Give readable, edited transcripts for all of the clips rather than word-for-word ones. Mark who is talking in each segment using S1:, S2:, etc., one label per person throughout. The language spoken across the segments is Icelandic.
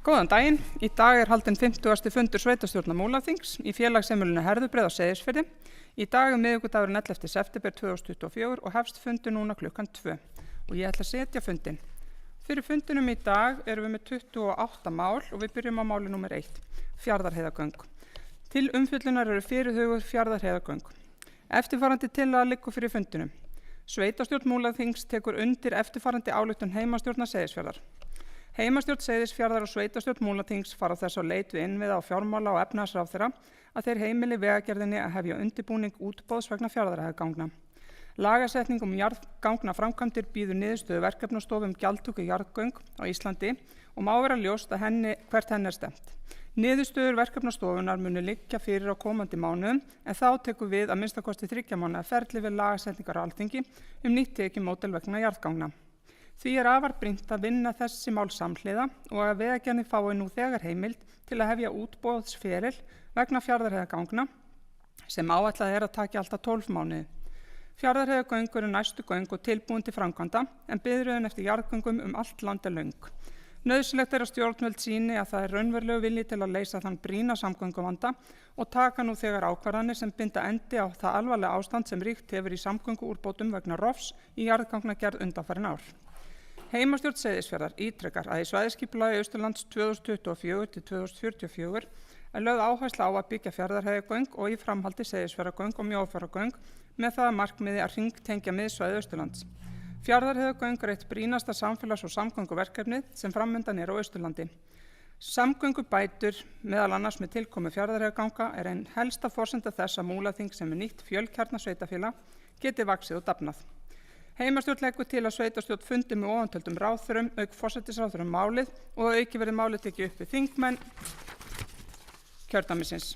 S1: Góðan daginn. Í dag haldinn 50. fundur sveitarstjórnar Múlaþings í félagsheimilinu Herðubreið á Seyðisfirði. Í dag miðvikudagurinn 11. september 2024 og hefst fundur núna klukkan 2. Og ég ætla að setja fundinn. Fyrir fundinum í dag erum við með 28 mál og við byrjum á máli númer 1, Fjarðarheiðargöng. Til umfjöllunar eru fyrirhuguð Fjarðarheiðargöng. Eftirfarandi tillaga liggur fyrir fundinum. Sveitarstjórn Múlaþings tekur undir eftirfarandi ályktun heimastjórnar Seyðisfjarðar. Heimastjórn Seyðisfjarðar og sveitarstjórn Múlaþings fara þess á leit við innviða á fjármála og efnahagsráðherra að þeir heimili Vegagerðinni að hefja undirbúning útboðs vegna Fjarðarheiðarganga. Lagasetning jarðgangaframkvæmdir býður niðurstöðu verkefnastofu gjaldtöku jarðgöng á Íslandi og má vera ljóst að hvert henni stefnt. Niðurstöður verkefnastofunar munu liggja fyrir á komandi mánuðum en þá tekur við að minnsta kosti 3 mánaða ferli við lagasetningar á Alþingi nýtt tekjumódel vegna jarðganga. Því afar brýnt að vinna þessi mál samhliða og að Vegagerðin fái nú þegar heimild til að hefja útboðsferil vegna Fjarðarheiðarganga sem áætlað að taki alltaf 12 mánuði. Fjarðarheiðargöng eru næstu göng og tilbúin til framkvæmda en biðröðin eftir jarðgöngum allt land er löng. Nauðsynlegt að stjórnvöld sýni að það raunverulegur vilji til að leysa þann brýna samgönguvanda og taka nú þegar ákvarðanir sem binda endi á það alvarlega ástand sem ríkt hefur í samgönguúrbótum vegna rofs í jarðgangagerð undanfarin ár. Heimastjórn Seyðisfjarðar ítrekar að í svæðisskipulagi Austurlands 2024 til 2044 er lögð áhersla á að byggja Fjarðarheiðargöng og í framhaldi Seyðisfjarðargöng og Mjóafjarðargöng með það að markmiði að hringtengja miðsvæði Austurlands. Fjarðarheiðargöng er eitt brýnasta samfélags- og samgönguverkefnið sem framundan er á Austurlandi. Samgöngubætur, meðal annars með tilkomu Fjarðarheiðarganga, er ein helsta forsenda þess að Múlaþing sem nýtt fjölkjarna sveitarfélag geti vaxið og dafnað. Heimastjórn leggur til að sveitarstjórn fundi með ofantöldum ráðherrum auk forsætisráðherra málið og að auki verði málið tekið upp við þingmenn kjördæmisins.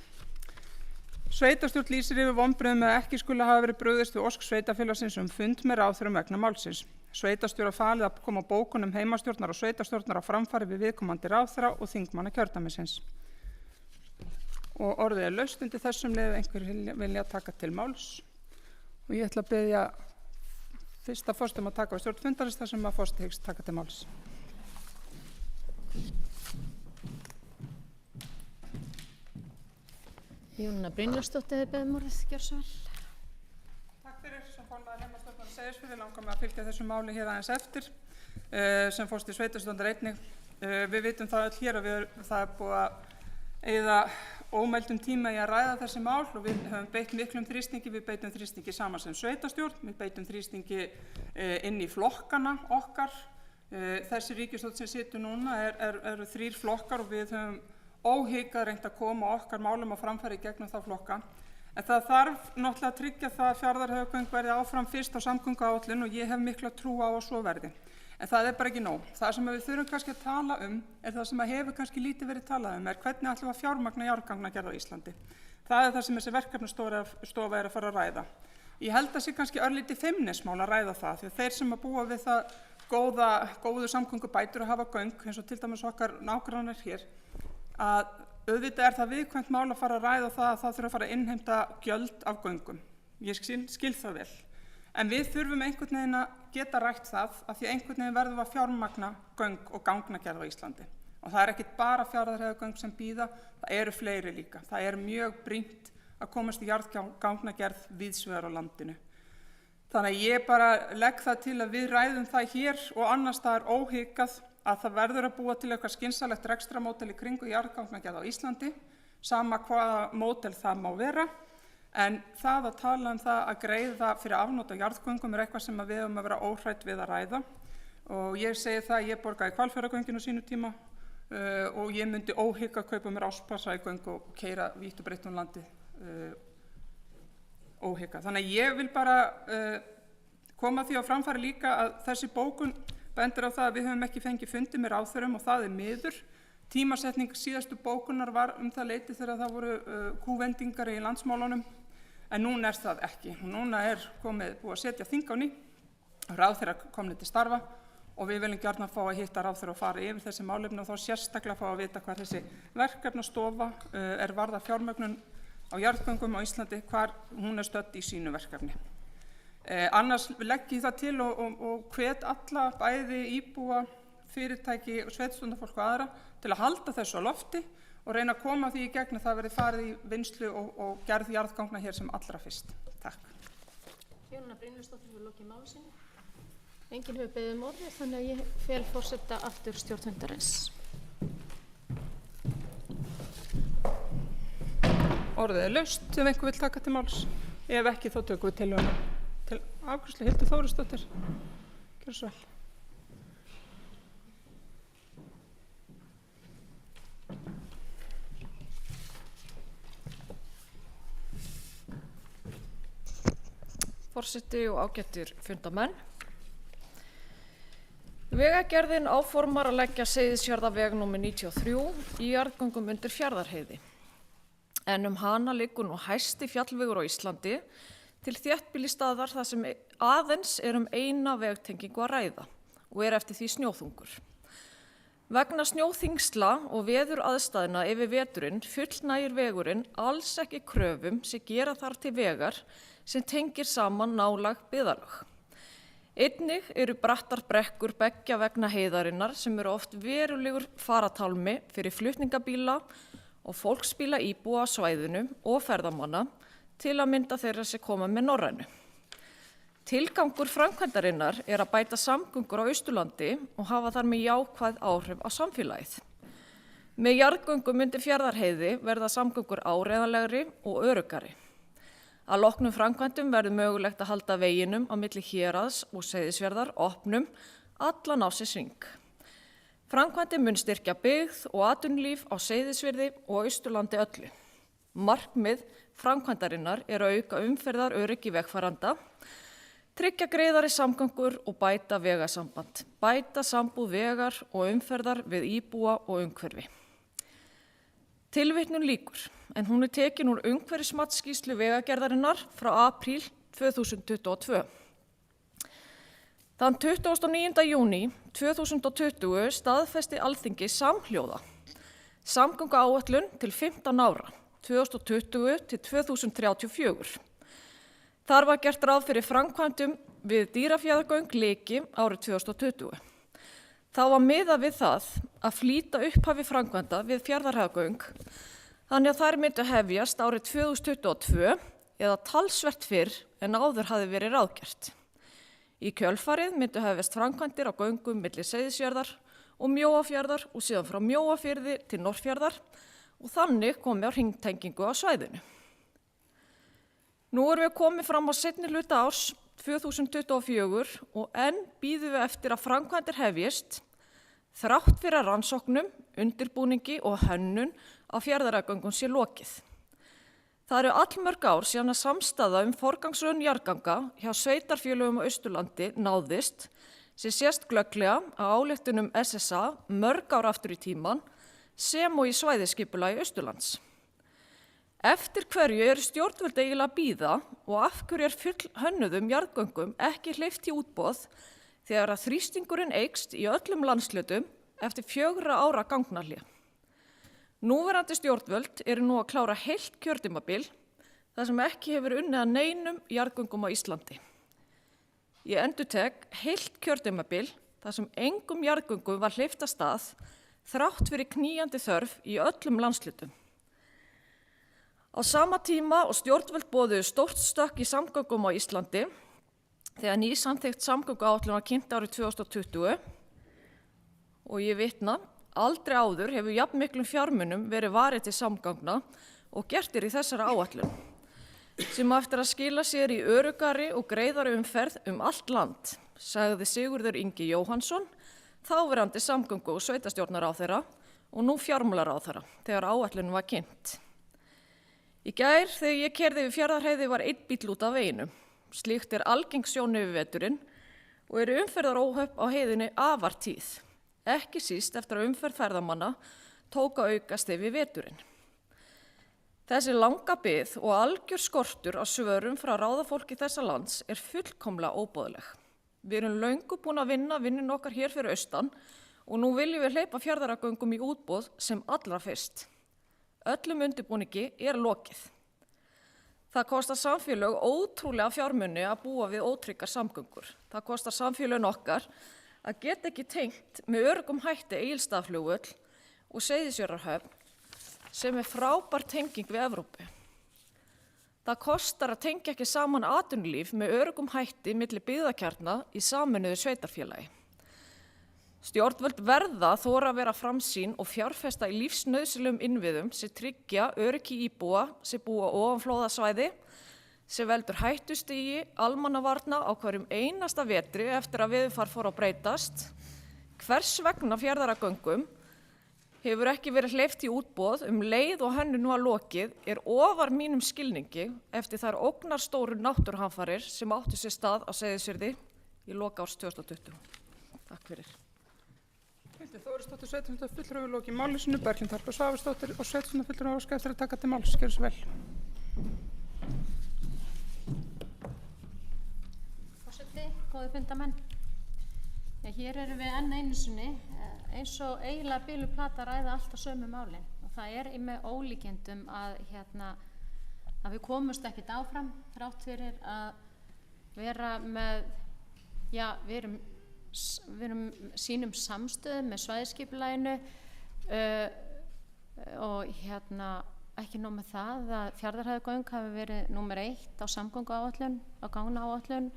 S1: Sveitarstjórn lýsir yfir vonbrigðum að ekki skuli hafa verið brugðist við ósk sveitarfélagsins fund með ráðherrum vegna málsins. Sveitarstjóra falið að koma bókunum heimastjórnar og sveitarstjórnar á framfæri við viðkomandi ráðherra og þingmanna kjördæmisins. Og orðið er laust undir þessum leið einhver vilja taka til máls. Og ég ætla að biðja fyrsta forstum að taka á stjórn fundarins þar sem að forseti hyggst taka til máls.
S2: Jónína Brynjarsdóttir hefur beðið orðið, gjörðu svo vel.
S1: Takk fyrir, sem formaður heimastjórnar Seyðisfirði langar mig að fylgja þessu máli hér aðeins eftir, sem forseti sveitarstjórnar einnig. Við vitum það öll hér að það er búið að eyða ómældum tíma í að ræða þessi mál og við höfum beitt miklum þrýstingi, við beitum þrýstingi saman sem sveitarstjórn, við beitum þrýstingi inn í flokkana okkar. Þessi ríkisstjórn sem situr núna eru 3 flokkar og við höfum óhikað reynt að koma okkar málum á framfæri gegnum þá flokka. En það þarf náttúrulega að tryggja það að Fjarðarheiðargöng verði áfram fyrst á samgönguáætlun og ég hef mikla trú á að svo verði. En það er bara ekki nóg. Það sem við þurfum kannski að tala er það sem hefur kannski lítið verið talað er hvernig ætlum við að fjármagna jarðgangagerð á Íslandi. Það er það sem þessi verkefnastofa er að fara að ræða. Ég held að sé kannski örlítið feimnismál að ræða það því að þeir sem að búa við það góðu samgöngubætur að hafa göng eins og til dæmis okkar nágrannar hér að auðvitað er það viðkvæmt mál að fara að ræða það að það þurfa að fara að innheimta gjöld af göngum. Ég skil það vel. En við þurfum einhvern veginn að geta rætt það að því einhvern veginn verðum að fjármagna göng og gangnagerð á Íslandi. Og það er ekki bara Fjarðarheiðargöng sem bíða, það eru fleiri líka. Það er mjög brýnt að komast í jarðgangnagerð víðs vegar á landinu. Þannig að ég bara legg það til að við ræðum það hér og annars staðar óhikað að það verður að búa til eitthvað skynsamlegt rekstramódel í kringu jarðgangnagerð á Íslandi, sama hvaða módel það má vera. En það að tala það að greiða fyrir afnot af jarðgöngum er eitthvað sem við höfum að vera óhrædd við að ræða. Og ég segi það að ég borgaði Hvalfjarðargöngin á sínu tíma og ég myndi óhikað að kaupa mér áspassa í göng og keyra vítt og breitt landið óhikað. Þannig að ég vil bara koma því á framfæri líka að þessi bókun bendir á það að við höfum ekki fengið fundi með ráðherrum og það er miður. Tímasetning síðastu bókunar var það leyti þegar það voru kúvendingar í landsmálunum. En núna er það ekki. Núna er búið að setja þing á ný, ráðherra komnir til starfa og við viljum gjarnan fá að hitta ráðherra og fara yfir þessi málefni og þá sérstaklega fá að vita hvað þessi verkefnastofa er varða fjármögnun á jarðgöngum á Íslandi, hvar hún er stödd í sínu verkefni. Annars legg ég það til og hvet alla bæði íbúa fyrirtæki og sveitarstjórnarfólk og aðra til að halda þessu á lofti og reyna að koma því í gegn að það verði farið í vinnslu og gerð jarðgangna hér sem allra fyrst. Takk.
S2: Jónína Brynjólfsdóttir hefur lokið máli sínu. Enginn hefur beðið orðið, þannig að ég fel forseta aftur stjórnfundarins.
S1: Orðið laust ef einhver vill taka til máls. Ef ekki þá tökum við tillöguna til afgreiðslu. Hildur Þórisdóttir. Gjörðu svo vel.
S3: Forseti og ágættir fundarmenn. Vegagerðin áformar að leggja Seyðisfjarðarveg nr. 93 í jarðgöngum undir Fjarðarheiði. En hana liggur nú hæsti fjallvegur á Íslandi til þéttbýlisstaðar þar sem aðeins eina vegtengingu að ræða og eftir því snjóþungur. Vegna snjóþyngsla og veðuraðstæðna yfir veturinn fullnægir vegurinn alls ekki kröfum sem gera þarf til vegar sem tengir saman nálæg byggðarlög. Einnig eru brattar brekkur beggja vegna heiðarinnar sem eru oft verulegur faratálmi fyrir flutningabíla og fólksbíla íbúa á svæðinu og ferðamanna til að mynda þeirra sem koma með Norrænu. Tilgangur framkvæmdarinnar að bæta samgöngur á Austurlandi og hafa þar með jákvæð áhrif á samfélagið. Með jarðgöngum undir Fjarðarheiði verða samgöngur áreiðanlegri og öruggari. Að loknum framkvæmdum verður mögulegt að halda veginum á milli Héraðs og Seyðisfjarðar opnum allan ársins hring. Framkvæmdin mun styrkja byggð og atvinnulíf á Seyðisfirði og Austurlandi öllu. Markmið framkvæmdarinnar að auka umferðaröryggi vegfarenda, tryggja greiðari samgöngur og bæta vegasamband, bæta sambúð vegar og umferðar við íbúa og umhverfi. Tilvitnun lýkur, en hún tekin úr umhverfismatsskýrslu vegagerðarinnar frá apríl 2022. Þann 29. júní 2020 staðfesti Alþingi samhljóða samgönguáætlun til 15 ára, 2020 til 2034. Þar var gert ráð fyrir framkvæmdum við Dýrafjarðargöng Leki árið 2020. Þá var miðað við það að flýta upphafi framkvæmda við Fjarðarheiðargöng, þannig að þær myndu hefjast árið 2022 eða talsvert fyrr en áður hafði verið ráðgert. Í kjölfarið myndu hefjast framkvæmdir á göngum milli Seyðisfjarðar og Mjóafjarðar og síðan frá Mjóafirði til Norðfjarðar og þannig komi á hringtengingu á svæðinu. Nú erum við komið fram á seinni hluta árs 2024 og enn bíðum við eftir að framkvæmdir hefjist þrátt fyrir að rannsóknum, undirbúningi og hönnun á Fjarðarheiðargöngum sé lokið. Það eru allmörg ár síðan að samstaða forgangsröðun jarðganga hjá sveitarfélögum á Austurlandi náðist sem sést glögglega á ályktunum SSA mörg ár aftur í tímann sem og í svæðisskipulagi Austurlands. Eftir hverju eru stjórnvöld eiginlega að bíða og af hverju fullhönnuðum jarðgöngum ekki hleypt í útboð þegar að þrýstingurinn eykst í öllum landshlutum eftir 4 ára gangnahlé. Núverandi stjórnvöld eru nú að klára heilt kjörtímabil þar sem ekki hefur unnið að neinum jarðgöngum á Íslandi. Ég endurtek heilt kjörtímabil þar sem engum jarðgöngum var hleypt af stað þrátt fyrir knýjandi þörf í öllum landshlutum. Á sama tíma og stjórnvöld boðuðu stórt stökk í samgöngum á Íslandi þegar nýsamþykkt samgönguáætlun var kynnt árið 2020 og ég vitna, aldrei áður hefur jafn miklum fjármunum verið varið til samgangna og gert í þessara áætlun, sem eftir að skila sér í öruggari og greiðari umferð allt land, sagði Sigurður Ingi Jóhannsson, þáverandi samgöngu- og sveitarstjórnarráðherra og nú fjármálaráðherra þegar áætlunin var kynnt. Í gær þegar ég keyrði yfir Fjarðarheiði var einn bíll út af veginum. Slíkt algeng sjón yfir veturinn og eru umferðaróhöpp á heiðinni afar tíð. Ekki síst eftir að umferð ferðamanna tók að aukast yfir veturinn. Þessi langa bið og algjör skortur á svörum frá ráðafólki þessa lands fullkomlega óboðleg. Við erum löngu búin að vinna vinnun okkar hér fyrir austan og nú viljum við hleypa Fjarðarheiðargöngum í útboð sem allra fyrst. Öllum undirbúningi lokið. Það kostar samfélög ótrúlega fjármuni að búa við ótryggar samgöngur. Það kostar samfélögin okkar að geta ekki tengt með öruggum hætti Egilsstaðaflugvöll og Seyðisfjarðarhöfn sem frábær tenging við Evrópu. Það kostar að tengja ekki saman atvinnulíf með öruggum hætti milli byggðakjarna í sameinuðu sveitarfélagi. Stjórnvöld verða þora að vera framsýn og fjárfesta í lífsnauðsynlegum innviðum sem tryggja öryggi íbúa sem búa ofanflóðasvæði, sem veldur hættustigi almannavarna á hverjum einasta vetri eftir að veðurfar fór að breytast. Hvers vegna Fjarðargöngum hefur ekki verið hleypt í útboð leið og hönnun var lokið ofar mínum skilningi eftir þær ógnarstóru náttúruhamfarir sem áttu sér stað á Seyðisfirði í lok árs 2020. Takk fyrir.
S1: Þórisdóttir, sveitarstjórnarfulltrúi, lokið máli sínu. Berglind Harpa Svavarsdóttir og sveitarstjórnarfulltrúi óska eftir að taka til máls. Gjörðu svo vel.
S2: Forseti, góðir fundarmenn. Hér erum við enn einu sinni, eins og eiginlega bilu plata ræða alltaf sömu málin. Og það með ólíkindum að við komumst ekkert áfram, þrátt fyrir að vera með, við erum sínum samstöðum með svæðisskipulaginu og ekki nóg með það að Fjarðarheiðargöng hafi verið númer 1 á samgönguáætlun, á gangnaáætlun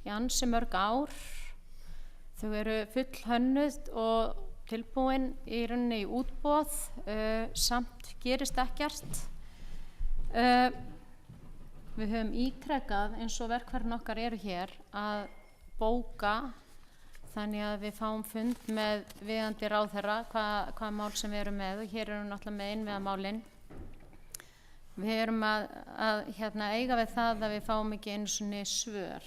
S2: í ansi mörg ár. Þau eru full hönnuð og tilbúin í rauninni í útboð, samt gerist ekkert. Við höfum ítrekað eins og verkfærin okkar eru hér að bóka þannig að við fáum fund með viðandi ráðherra hvað mál sem við erum með og hér erum við náttúrulega með innviðamálin. Við erum að eiga við það að við fáum ekki einu svona svör.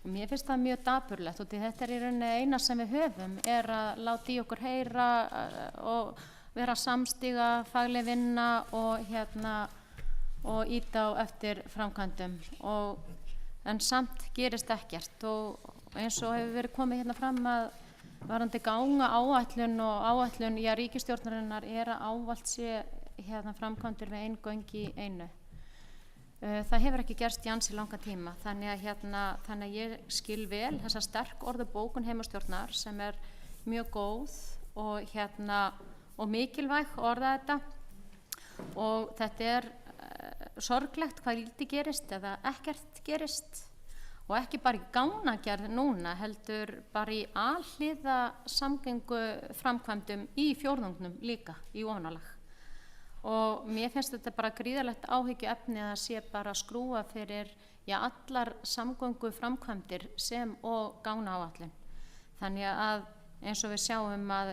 S2: Og mér finnst það mjög dapurlegt og þetta í rauninni eina sem við höfum að láta í okkur heyra og vera samstíga, fagleg vinna og ýta á eftir framkvæmdum. En samt gerist ekkert og eins og hefur verið komið hérna fram að varðandi gangaáætlun og áætlun ríkisstjórnarinnar að ávallt sé framkvæmdir með ein göng í einu. Það hefur ekki gerst í ansi langa tíma, þannig að ég skil vel þessa sterk orðubókun heimastjórnar sem mjög góð og mikilvæg orða þetta og þetta sorglegt hvað lítið gerist eða ekkert gerist og ekki bara í gánagerð núna heldur bara í alhliða samgöngu framkvæmdum í fjórðungnum líka í ofanálag. Og mér finnst þetta bara gríðarlegt áhyggjuefni að það sé bara skrúfa fyrir allar samgöngu framkvæmdir sem og gánaáætlun. Þannig að eins og við sjáum að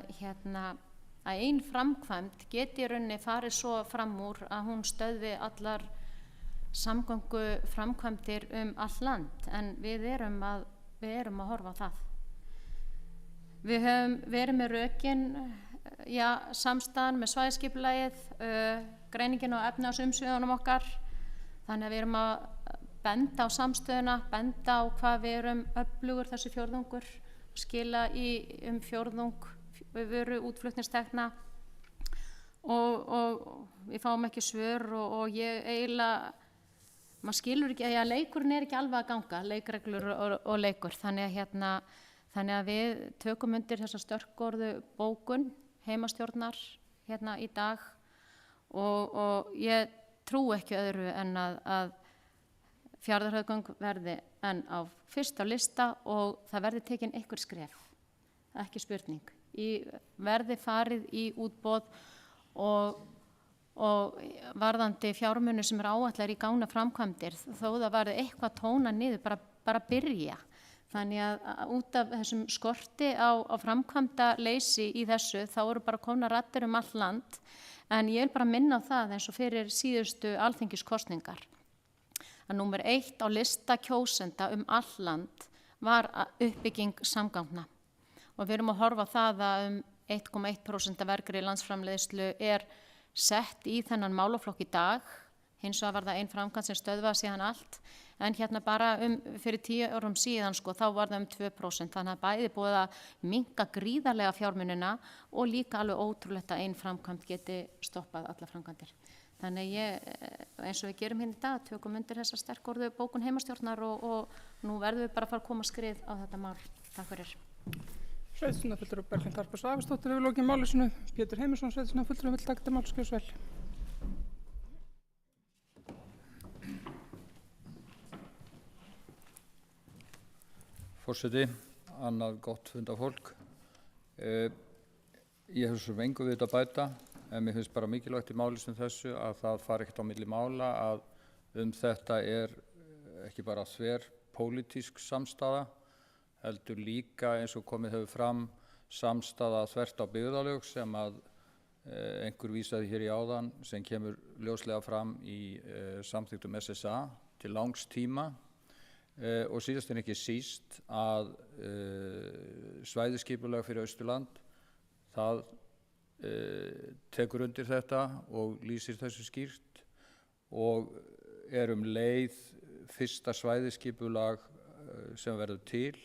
S2: ein framkvæmd geti í rauninni farið svo fram úr að hún stöðvi allar samgöngu framkvæmdir all land en við erum að horfa á það. Við höfum verið með rökin samstaðan með svæðisskipulagið, greiningin og efnahagsumsviðunum okkar, þannig að við erum að benda á samstöðuna, benda á hvað við erum öflugur þessi fjórðungur, skila í fjórðung vöru útflutningstekna og við fáum ekki svör og ég eiginlega maður skilur ekki að leikurinn ekki alveg að ganga, leikreglur og leikur, þannig að við tökum undir þessa sterkorðu bókun heimastjórnar í dag og ég trú ekki öðru en að Fjarðarheiðargöng verði enn á fyrst á lista og það verði tekin einhver skref, ekki spurning, verði farið í útboð og varðandi fjármuni sem áætlaðir í gánaframkvæmdir þó það verði eitthvað tóna niður bara byrja. Þannig að út af þessum skorti á framkvæmda leysi í þessu þá eru bara komna raddir all land en ég vil bara minna á það eins og fyrir síðustu alþingiskosningar að númer 1 á lista kjósenda all land var uppbygging samgangna og við erum að horfa á það að 1,1% af vergri landsframleiðslu sett í þennan málaflokk í dag, hins vegar var það ein framkvæmd sem stöðvaði síðan allt en bara fyrir 10 árum síðan þá var það 2%, þannig að bæði búið að minnka gríðarlega fjármunina og líka alveg ótrúlegt að ein framkvæmd geti stoppað alla framkvæmdir. Þannig eins og við gerum hérna í dag, tökum undir þessa sterkorðu bókun heimastjórnar og nú verðum við bara að fara að koma skrið á þetta mál. Takk fyrir.
S1: Sveitarstjórnarfulltrúi Berglind Harpa Svavarsdóttir hefur lokið máli sínu. Pétur Heimisson, sveitarstjórnarfulltrúi, vill taka til máls, gjörðu svo vel.
S4: Forseti, annað gott fundarfólk. Ég hef svo engu við þetta að bæta, en mér finnst bara mikilvægt í máli sem þessu að það fari ekkert á milli mála að þetta ekki bara þverpólitísk samstaða, heldur líka eins og komið hefur fram samstaða þvert á byggðarlög sem að einhver vísaði hér í áðan sem kemur ljóslega fram í samþykktum SSA til langs tíma. Og síðast en ekki síst að svæðisskipulag fyrir Austurland það tekur undir þetta og lýsir þessu skýrt og leið fyrsta svæðisskipulag sem verður til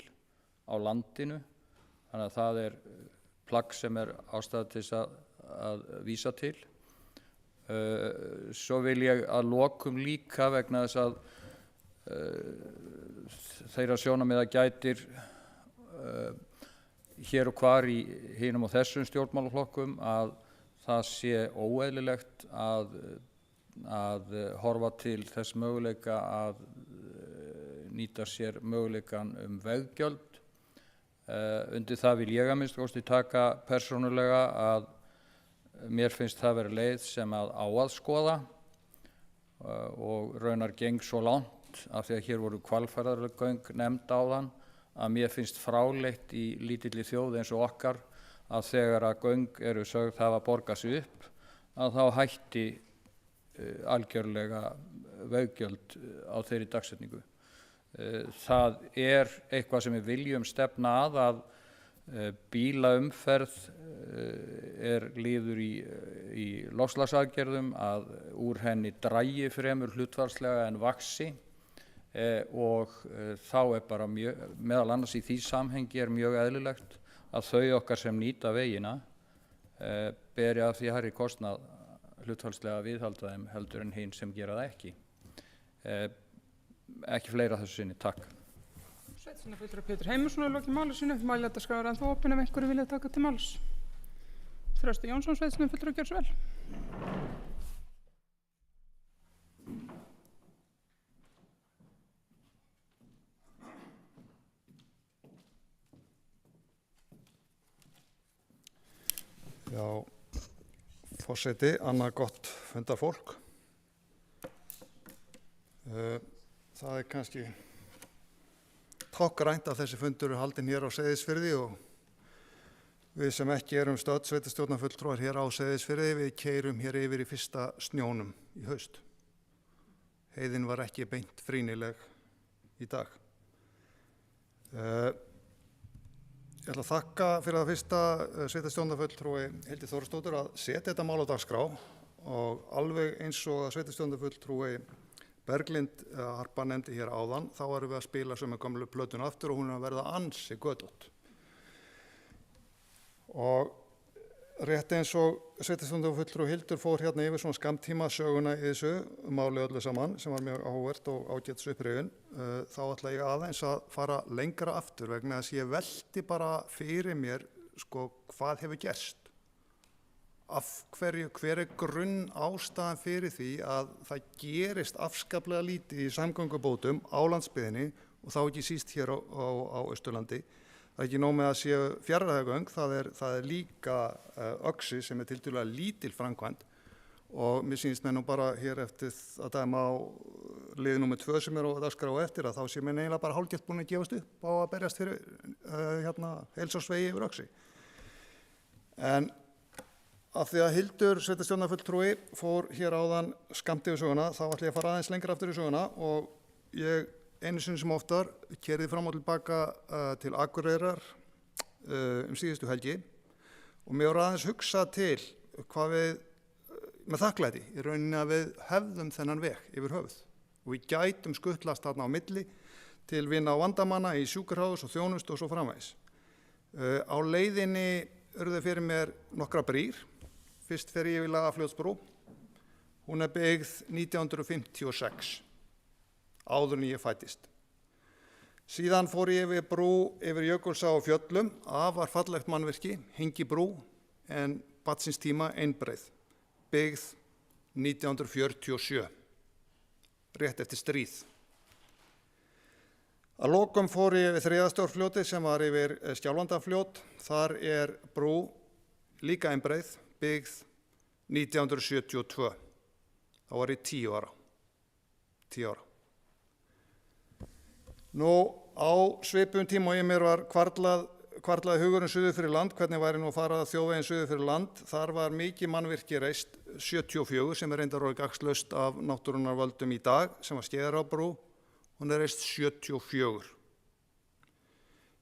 S4: á landinu, þannig að það plagg sem ástæða til að vísa til. Svo vil ég að lokum líka vegna þess að þeirra sjónarmiða gætir hér og hvar í hinum og þessum stjórnmálaflokkum að það sé óeðlilegt að horfa til þess möguleika að nýta sér möguleikan veggjöld. Undir það vil ég að minnsta kosti taka persónulega að mér finnst það vera leið sem á að skoða og raunar geng svo langt af því að hér voru Hvalfjarðargöng nefnd áðan að mér finnst fráleitt í lítilli þjóð eins og okkar að þegar að göng eru sögð hafa borgað sig upp að þá hætti algjörlega veggjöld á þeirri dagsetningu. Það eitthvað sem við viljum stefna að bílaumferð liður í loftslagsaðgerðum, að úr henni dragi fremur hlutfallslega en vaxi og þá bara meðal annars í því samhengi mjög eðlilegt að þau okkar sem nýta vegina beri af því hærri kostnað hlutfallslega að viðhalda þeim heldur en hinn sem gera það ekki. Ekki fleira þessu sinni, takk.
S1: Sveitarstjórnarfulltrúi Pétur Heimisson hefur lokið máli sínu. Mælendaskrá ennþá opin ef einhverju viljið taka til máls. Þröstur Jónsson, sveitarstjórnarfulltrúi, gjörðu svo vel.
S5: Já, forseti, annað gott fundarfólk. Það kannski tákgrænt að þessi fundur haldinn hér á Seyðisfirði og við sem ekki stödd sveitarstjórnarfulltrúar hér á Seyðisfirði, við keyrum hér yfir í fyrsta snjónum í haust. Heiðin var ekki beint frýnileg í dag. Ég ætla að þakka fyrir það fyrsta sveitarstjórnarfulltrúi Hildi Þórsdóttur að setja þetta mál á dagskrá og alveg eins og að sveitarstjórnarfulltrúi Berglind Harpa nefndi hér áðan, þá erum við að spila sömu gömlu plötuna aftur og hún að verða ansi götótt. Og rétt eins og sveitarstjórnarfulltrúi Hildur fór hérna yfir svona skammtíma söguna í þessu máli öllu saman sem var mjög áhugavert og ágætis upprifjun, þá ætla ég aðeins að fara lengra aftur vegna þess að ég velti bara fyrir mér hvað hefur gerst. Af hverju, hver grunn ástæðan fyrir því að það gerist afskaplega lítið í samgöngubótum á landsbyggðinni og þá ekki síst hér á Austurlandi. Það ekki nóg með að séu Fjarðarheiðargöng, það líka Öxi sem tiltölulega lítil framkvæmd og mér sýnist mér nú bara hér eftir að dæma á liði númer 2 sem á dagskrá á eftir að þá sé mér eiginlega bara hálfgert búin að gefast upp á að berjast fyrir heilsársvegi yfir Öxi. En af því að Hildur sveitarstjórnarfulltrúi fór hér áðan skammt yfir söguna, þá ætla ég að fara aðeins lengra aftur í söguna og ég einu sinni sem oftar keyrði fram og tilbaka til Akureyrar síðustu helgi og mér var aðeins hugsað til hvað við með þakklæti í rauninni að við hefðum þennan veg yfir höfuð og við gætum skuttlast þarna á milli til vina og vandamanna í sjúkrahús og þjónustu og svo framvegis. Á leiðinni urðu fyrir mér nokkra brýr. Fyrst fer ég yfir Lagarfljótsbrú. Hún byggð 1956, áður en ég fæddist. Síðan fór ég yfir brú yfir Jökulsá á Fjöllum, afar fallegt mannvirki, hengibrú, en barnsins tíma einbreið, byggð 1947, rétt eftir stríð. Að lokum fór ég yfir Þriðastórfljótið sem var yfir Skjálfandafljót, þar er brú líka einbreið, byggð 1972, þá var ég 10 ára. 10 ára. Nú á svipum tíma og ég mér var hvarflaði hugurinn suður fyrir land, hvernig væri nú að fara þjóðveginn suður fyrir land, þar var mikið mannvirki reist 74 sem er reyndar orðið gagnslaust af náttúrunnar völdum í dag, sem var Skeiðarárbrú, hún er reist 74.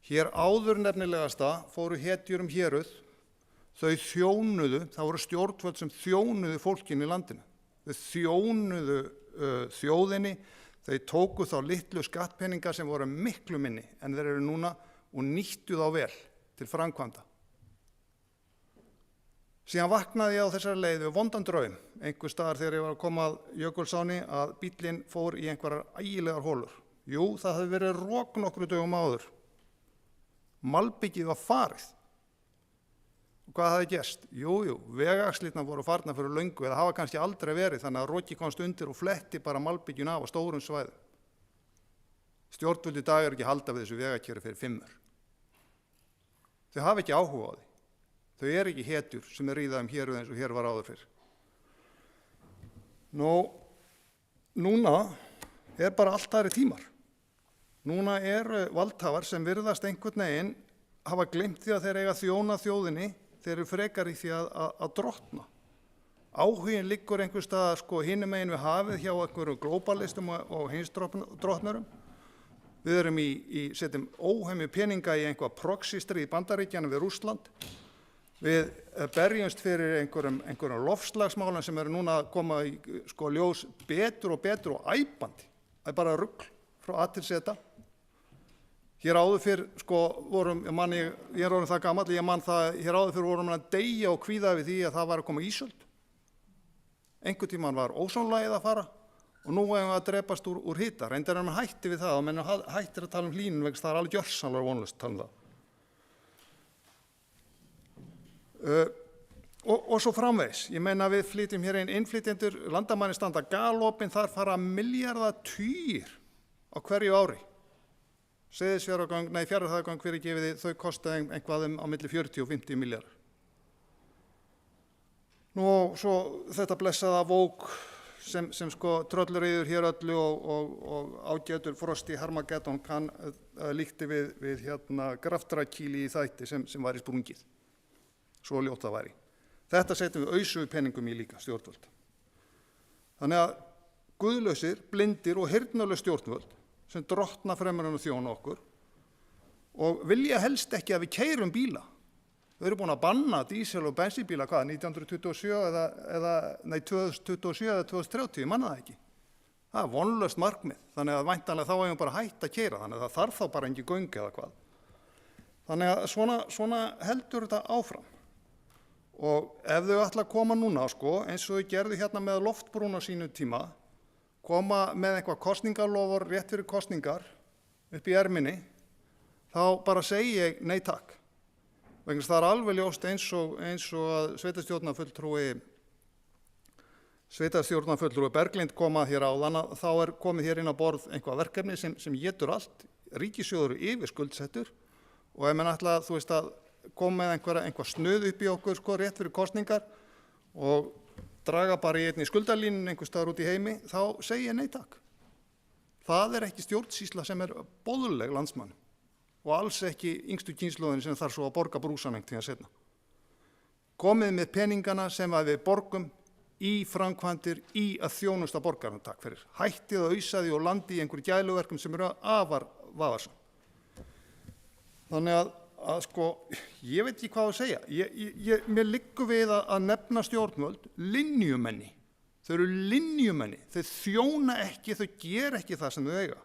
S5: Hér áður nefnilegasta fóru hetjur héruð, þau þjónuðu, það voru stjórnvöld sem þjónuðu fólkinu í landinu, þau þjónuðu þjóðinni, þau tóku þá litlu skattpeninga sem voru miklu minni en þeir eru núna og nýttu þá vel til framkvæmda. Síðan vaknaði ég á þessari leið við vondan draum, einhver staðar þegar ég var að koma að Jökulsánni, að bíllinn fór í einhverjar ægilegar holur. Jú, það hefði verið rok nokkru dögum áður. Malbyggið var farið. Og hvað hafði gerst? Jú, vegaxlirnar voru farnar fyrir löngu eða hafa kannski aldrei verið, þannig að roki komst undir og fletti bara malbyggjun af á stórum svæðum. Stjórnvöld í dag er ekki halda við þessu vegakjöri fyrir 5. Þau hafa ekki áhuga á því. Þau eru ekki hetjur sem er ríðað héruð eins og hér var áður fyrr. Núna er bara allt aðri tímar. Núna eru valdhafar sem virðast einhvern veginn hafa gleymt því að þeir eiga að þjóna þjóðinni, þeir eru frekar í því að drottna. Áhuginn liggur einhver stað hinum megin við hafið hjá einhverjum glóbalistum og heimsdrottnurum. Við erum setjum óhemju peninga í einhvað proxy-stríð í Bandaríkjanum við Rússland. Við berjumst fyrir einhverjum loftslagsmálum sem eru núna að koma í ljós betur og betur og æpandi. Það er bara rugl frá A til Z. Hér áður fyrr ég er orðinn það gamall, ég man það, hér áður fyrr vorum að deyja og kvíða við því að það var að koma ísöld. Einhvern tímann var ósonlagið að fara og nú hefum við að drepast úr hita. Reyndar er mann hætti við það og menn hættir að tala hlýnun vegna það er alveg gjörsamlega vonlaust að tala það. Og svo framvegis. Ég meina við flytjum hér innflytjendur, landamærin standa galopin, þar fara milljarðatugir á hverju ári. Fjarðargöng fyrirgefið þau kosta einhvað á milli 40 og 50 milljarðar. Nú svo þetta blessaða vók sem tröllur yfir hér öllu og ágætur Frosti Harmageddon kann líkti við Graftarakíli í þætti sem var í sprungið. Svo ljótt það væri. Þetta setjum við ausu peningum í líka stjórnvöld. Þannig að guðlausir, blindir og heyrnarlaus stjórnvöld sem drottna fremur en að þjóna okkur og vilja helst ekki að við keyrum bíla. Þau eru búin að banna dísel og bensínbíla 1927 2027 eða 2030, ég manna það ekki. Það er vonlaust markmið, þannig að væntanlega þá eigum við bara hætt að keyra, þannig að það þarf þá bara engin göng eða hvað. Þannig að svona heldur þetta áfram. Og ef þau ætla að koma núna, eins og þau gerðu hérna með loftbrún á sínu tíma, koma með eitthvað kosningalofur rétt fyrir kosningar upp í erminni, þá bara segi ég nei takk. Vegna það er alveg ljóst eins og að sveitarstjórnarfulltrúi Berglind komað hér áðan að þá er komið hér inn á borð einhvað verkefni sem étur allt, ríkissjóður yfir skuldsettur og ef menn ætla að koma með einhver snuð upp í okkur rétt fyrir kosningar og draga bara í einni skuldalínun einhver staðar út í heimi, þá segi ég nei takk. Það er ekki stjórnsýsla sem er boðleg landsmann og alls ekki yngstu kynslóðin sem þarf svo að borga brúsan einhvern tíðan seinna. Komið með peningana sem við borgum í framkvæmdir í að þjónusta borgarna, takk fyrir. Hættið að ausa því og landi í einhverju gæluverkum sem eru afar vafarsam. Þannig að ég veit ekki hvað að segja. Mér liggur við að nefna stjórnvöld linjumenni. Þau eru linjumenni. Þau þjóna ekki, þau gera ekki það sem þau eiga.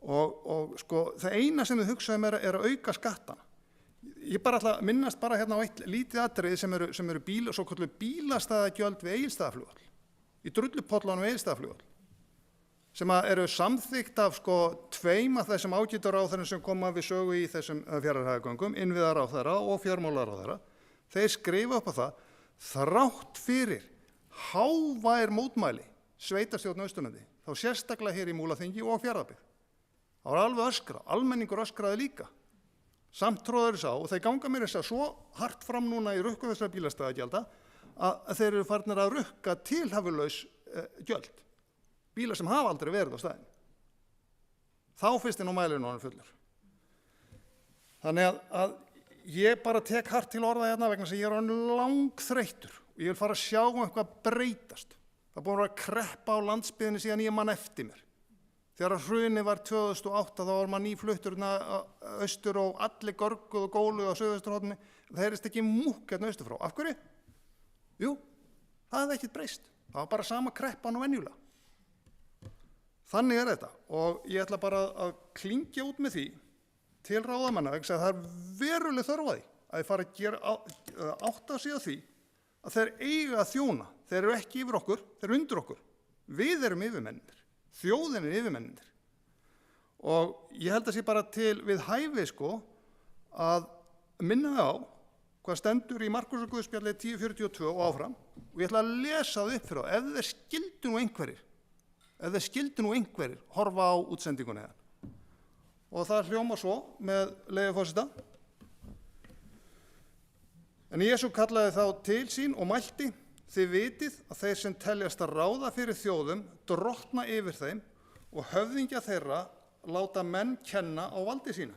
S5: Og það eina sem þau hugsaðum er að auka skattana. Ég bara ætla að minnast bara hérna á eitt lítið atriði sem eru svo kallað bílastæðagjöld við Egilsstaðaflugvöll. Í drullupollunum við Egilsstaðaflugvöll. sem eru samþykkt af tveim af þessum ágætu ráðherrum sem koma við sögu í þessum Fjarðarheiðargöngum, innviðaráðherra og fjármálaráðherra, þeir skrifa upp á það þrátt fyrir hávær mótmæli sveitarstjórn Austurlandi, þá sérstaklega hér í Múlaþingi og Fjarðabyggð. Það var alveg öskrað, almenningur öskraði líka. Samt tróður þess og þeir ganga mér þess að svo hart fram núna í rukku þessara bílastæðagjalda að þeir eru farnir að rukka tilhæfulaus gjöld. Bílar sem hafa aldrei verið á staðinn. Þá fyrst nú mælirinn orðinn fullur. Þannig að ég bara tek hart til orða hérna vegna þess að ég er orðinn langþreyttur og ég vil fara að sjá eitthvað breytast. Það er búin að vera kreppa á landsbyggðinni síðan ég man eftir mér. Þegar hrunið var 2008 þá var maður nýfluttur austur og allir görguð og góluð á suðausturhorninu. Það heyrist ekki múkk hérna austur frá. Af hverju? Jú, það hefði ekkert breyst. Það var bara sama kreppan og venjulega. Þannig er þetta og ég ætla bara að klingja út með því til ráðamanna vegna það er veruleg þörf á því að þeir fara að gera átta sig á því að þeir eiga að þjóna. Þeir eru ekki yfir okkur, þeir eru undir okkur. Við erum yfirmennir, þjóðin er yfirmennir. Og ég held að sé bara til við hæfi að minna á hvað stendur í Markúsarguðspjalli 10:42 og áfram og ég ætla að lesa það upp fyrir þá ef þeir skildu nú einhverjir horfa á útsendinguna hérna. Og það hljómar svo með leyfi forseta. En Jesú kallaði þá til sín og mælti: þið vitið að þeir sem teljast að ráða fyrir þjóðum drottna yfir þeim og höfðingja þeirra láta menn kenna á valdi sínu.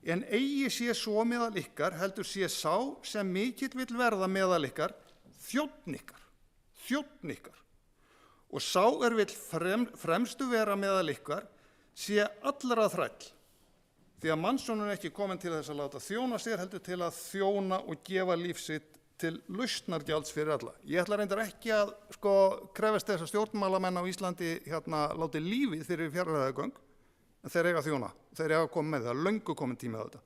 S5: En eigi sé svo meðal ykkar, heldur sé sá sem mikill vill verða meðal ykkar, þjónn ykkar. Og sá vill fremstu vera meðal ykkar, sé allra þræll. Því að mannssonur er ekki komin til þess að láta þjóna sér, heldur til að þjóna og gefa líf sitt til lausnargjalds fyrir alla. Ég ætla reyndar ekki að krefast þess að stjórnmálamenn á Íslandi láti lífið fyrir Fjarðarheiðargöng, en þeir eiga að þjóna, þeir eiga að koma með það, löngu komin tími á þetta.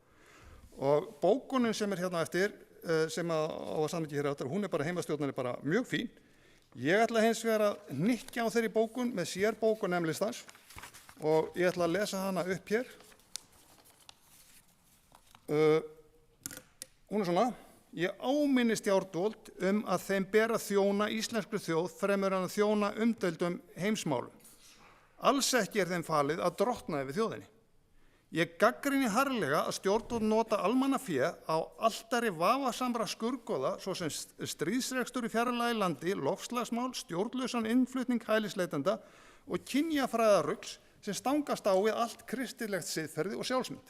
S5: Og bókunin sem er hérna eftir, sem á að samþykkja hér eftir, hún er bara heimastjórnari bara mjög fín. Ég ætla hins vegar að hnykkja á þeirri bókun með sér bókun emlistans og ég ætla að lesa hana upp hér. Hún er svona: ég áminni stjórnvöld að þeim ber að þjóna íslenskri þjóð fremur en að þjóna umdeildum heimsmálum. Alls ekki er þeim falið að drottna yfir þjóðinni. Ég gagnrýni harðlega að stjórnvöld nota almannafé á altari vafasamra skurðgoða svo sem stríðsrekstur í fjarlægu landi, loftslagsmál, stjórnlausan innflutning hælisleitenda og kynjafræðarugls sem stangast á við allt kristilegt siðferði og sjálfsmynd.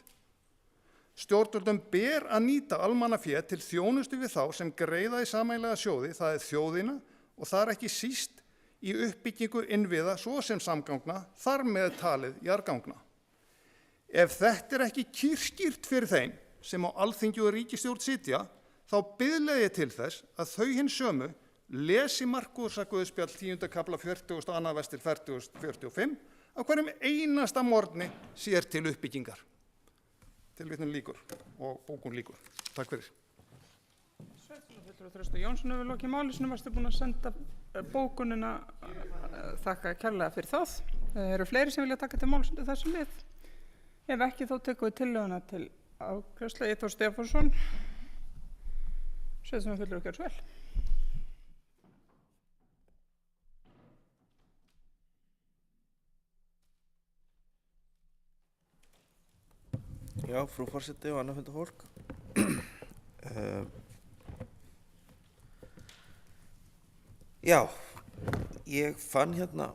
S5: Stjórnvöldum ber að nýta almannafé til þjónustu við þá sem greiða í sameiginlega sjóði, það er þjóðina og það er ekki síst í uppbyggingu innviða svo sem samgangna, þar með talið jarðgangna. Ef þetta er ekki kýrskýrt fyrir þeim sem á Alþingi og ríkisstjórn sitja, þá biðla ég til þess að þau hins sömu lesi Markúsarguðspjall 10. kafla 42. vers til 45 á hverjum einasta morgni sér til uppbyggingar. Tilvitnun lýkur og bókun lýkur. Takk fyrir.
S1: Sveitarstjórnarfulltrúi Þröstur Jónsson hefur lokið máli sinu. Varstu búin að senda bókunina? Þakka kærlega fyrir það. Eru fleiri sem vilja taka til máls undir þessum lið? Ef ekki þá tekum við tillöguna til afgreiðslu. Eyþór Stefánsson, sveitarstjórnarfulltrúi, gjörðu svo vel.
S6: Já, frú forseti og annað fundafólk. Já, ég fann hérna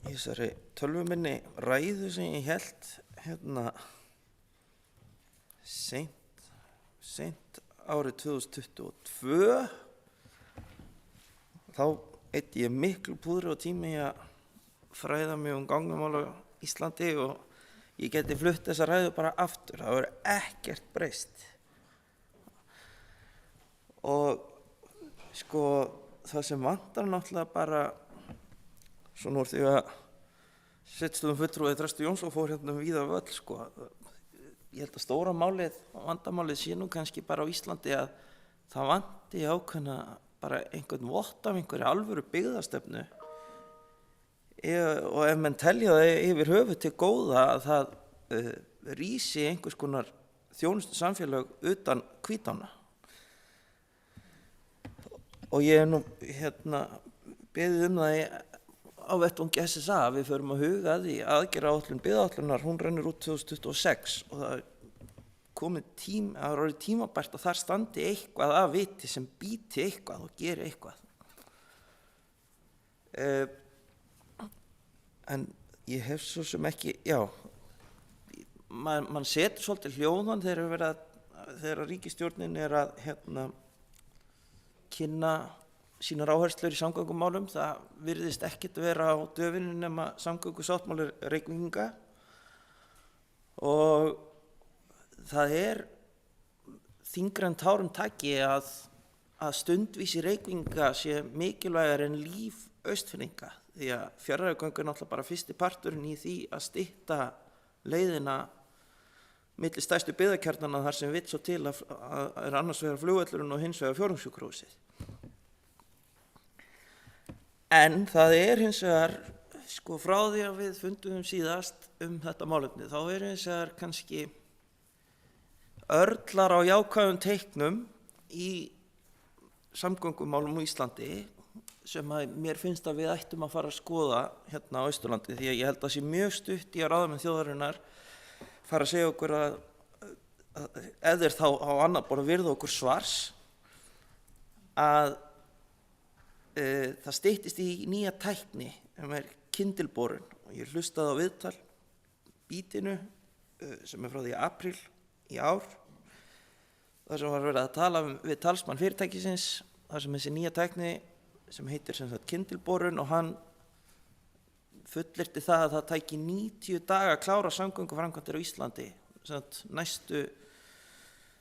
S6: í þessari tölvu minni ræðu sem ég hélt seint árið 2022. Þá eyddi ég miklu púðri og tími í að fræða mig gangamál á Íslandi og ég geti flutt þessa ræðu bara aftur. Það verður ekkert breyst. Og það sem vantar náttúrulega bara svo nú því að sveitarstjórnarfulltrúi Þröstur Jónsson fór hérna víða völl ég held að stóra vandamálið sé nú kannski bara á Íslandi að það vanti ákveðna bara einhvern vott af einhverju alvöru byggðastefnu og ef menn telja það yfir höfuð til góða að það rísi einhvers konar þjónustu samfélag utan Hvítána. Og ég hef nú beðið það á vettvangi SSA að við förum að huga að því aðgerðaáætlun byggðaáætlunar, hún rennur út 2026 og það er orðið tímabært að þar standi eitthvað af viti sem býti eitthvað og geri eitthvað. En ég hef svo sem ekki, mann setur svolítið hljóðan þegar ríkisstjórnin að kynna sínar áherslur í samgöngumálum. Það virðist ekkert vera á döfinu nema samgöngusáttmáli Reykvíkinga og það er þyngra en tárum taki að stundvísi Reykvíkinga sé mikilvægar en líf Austfirðinga, því að Fjarðargöng náttúrulega bara fyrsti parturinn í því að stytta leiðina milli stærstu byggðakjarnanna þar sem vill svo til að annars vegar flugvöllurinn og hins vegar fjórðungssjúkrahúsið. En það hins vegar, frá því að við fundum síðast þetta málefni, þá hins vegar kannski örlar á jákvæðum teiknum í samgöngumálum á Íslandi sem að mér finnst að við ættum að fara að skoða hérna á Austurlandi, því að ég held að sé mjög stutt í að ráðamenn þjóðarinnar fara að segja okkur að ef þeir þá á annað borð virða okkur svars að það styttist í nýja tækni sem kyndilborun, og ég hlustaði á viðtal Bítinu sem frá því apríl í ár þar sem var verið að tala við talsmann fyrirtækisins þar sem þessi nýja tækni sem heitir kyndilborun, og hann fullyrti það að það tæki 90 daga að klára samgönguframkvæmdir á Íslandi,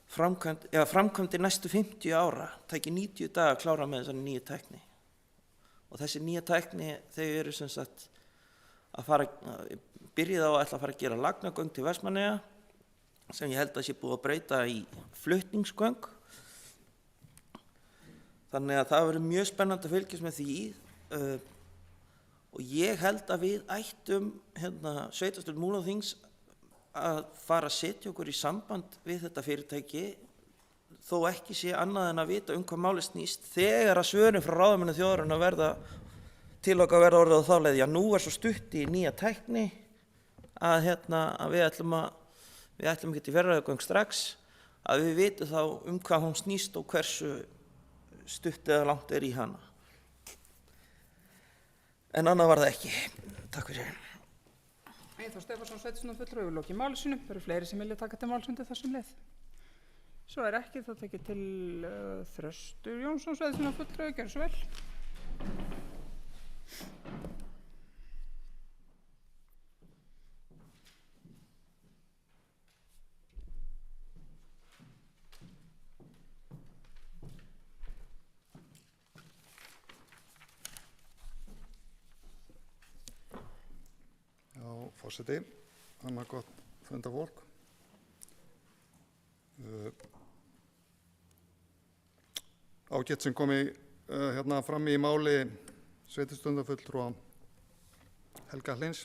S6: framkvæmdir næstu 50 ára tæki 90 daga að klára með þessari nýju tækni. Og þessi nýja tækni, þau eru byrjið á að ætla að fara að gera lagnagöng til Vestmannaeyja sem ég held að sé búið að breyta í flutningsgöng. Þannig að það verður mjög spennandi að fylgjast með því og ég held að við ættum sveitarstjórn Múlaþings að fara að setja okkur í samband við þetta fyrirtæki þó ekki sé annað en að vita hvað máli snýst þegar að svörin frá ráðamönnum þjóðarinnar verða orðið á þá leið. Já, nú svo stutt í nýja tækni að við ætlum ekki til Fjarðargöng strax, að við vitum þá hvað hún snýst og hversu stutt eða langt í hana. En annað var það ekki. Takk fyrir.
S1: Eyþór Stefánsson, sveitarstjórnarfulltrúi, hefur lokið máli sínu. Það eru fleiri sem vilja taka til máls undir þessum leið. Svo ekki, þá tekið til Þröstur Jónsson, sveitarstjórnarfulltrúi, gjörðu svo vel.
S5: Forseti, annað gott fundafólk. Ágætt sem komi fram í máli sveitarstjórnarfulltrúa Helga Hlyns.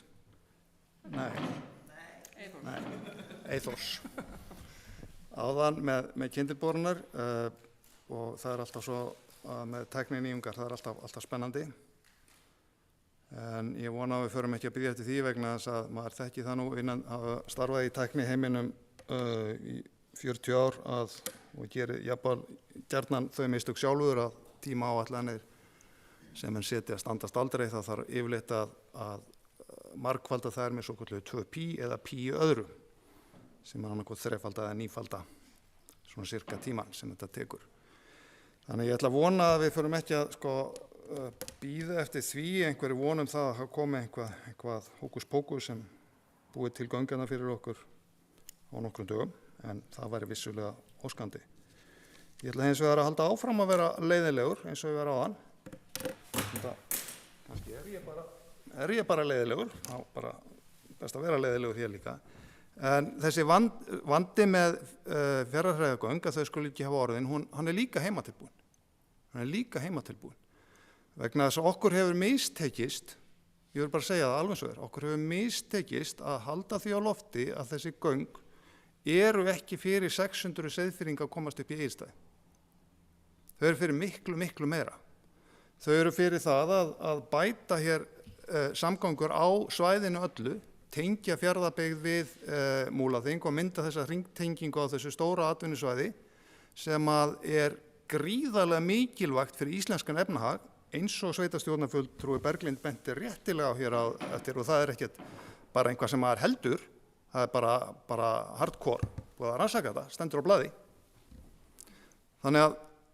S5: Eyþórs. Áðan með kyndilborunar og það alltaf svo með tækninýjungar, það alltaf spennandi. En ég vona að við förum ekki að bíða eftir því vegna þess að maður þekki það nú innan að starfa í tækniheiminum í 40 ár og gerir jafnvel gjarnan þau mistök sjálfur að tímaáætlanir sem menn setja standast aldrei. Það þarf yfirleitt að margfalda þær með svokölluðu 2π eða π öðru sem annarkot þrefalda eða nífalda svona cirka tíman sem þetta tekur. Þannig ég ætla að vona að við förum ekki að bíða eftir því einhverju vonum það að komi eitthvað hókus pókus sem búið til göngana fyrir okkur á nokkrum dögum, en það væri vissulega óskandi. Ég ætla hins vegar að halda áfram að vera leiðilegur eins og ég var áðan. Kannski er ég bara leiðilegur, þá bara best að vera leiðilegur hér líka. En þessi vandi með Fjarðargöng að þau skuli ekki hafa orðin, hann er líka heimatilbúin. Vegna þess að okkur hefur mistekist ég vil bara segja það alveg svo okkur hefur mistekist að halda því á lofti að þessi göng eru ekki fyrir 600 Seyðfirðinga að komast upp í Egilsstaði. Þau eru fyrir miklu, miklu meira. Þau eru fyrir það að bæta hér samgangur á svæðinu öllu, tengja Fjarðabyggð við Múlaþing og mynda þessa hringtengingu á þessu stóra atvinnusvæði sem að er gríðarlega mikilvægt fyrir íslenskan efnahag, eins og sveitarstjórnarfulltrúi Berglind benti réttilega á hér eftir, og það er ekkert bara einhvað sem maður heldur, það er bara hardcore, og það rannsaka þetta, stendur á blaði. Þannig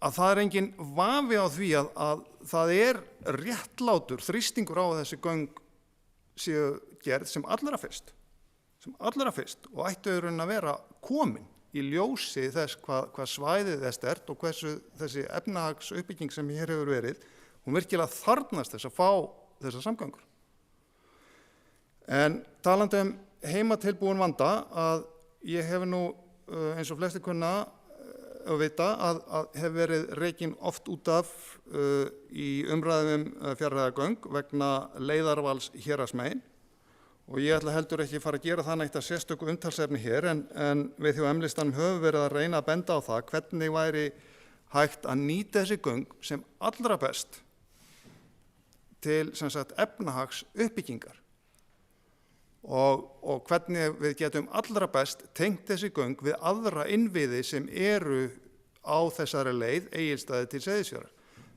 S5: að það er engin vafi á því að það er réttlátur þrýstingur á að þessi göng séu gerð sem allra fyrst og ættu að vera komin í ljósi þess hvað svæðið er sterkt og hversu þessi efnahagsuppbygging sem hér hefur verið, hún virkilega þarfnast þess að fá þessa samgangur. En talandi heimatilbúin vanda, að ég hef nú eins og flestir kunna að vita að hef verið rekinn oft út af í umræðum Fjarðargöng vegna leiðarvals héraðsmegin, og ég ætla heldur ekki fara að gera það neitt að sérstöku umtalsefni hér, en við hjá M-listanum höfum verið að reyna að benda á það hvernig væri hægt að nýta þessi göng sem allra best til sem sagt efnahags uppbyggingar og hvernig við getum allra best tengt þessi göng við aðra innviði sem eru á þessari leið Egilsstaði til Seyðisfjarðar.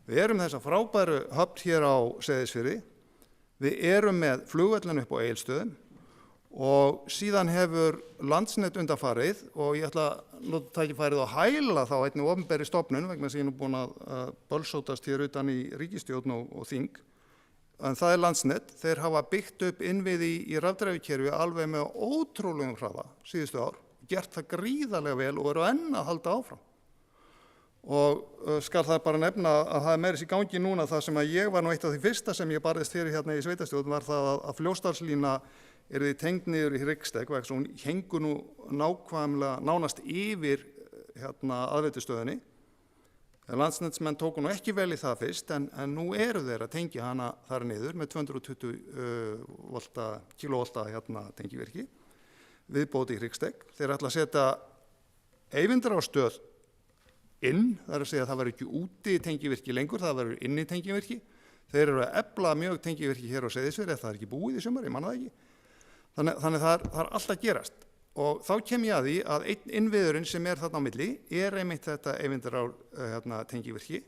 S5: Við erum þessa frábæru höfn hér á Seyðisfirði, við erum með flugvöllin upp á Egilsstöðum og síðan hefur Landsnet undanfarið, og ég ætla að nota tækifærið og hæla þá einnig opinberri stofnun vegna þess að ég er nú búin að bölsótast hér utan í ríkisstjórn og þing, en það er Landsnet. Þeir hafa byggt upp innviði í rafdreifikerfi alveg með ótrúlegum hraða síðustu ár, gert það gríðarlega vel og eru enn að halda áfram. Og skal það bara nefna að það er meira í gangi núna, það sem að ég var nú eitt af því fyrsta sem ég barðist fyrir hérna í sveitarstjórn var það að Fljótsdalslína yrði tengd niður í Hryggsteg, vegna þess að hún hengur nú nákvæmlega nánast yfir aðveitustöðinni. Landsnetsmenn tóku nú ekki vel í það fyrst, en nú eru þeir að tengja hana þar niður með 220 kilovolta tengivirki, viðbóti í Hryggsteg. Þeir ætla að setja Eyvindarárstöð inn, það er að segja að það verður ekki úti tengivirki lengur, það verður inni tengivirki. Þeir eru að efla mjög tengivirki hér á Seyðisfirði, það er ekki búið í sumar, ég manna það ekki. Þannig það er alltaf gerast. Og þá kem ég að því að einn innviðurinn sem er þarna á milli er einmitt þetta Eyvindarár tengivirki.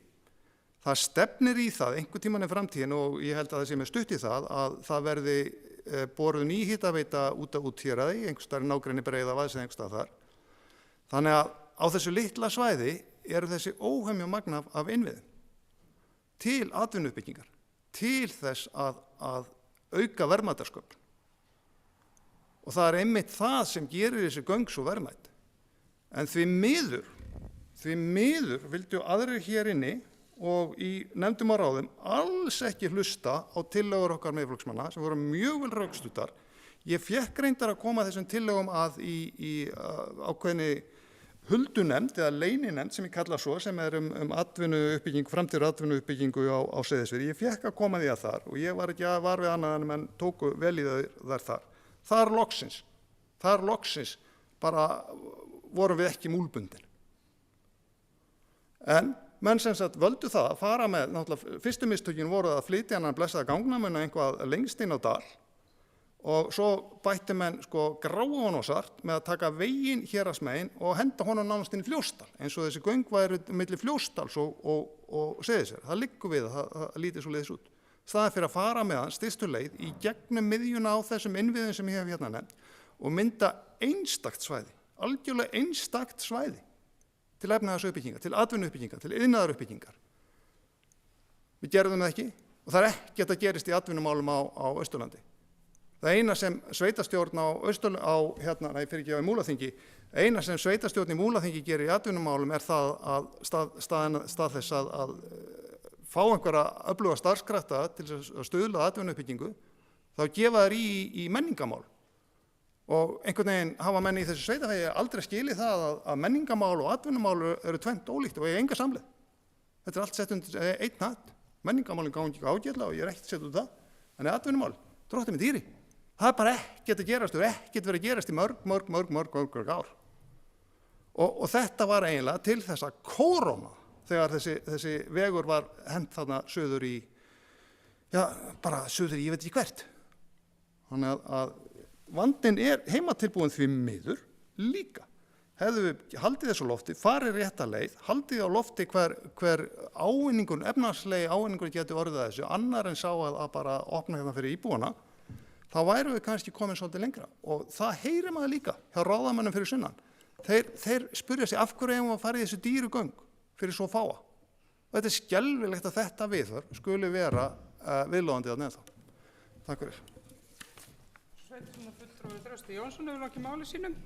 S5: Það stefnir í það einhvern tímann í framtíðin, og ég held að það sé með stutt í það, að það verði boruð ný hitaveita út af úthéraði, einhvers staðar í nágrenni Breiðavaðs eða einhvers staðar þar. Þannig að á þessu litla svæði eru þessi óhemju magn af innviðum til atvinnuuppbyggingar, til þess að auka verðmætasköpun. Og það er einmitt það sem gerir þessi göng svo verðmæt. En því miður vildu aðrir hér inni og í nefndum og ráðum alls ekki hlusta á tillögur okkar meðflokksmanna sem voru mjög vel rökstuddar. Ég fékk reyndar að koma þessum tillögum að í ákveðinni huldunemnd eða leyninemnd sem ég kalla svo, sem er atvinnuuppbygging, framtíðar atvinnuuppbyggingu á Seyðisfirði. Ég fékk að koma því að þar og ég var ekki að var við annað en menn tóku vel í þar þar. Þar loksins bara vorum við ekki múlbundin. En menn sem sagt völdu það að fara með, náttúrulega fyrstu mistökin voru að flytja hann blessaða gangnamun einhvað lengst inn á dal, og svo bætti menn gráa og svart með að taka veginn héraðsmegin og henda honum nánast inn í Fljótsdal, eins og þessi göng væru milli Fljótsdals og Seyðisfjarðar. Það liggur við að það lítið svo leiðis út. Staðan fyrir að fara með hann stystu leið í gegnum miðjuna á þessum innviðum sem ég hef hérna nefnt og mynda einstakt svæði, algjörlega einstakt svæði til efnahagsuppbyggingar, til atvinnuuppbyggingar, til iðnaðaruppbyggingar. Við gerðum það ekki og það er ekkert að gerist í atvinnumálum á Austurlandi. Það eina sem sveitarstjórn í Múlaþingi, eina sem sveitarstjórn í Múlaþingi gerir í atvinnumálum er það að stað þess að fá einhverja öfluga starfskrafta til að stuðla að atvinnuuppbyggingu, þá gefa þær í menningamál. Og einhvern veginn hafa menn í þessu sveitarfélagi aldrei skilið það að menningamál og atvinnumál eru tvennt ólíkt og eiga enga samleið. Þetta er allt sett undir einn hatt. Menningamálin gangi ekki ágætlega og ég er ekkert sett út það, en atvinnumál Dróttið með dýri. Það er bara ekkert að gerast og ekkert verið að gerast í mörg ár. Og þetta var eiginlega til þess að kóróna þegar þessi vegur var hent þarna suður í, bara suður í, ég veit ekki hvert. Þannig að vandinn er heimatilbúin því miður líka. Hefðu við haldið þessu lofti, farið rétta leið, haldið á lofti hver ávinningur, efnahagslega ávinningur getur orðið að þessu, annar en sá að bara opna hérna fyrir íbúana, þá væru við kannski komin svolítið lengra. Og það heyrir maður líka hjá ráðamönnum fyrir sunnan. Þeir spurja sig af hverju eigum að fara í þessu dýru göng fyrir svo fáa. Og þetta er skelfilegt að þetta viðhorf skuli vera viðlóðandi þarna ennþá. Takk fyrir.
S1: Sveitarstjórnarfulltrúi Þrösti Jónsson hefur lokið máli sínum.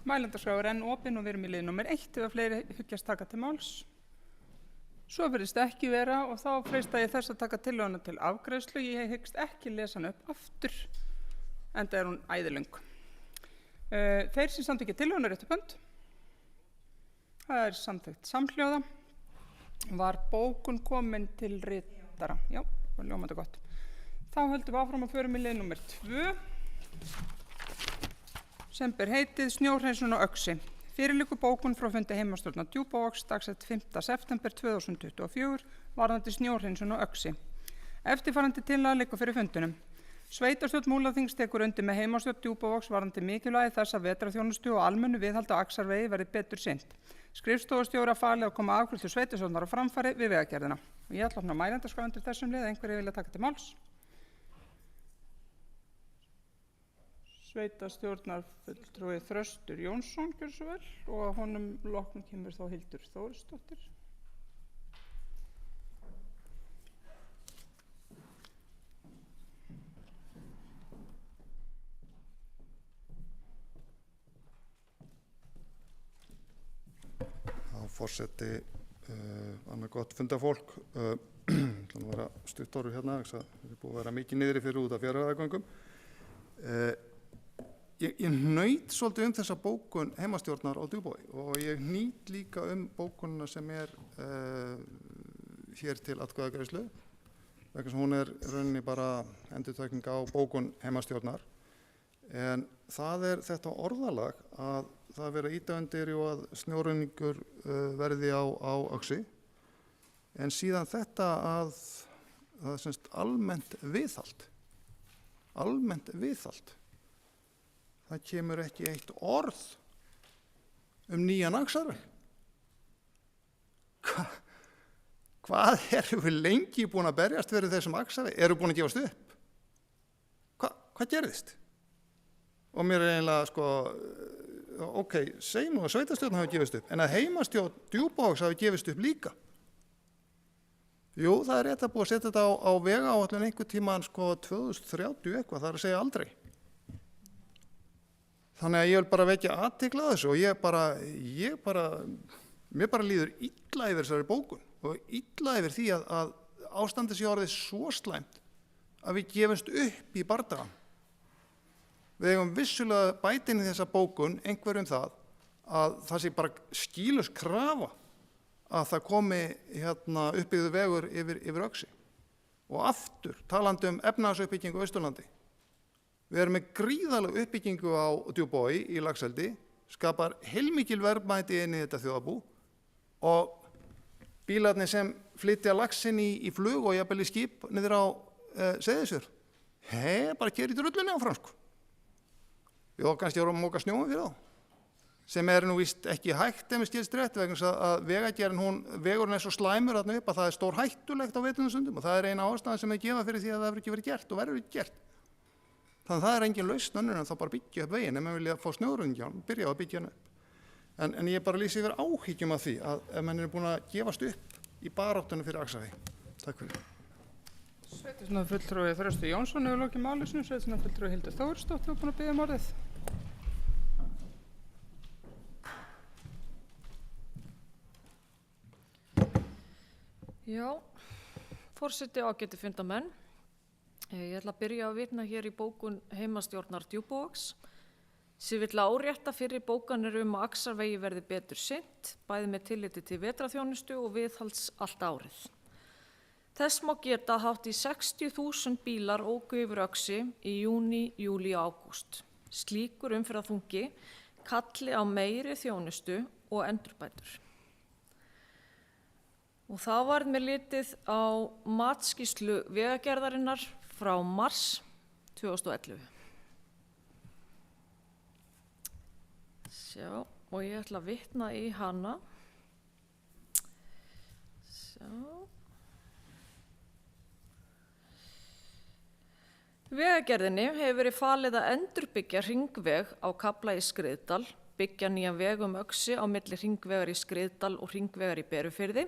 S1: Mælendaskrá er enn opin og við erum í lið númer 1 ef fleiri hyggjast taka til máls. Svo virðist ekki vera og þá freista ég þess að taka tillöguna til afgreiðslu. Ég hyggst ekki lesa hana upp aftur, enda er hún æðilöng. Þeir sem samþykkja tillöguna réttubönd. Það er samþykkt samhljóða. Var bókun komin til ritara? Já, var ljómandi gott. Þá höldum við áfram að förum í lið númer 2. Sem ber heitið Snjóhreinsun á Öxi. Fyrir liggur bókun frá fundi heimastjórnar Djúpavogs dagsett 5. september 2024 varðandi snjóhreinsun á Öxi. Eftirfarandi tillaga liggur fyrir fundinum. Sveitarstjórn Múlaþings tekur undir með heimastjórn Djúpavogs varðandi mikilvægi þess að vetrarþjónustu og almennu viðhaldi á Axarvegi verði betur sinnt. Skrifstofustjóra falið að koma afgreiðslu sveitarstjórnar á framfæri við vegagerðina. Og ég ætla að opna mælendaskrá undir þessum lið, einhverju vilja taka til máls. Sveitarstjórnarfulltrúi Þröstur Jónsson, gjör svo vel, og að honum loknum kemur þá Hildur Þórsdóttir.
S5: Forseti, annað gott fundafólk. Það að vera stuttorur hérna, það er búið að vera mikið niðri fyrir út af Fjarðargöngum. Ég naut svolítið þessa bókun heimastjórnar á Djúpavogi og ég nýt líka bókunina sem er hér til atkvæðagreiðslu, vegna sem hún er rauninni bara endurtekning á bókun heimastjórnar. En það er þetta orðalag að það verið að ýta undir að snjóruðningur verði á Öxi, en síðan þetta að það er semst almennt viðhald. Það kemur ekki eitt orð nýjan Axarveg. Hvað erum við lengi búin að berjast fyrir þessum Axarveg? Erum við búin að gefast upp? Hvað gerðist? Og mér er eiginlega, ok, segjum nú að sveitarstjórn hafi gefist upp, en að heimastjórn Djúpavogs hafi gefist upp líka. Jú, það er rétt að búið að setja þetta á vegaáætlun einhver tímann 2030 eitthvað, það er að segja aldrei. Þannig að ég vil bara vekja athygli á þessu og mér bara líður illa yfir þessari bókun og illa yfir því að ástandið sé orðið svo slæmt að við gefumst upp í bardagann. Við eigum vissulega bæta inn í þessa bókun einhverjum það að það sé bara skýlaus krafa að það komi uppbyggður vegur yfir Öxi. Og aftur, talandi efnahagsuppbyggingu á Austurlandi. Við erum með gríðarlega uppbyggingu á Djúpavogi í laxeldi, skapar heilmikil verðmæti inn í þetta þjóðarbú og bílarnir sem flytja laxinn í flug og jafnvel í skip niður á Seyðisfjörð, bara keyra í drullunni áfram, Jó, kannski erum að móka snjóum fyrir þá, sem er nú víst ekki hægt ef mér skilst rétt, vegna þess að vegurinn er svo slæmur þarna upp að það er stór hættulegt á vetrarstundum og það er eina ástæða sem er gefa fyrir því að það hefur ekki verið gert og verður ekki gert. Þannig að það er engin lausn önnur en þá bara byggja upp veginn ef maður vilja fá snjóruðningjan, byrja á að byggja hann upp. En ég bara lýsi yfir áhyggjum af því að ef mann er búin að gefast upp í baráttunum fyrir Axarvegi. Takk fyrir.
S1: Sveitarstjórnarfulltrúi Þröstur Jónsson hefur lokið máli sínu, sveitarstjórnarfulltrúi Hildur Þórsdóttir er búin að biðja orðið.
S3: Já, forseti ágæti fundamenn. Ég ætla að byrja að vitna hér í bókun heimastjórnar Djúpavogs sem vill árétta fyrir bókanir að Axarvegi verði betur sinnt, bæði með tilliti til vetrarþjónustu og viðhalds allt árið. Þess má geta að hátt í 60.000 bílar óku yfir Öxi í júní, júlí og ágúst. Slíkur umferðarþungi kalli á meiri þjónustu og endurbætur. Og þá var mér litið á matsskýrslu Vegagerðarinnar frá mars 2011. Sjá, og ég ætla að vitna í hana. Sjá. Vegagerðinni hefur verið falið að endurbyggja hringveg á kafla í Skriðdal, byggja nýjan veg Öxi á milli hringvegar í Skriðdal og hringvegar í Berufirði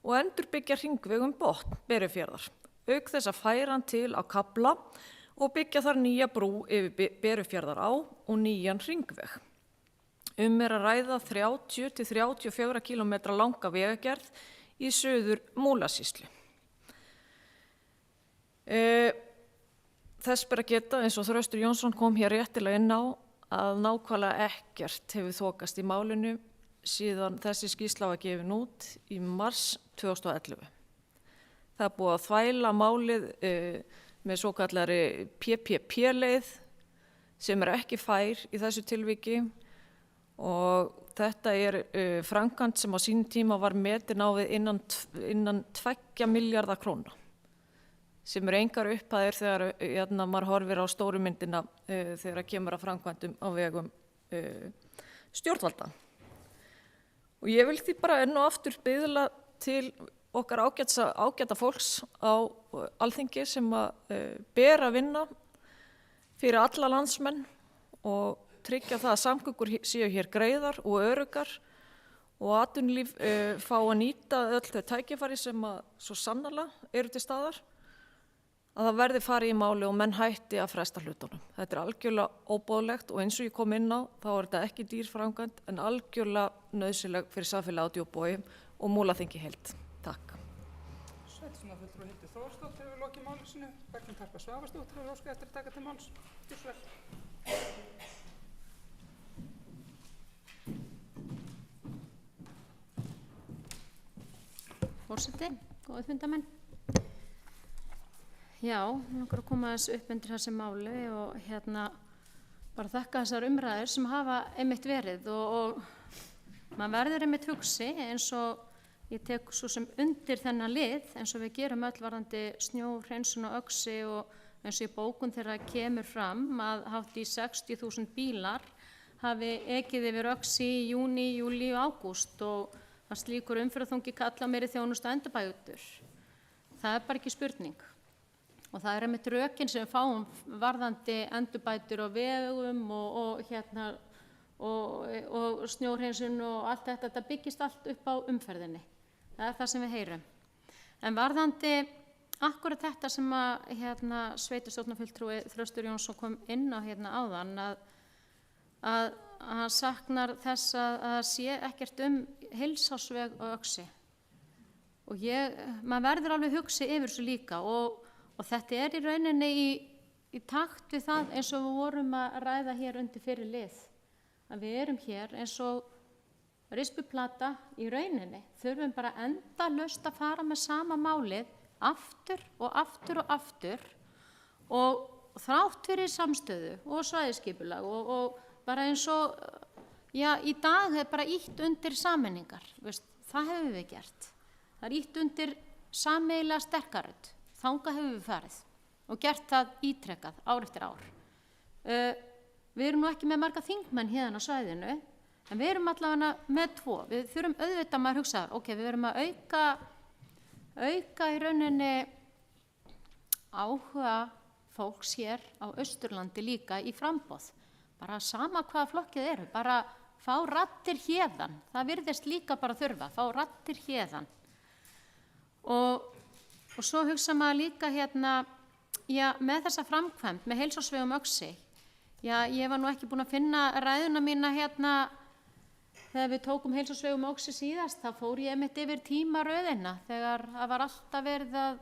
S3: og endurbyggja hringveg botn Berufjarðar, auk þess að færa hann til á kafla og byggja þar nýja brú yfir Berufjarðará og nýjan hringveg. Er að ræða 30 til 34 km langa vegagerð í suður Múlasýslu. Þess ber að geta, eins og Þröstur Jónsson kom hér réttilega inn á, að nákvæmlega ekkert hefur þokast í málinu síðan þessi skýrsla var gefin út í mars 2011. Það er búið að þvæla málið með svokallari PPP-leið sem ekki fær í þessu tilviki og þetta framkvæmd sem á sínum tíma var metin á við innan 2 milljarða króna. Sem engar upphæðir þegar maður horfir á stóru myndina þegar kemur að framkvæmdum á vegum stjórnvalda. Og ég vil því bara enn og aftur biðla til okkar ágæta fólks á Alþingi sem ber að vinna fyrir alla landsmenn og tryggja það að samgöngur séu hér greiðar og öruggar og atvinnulíf fá að nýta öll þau tækifæri sem svo sannarlega eru til staðar. Að það verði farið í máli og menn hætti að fresta hlutunum. Þetta algjörlega óboðlegt og eins og ég kom inn á, þá þetta ekki dýr framkvæmd en algjörlega nauðsynleg fyrir samfélagið á Djúpavogi og Múlaþingi heild. Takk.
S1: Sveitarstjórnarfulltrúi Hildur Þórsdóttir hefur lokið máli sínu. Berglind Harpa Svavarsdóttir hefur óskað eftir að taka til máls. Gjörðu svo vel.
S2: Forseti, góðir fundarmenn. Já, mér langar að koma þessu upp undir þessi máli og bara þakka þessar umræður sem hafa einmitt verið og maður verður einmitt hugsi eins og ég tek svo sem undir þennan lið eins og við gerum öll varðandi snjóhreinsun og Öxi og eins og í bókun þeirra kemur fram að hátt í 60.000 bílar hafi ekið yfir Öxi í júní, júlí og ágúst og að slíkur umferðarþungi kalla meiri þjónustu og endurbætur. Það bara ekki spurning. Og það einmitt rökin sem við fáum varðandi endurbætur á vegum og snjóhreinsun og allt þetta byggist allt upp á umferðinni. Það það sem við heyrum. En varðandi akkurat þetta sem sveitarstjórnarfulltrúi Þröstur Jónsson kom inn á áðan að hann saknar þess að sé ekkert heilsársveg á Öxi. Og maður verður alveg hugsi yfir þessu líka og þetta í rauninni í takt við það eins og við vorum að ræða hér undir fyrir lið. Að við erum hér eins og rispuplata í rauninni. Þurfum bara endalaust að fara með sama málið aftur og aftur og aftur og þrátt fyrir samstöðu og svæðisskipulag og bara eins og, í dag bara ýtt undir sameiningar. Það hefur við gert. Það ýtt undir sameiginlega sterkarödd. Þangað hefur við farið og gert það ítrekkað ár eftir ár. Við erum nú ekki með marga þingmenn hérna á svæðinu, en við erum allavega með 2. Við þurfum auðvitað maður hugsa, við verum að auka í rauninni áhuga fólks hér á Austurlandi líka í framboð. Bara sama hvaða flokkið eru, bara fá raddir héðan. Það virðist líka bara þurfa, fá raddir héðan. Og svo hugsa maður líka með þessa framkvæmd, með heilsársvegum Öxi. Ég var nú ekki búin að finna ræðuna mína þegar við tókum heilsársvegum Öxi síðast, þá fór ég einmitt yfir tímaröðina þegar það var alltaf verið að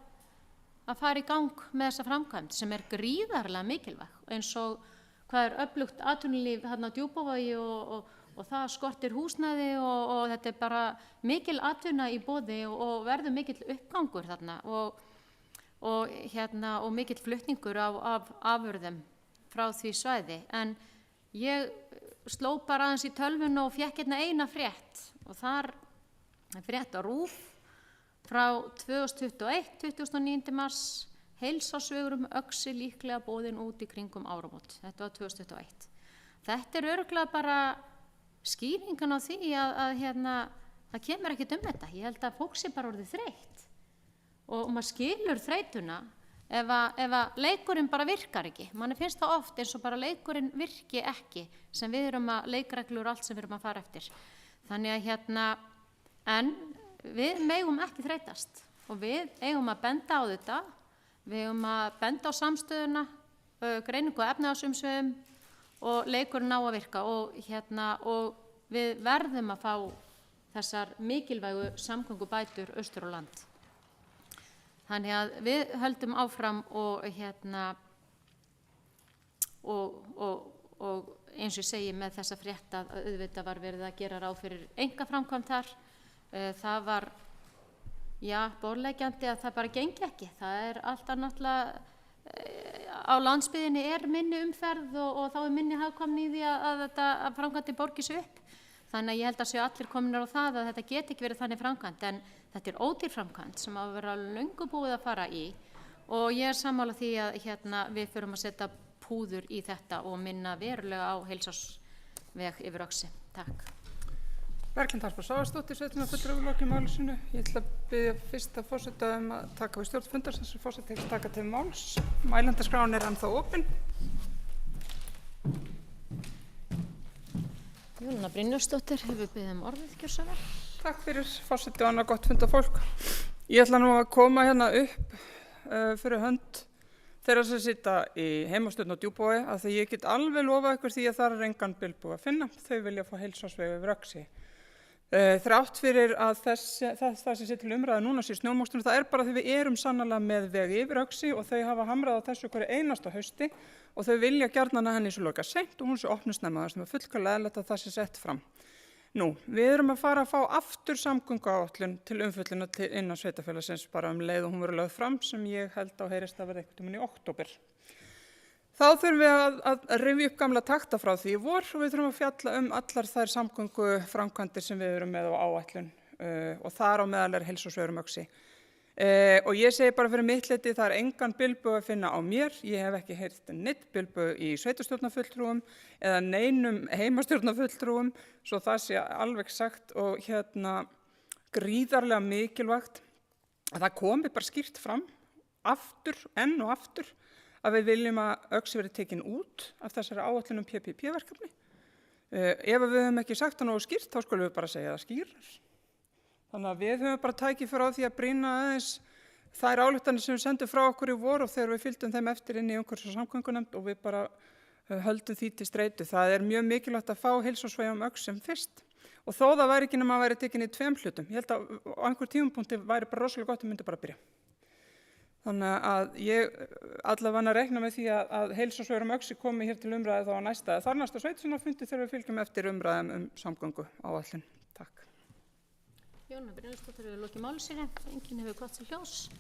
S2: fara í gang með þessa framkvæmd sem gríðarlega mikilvæg, eins og hvað öflugt atvinnulíf á Djúpavogi og það skortir húsnæði og þetta er bara mikil atvinna í boði og verður mikill uppgangur þarna og mikill flutningur af afurðum frá því svæði. En ég sló bara aðeins í tölvuna og fékk hérna eina frétt og þar er frétt á RÚV frá 2021, 29. mars, heilsársvegur Öxi líklega boðin út í kringum áramót. Þetta var 2021. Þetta er örugglega bara skýringan á því að það kemur ekkert þetta. Ég held að fólk sé bara orðið þreytt og maður skilur þreytuna ef að leikurinn bara virkar ekki. Manni finnst það oft eins og bara leikurinn virki ekki sem við erum að leikreglur og allt sem við erum að fara eftir. Þannig að en við megum ekki þreytast og við eigum að benda á þetta, við eigum að benda á samstöðuna, greiningu og efnahagsumsvifum og leikurinn á að virka og við verðum að fá þessar mikilvægu samgöngubætur austur á land. Þannig að við höldum áfram og eins og ég segi með þessa frétt að auðvitað var verið að gera ráð fyrir einkaframkvæmd þar. Það var borðleggjandi að það bara gengi ekki. Það er alltaf náttúrulega á landsbyggðinni er minni umferð og þá er minni hagkvæmni í því að framkvæmdin borgi sig upp. Þannig að ég held að séu allir kominir á það að þetta geti ekki verið þannig framkvæmd, en þetta er ódýr framkvæmd sem á að vera löngu búið að fara í og ég er sammála því að við förum að setja púður í þetta og minna verulega á heilsársveg yfir Öxi. Takk.
S1: Berglind Harpa Svavarsdóttir, sveitarstjórnarfulltrúi í lokin máli sínu. Ég ætla að biðja fyrsta forseta að taka við stjórn fundar sem forseti hyggst taka til máls. Mælendaskráin er ennþá opin.
S2: Jónína Brynjólfsdóttir hefur beðið orðið, gjörsamlega.
S1: Takk fyrir forseti og annað gott fundafólk. Ég ætla nú að koma hérna upp fyrir hönd þeirra sem sitja í heimastjórn og Djúpavogi að því ég get alveg lofað ykkur því að þar er engan bilbúið að finna. Þau vilja fá heilsársveg yfir Öxi. Þrátt fyrir að það sem sé til umræðu núna sé snjómoksturinn, það er bara því við erum sannarlega með veg yfir Öxi og þau hafa hamrað á þessu hverju einasta hausti og þau vilja gjarnan að henni sé lokað seint og hún sé opnuð snemma, þar sem er fullkomlega eðlilegt að það sé sett fram. Nú, við erum að fara að fá aftur samgönguáætlun til umfjöllunar innan sveitarfélagsins bara leið og hún verður lögð fram sem ég held á heyrist að verða einhvern tímann í október. Þá þurfum við að rifja upp gamla takta frá því í vor og við þurfum að fjalla allar þær samgönguframkvæmdir sem við erum með á áætlun og þar á meðal er heilsársvegur Öxi. Og ég segi bara fyrir mitt leyti, það er engan bilbug að finna á mér. Ég hef ekki heyrt neitt bilbug í sveitarstjórnarfulltrúum eða neinum heimastjórnarfulltrúum, svo það sé alveg sagt og gríðarlega mikilvægt að það komi bara skýrt fram aftur, enn og aftur, að við viljum að Öxi verði tekin út af þessari áætlun PPP-verkefni. Ef við höfum ekki sagt það nógu skýrt, þá skulum við bara segja það skýrar. Þannig að við höfum bara tækifæri á því að brýna aðeins þær ályktanir sem við sendum frá okkur í vor og þegar við fylgdum þeim eftir inn í umhverfis- og samgöngunefnd og við bara höldum því til streitu. Það er mjög mikilvægt að fá heilsársveg Öxi sem fyrst og þó það væri ekki nema að væri tekin í 2 hlutum. Ég held að á einhver tímapunkti væri bara rosalega gott að myndi bara byrja. Þannig að ég allavega reikna með því að heilsársvegur Öxi komi hér til umræðu þá á næsta eða þar næsta sveitarstjórnarfundi þegar við fylgjum eftir umræðum samgönguáætlun. Takk.
S2: Jónína Brynjólfsdóttir hefur lokið máli sínu, enginn hefur gott til hljós.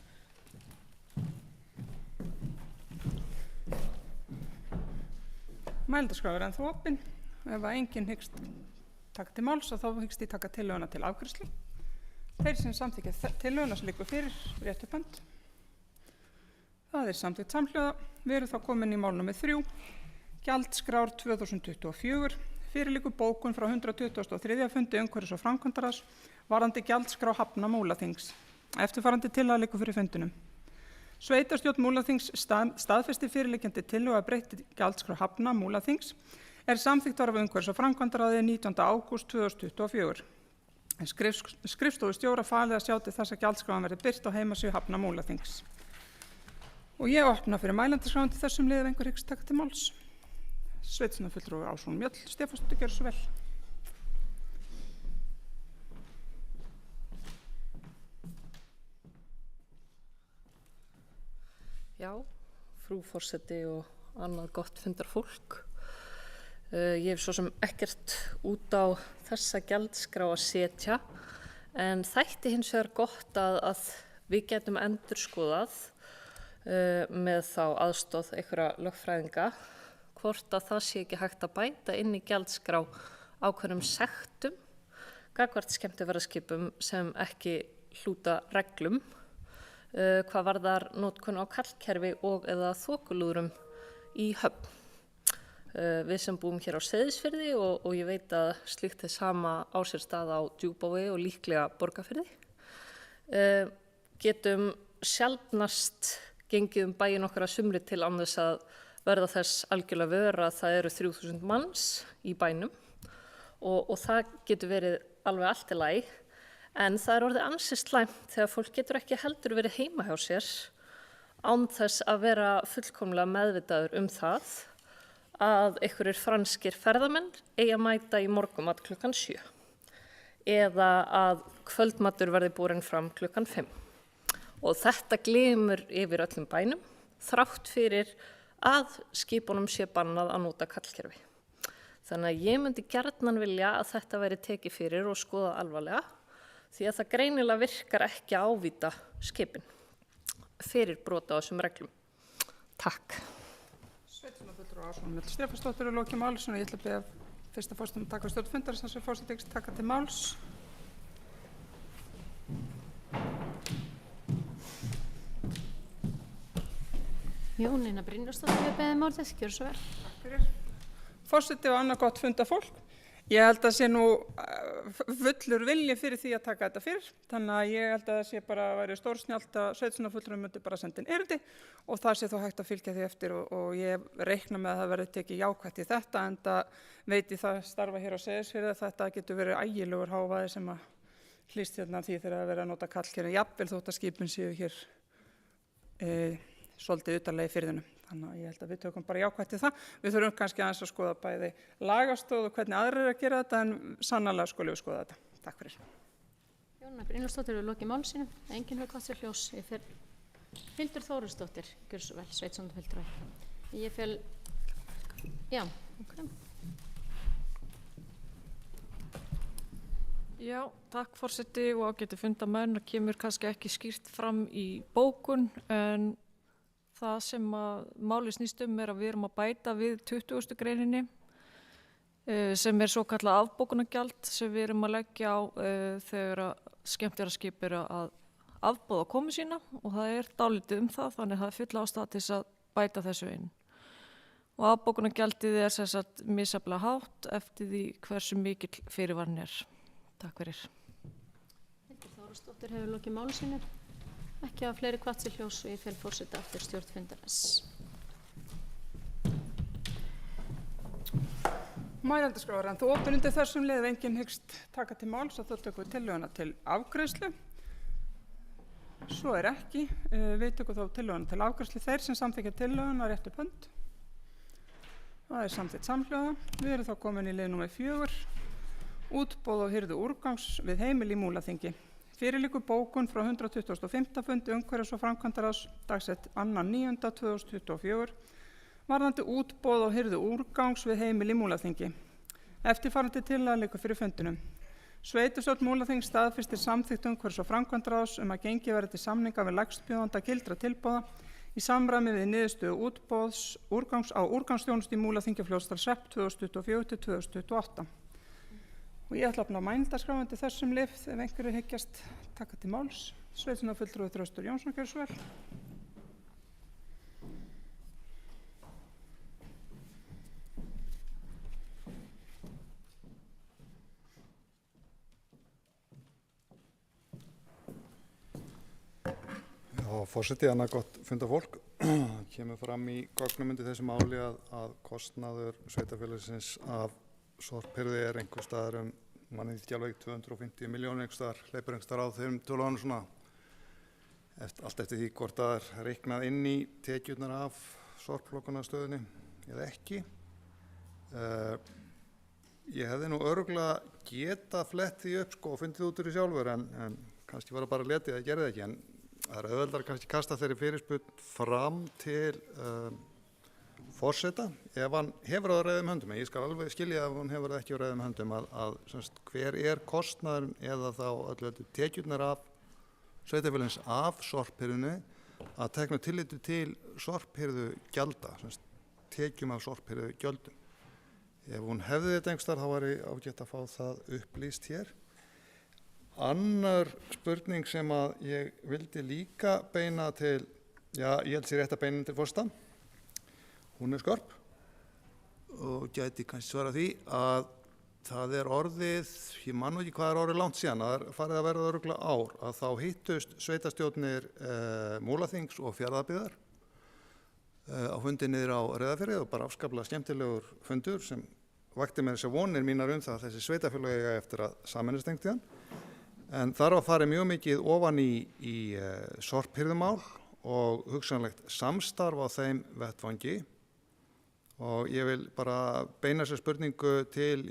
S1: Mælendaskrá er ennþá opin. Ef enginn hyggst taka til máls þá hyggst ég taka tillöguna til afgreiðslu. Þeir sem samþykkja tillöguna sem liggur fyrir rétt upp hönd. Það er samþykkt samhljóða. Við erum þá komin í mál númer 3. Gjaldskrár 2024. Fyrir liggur bókun frá 123. fundi umhverfis- og framkvæmdaráðs varðandi gjaldskrá hafna Múlaþings. Eftirfarandi tillaga liggur fyrir fundinum. Sveitarstjórn Múlaþings staðfesti fyrirliggjandi tillögu að breytt gjaldskrá hafna Múlaþings er samþykkt var af umhverfis- og framkvæmdaráði 19. ágúst 2024. Skrifstofustjóra falið að sjá til þess að gjaldskráin verði birt á heimasíðu hafna Múlaþings. Og ég opna fyrir mælendaskráin til þessum lið ef einhver hyggst taka til máls. Sveitarstjórnarfulltrúi Ásrún Mjöll Stefánsdóttir, gjörðu svo vel.
S7: Já, frú forseti og annað gott fundarfólk. Ég hef svo sem ekkert út á þessa gjaldskrá að setja, en þætti hins vegar gott að við getum endurskoðað með þá aðstoð einhverja lögfræðinga hvort að það sé ekki hægt að bæta inn í gjaldskrá ákveðnum sektum gagnvart skemmtiferðaskipum sem ekki hlúta reglum hvað varðar notkun á kallkerfi og eða þokulúðrum í höfn. Við sem búum hér á Seyðisfirði og ég veit að slíkt sama á sér stað á Djúpavogi og líklega Borgarfirði. Getum sjaldnast gengið bæinn okkar að sumri til án þess að verða þess algjörlega vör að það eru 3000 manns í bænum og það getur verið alveg allt í lagi, en það er orðið ansi slæmt þegar fólk getur ekki heldur verið heima hjá sér án þess að vera fullkomlega meðvitaður það að einhverjir franskir ferðamenn eigi að mæta í morgunmat klukkan 7 eða að kvöldmatur verði borinn fram klukkan 5. Og þetta glymur yfir öllum bænum þrátt fyrir að skipunum sé bannað að nota kallkerfi. Þannig að ég myndi gjarnan vilja að þetta væri tekið fyrir og skoða alvarlega því að það greinilega virkar ekki að ávíta skipin fyrir brota á þessum reglum. Takk.
S1: Sveitarstjórnarfulltrúi Ásrún Mjöll Stefánsdóttir er lokið máls og ég ætla að biðja fyrsta forseta að taka stjórn fundarins sem forseti hyggst taka til máls.
S2: Jónína Brynjarsdóttir hefur beðið orðið, gjörðu svo vel.
S1: Takk fyrir. Forseti og annað gott fundafólk. Ég held að sé nú fullur vilji fyrir því að taka þetta fyrir, þannig að ég held að það sé bara að væri stórsnjallt að sveitarstjórnarfulltrúi myndi bara senda inn erindi og það sé þó hægt að fylgja því eftir og ég reikna með að það verði tekið jákvætt í þetta, enda veit ég það starfa hér á Seyðisfirði að þetta getur verið ægilegur hávaði sem að hlýst hérna því þegar að vera að nota kallkerfi, jafnvel þótt að skipin séu hér svolítið utarlega í firðinum. Þannig að ég held að við tökum bara jákvætt í það. Við þurfum kannski aðeins að skoða bæði lagastóð og hvernig aðrir eru að gera þetta, en sannarlega skulum við skoða þetta. Takk fyrir.
S2: Jónína Brynjarsdóttir hefur lokið máli sínu, enginn hefur kvatt sér hljós. Ég fer Hildur Þórisdóttir, gjörðu svo vel, sveitarstjórnarfulltrúi. Ég fer, já, ok.
S3: Já, takk forseti og ágæti fundamenn. Það kemur kannski ekki skýrt fram í bókun, en það sem að máli snýst er að við erum að bæta við 20. greininni sem svo kallað afbókunargjald sem við erum að leggja á þegar skemmtiferðaskip eru að afbóða komu sína og það er dálítið það, þannig að það er full ástæða til að bæta þessu inn. Og afbókunargjaldið er sem sagt misjafnlega hátt eftir því hversu mikill fyrirvarinn er. Takk fyrir.
S2: Hildur Þórisdóttir hefur lokið máli sínu. Ekki að fleiri kvatt sér hljós og ég fel forseta aftur stjórn fundarins.
S1: Mælendaskrár, en þú opin undir þessum lið ef enginn hyggst taka til máls og þá tökum við tillöguna til afgreiðslu. Svo er ekki. Við tökum þá tillöguna til afgreiðslu. Þeir sem samþykkja tillöguna rétt upp hönd. Það er samþykkt samhljóða. Við erum þá komin í lið númer 4. Útboð og hirðu úrgangs við heimili í Múlaþingi. Fyrir liggur bókun frá 125. fundi umhverfis- og framkvæmdaráðs dagsett 2.9.2024 varðandi útboð og hirðu úrgangs við heimili í Múlaþingi. Eftirfarandi tillaga liggur fyrir fundinum. Sveitarstjórn Múlaþings staðfestir samþykkt umhverfis- og framkvæmdaráðs að gengið verði til samninga við lægstbjóðanda gildra tilboða í samræmi við niðurstöðu útboðs úrgangs á úrgangsþjónustu í Múlaþingi Fljótsdalshrepp 2024 til 2028. Og ég ætla að opna mælendaskrá þessum lið ef einhverju hyggjast taka til máls. Sveitarstjórnarfulltrúi Þröstur Jónsson, gjörðu svo vel.
S5: Já, forseti, annað gott fundafólk. Kemur fram í gögnum undir þessu máli að kostnaður sveitarfélagsins af sorphirði er einhvers staðar manni ekki alveg 250 milljónir einhvers staðar, hleypur einhvers staðar á þeim tölunum svona. Allt eftir því hvort það er reiknað inn í tekjurnar af sorphlokunarstöðinni eða ekki. Ég hefði nú örugglega geta flett því upp og fundið út úr því sjálfur en kannski var það bara letið að gera það ekki, en það er auðveldar kannski kasta þeirri fyrirspurn fram til forseta, ef hann hefur það á reiðum höndum, ég skal alveg skilja ef hann hefur það ekki á reiðum höndum, að semst, hver kostnaðurinn eða þá öllu tekjurnar af sveitarfélagins af sorphirðunni að teknu tilliti til sorphirðu gjalda, semst, tekjum af sorphirðu gjöldum. Ef hún hefði þetta einhvers þar þá væri ágætt að fá það upplýst hér. Annar spurning sem að ég vildi líka beina til, ég held sér rétt að beina til forseta, hún skörp og gæti kannski svara því að það orðið, ég man nú ekki hvað orðið langt síðan, það farið að verða örugglega ár, að þá hittust sveitarstjórnir Múlaþings og Fjarðabyggðar á fundi niður á Reyðarfirði og bara afskaplega skemmtilegur fundur sem vakti mér þessar vonir mínar það að þessi sveitarfélög eiga eftir að sameinast einhvern tíðan. En þar var farið mjög mikið ofan í sorphirðumál og hugsanlegt samstarf á þeim vettvangi og ég vil bara beina sér spurningu til,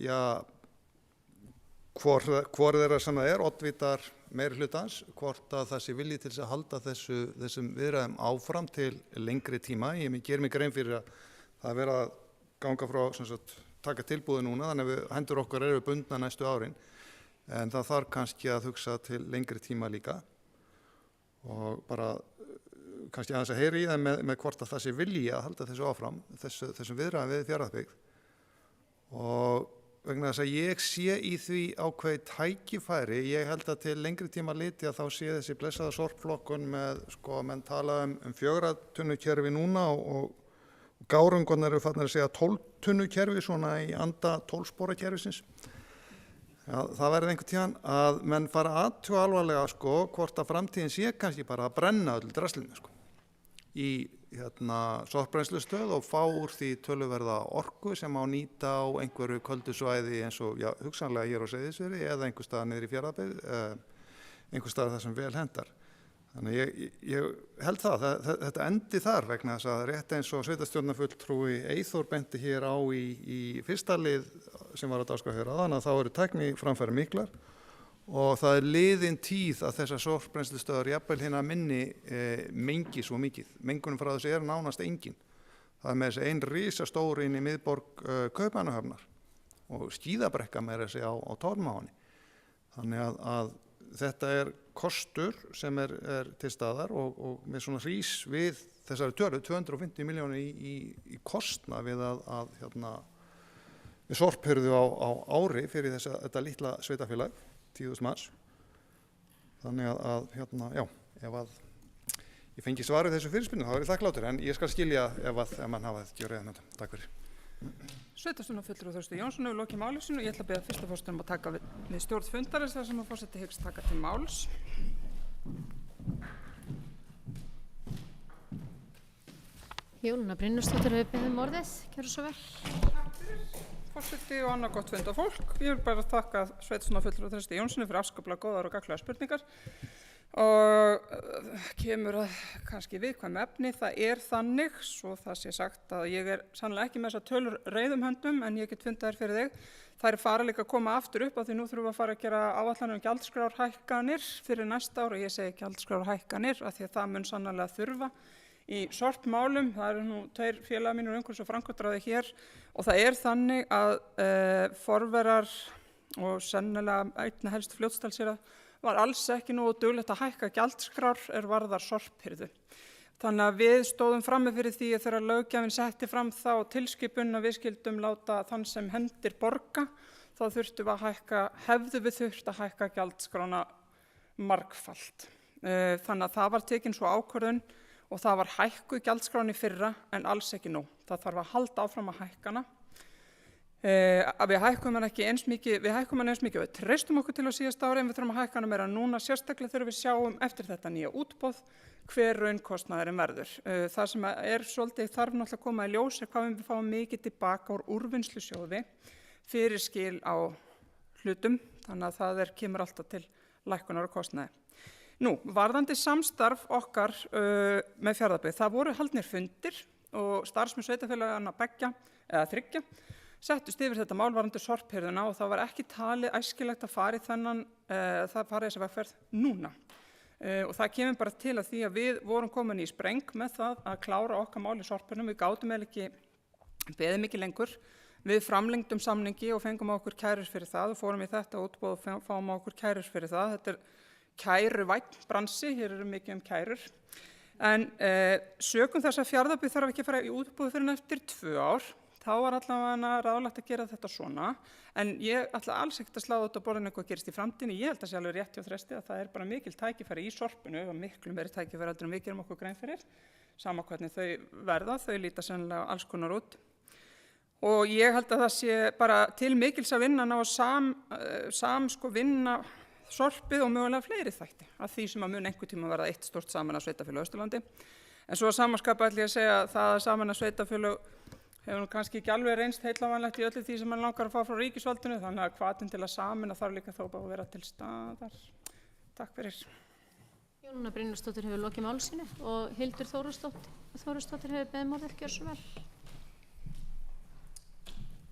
S5: hvor þeirra sem það oddvitar meiri hlutans, hvort að það sé vilji til þess að halda þessum viðræðum áfram til lengri tíma. Ég gerir mig grein fyrir að það vera að ganga frá, taka tilbúið núna, þannig að hendur okkar eru bundna næstu árin, en það þarf kannski að hugsa til lengri tíma líka og bara kannski aðeins að heyra í það með hvort að það sé vilji að halda þessu áfram, þessum viðræðum við Fjarðabyggð. Og vegna þess að ég sé í því ákveðið tækifæri, ég held að til lengri tíma liti að þá sé þessi blessaða sorpflokkun með, menn tala um 4 tunnukerfi núna og gárungarnir eru farnir að segja 12 tunnukerfi svona í anda 12 spora kerfisins. Það verður einhvern tíðan að menn fara aðtjóða alvarlega hvort að framtíðin sé kannski bara að brenna öll draslinu í sorpbrennslustöð og fá úr því töluverða orku sem á nýta á einhverju köldu svæði eins og hugsanlega hér á Seyðisfirði eða einhvers staðar niður í Fjarðabyggð, einhvers staðar þar sem vel hendar. Þannig ég held þetta endi þar vegna þess að rétt eins og sveitarstjórnarfulltrúi Eyþór benti hér á í fyrsta lið sem var að dagskrá hér áðan að þá eru tækniframfarir miklar og það liðin tíð að þessar sorpbrennslustöðvar jafnvel hinna minni mengi svo mikið. Mengunum frá þessu nánast engin. Það með þessi ein risastóri inn í miðborg Kaupmannahafnar og skíðabrekka með þessi á Torfmáni. Þannig að þetta kostur sem til staðar og með svona hrís við þessari tölu 250 milljónir í kostnað við við sorphirðu á ári fyrir þetta litla sveitafélag, 10.000 manns. Þannig ef ég fengi svarið þessu fyrirspurningu þá ég þakklátur, en ég skal skilja ef mann hafa þetta ekki á reiðum höndum. Takk fyrir.
S1: Sveitarstjórnarfulltrúi Þorsteinn Jónsson hefur lokið máli sínu og ég ætla að biðja fyrsta forsetann að taka við stjórn fundarins þar sem að forseti hyggst taka til máls.
S2: Jónína Brynjarsdóttir hefur beðið um orðið, gjörðu svo vel.
S1: Forseti og annað gott fund og fólk. Ég vil bara þakka sveitarstjórnarfulltrúi Þorsteinn Jónssoni fyrir afskaplega góðar og gagnlegar spurningar og kemur að kannski viðkvæmu efni. Það þannig, svo það sé sagt, að ég sannlega ekki með þessar tölur reiðum höndum en ég get fundið þær fyrir þig. Það fara líka að koma aftur upp af því nú þurfum við að fara að gera áætlanir gjaldskrárhækkanir fyrir næsta ár og ég segi gjaldskrárhækkanir af því að það mun sannlega þurfa í sorpmálum. Það eru nú 2 félagar mínir umhverfis- og framkvæmdaráði hér og það þannig að forverar og sennilega einna helst Fljótsdalshérað var alls ekki nógu duglegt að hækka gjaldskrár varðar sorphirðu. Þannig að við stóðum frammi fyrir því að þegar löggjafinn setti fram þá tilskipun að við skildum láta þann sem hendir borga, þá hefðum við þurft að hækka gjaldskrána margfalt. Þannig að það var tekin svo ákvörðun og það var hækkuð gjaldskráin í fyrra en alls ekki nóg. Það þarf að halda áfram að hækkana. Við hækkum hann eins mikið og við treystum okkur til á síðasta ári en við þurfum að hækka hana meira núna, sérstaklega þegar við sjáum eftir þetta nýja útboð hver raunkostnaðurinn verður. Það sem svolítið þarf náttúrulega að koma í ljós hvað við fáum mikið tilbaka úr úrvinnslusjóði fyrir skil á hlutum, þannig að það kemur alltaf til lækkunar og kostnaði. Nú, varðandi samstarf okkar með Fjarðabyggð, það voru haldnir fundir og starfsmenn sveitarfélaganna 3 settust yfir þetta mál varðandi sorphirðuna og það var ekki talið æskilegt að fara þessa vegferð núna. Og það kemur bara til að því að við vorum komin í spreng með það að klára okkar mál í sorphirðunum. Við gátum ekki beðið mikið lengur. Við framlengdum samningi og fengum á okkur kærur fyrir það og fórum í þetta útboð og fáum á okkur kærur fyrir það. Þetta kæruvænn bransi, hér eru mikið kærur. En sökum þess að Fjarðabyggð þarf ekki að fara í útboð fyrir eftir 2 ár, þá var allavega ráðlegt að gera þetta svona. En ég ætla alls ekkert að slá þetta á borðinu eitthvað gerist í framtíðinni. Ég held að sé alveg rétt hjá Þresti að það bara mikil tækifæri í sorpinu og miklu meiri tækifæri heldur en við gerum okkur grein fyrir. Sama hvernig þau verða, þau líta sennilega alls konar út. Og ég held að það sé bara til mikils að vinna ná vinna sorpið og mögulega fleiri þætti af því sem að mun einhver tíma verða eitt stórt sameina sveitarfélag á Austurlandi. En svo að samanskapa ætla ég að segja að það að sameina sveitarfélag hefur kannski ekki alveg reynst heillavanlegt í öllu því sem mann langar að fá frá ríkisvaldinu, þannig að hvatinn til að sameina þarf líka þó bara að vera til staðar. Takk fyrir.
S2: Jónína Brynjarsdóttir hefur lokið máli sínu og Hildur Þórisdóttir hefur beðið orðið, gjörðu svo vel.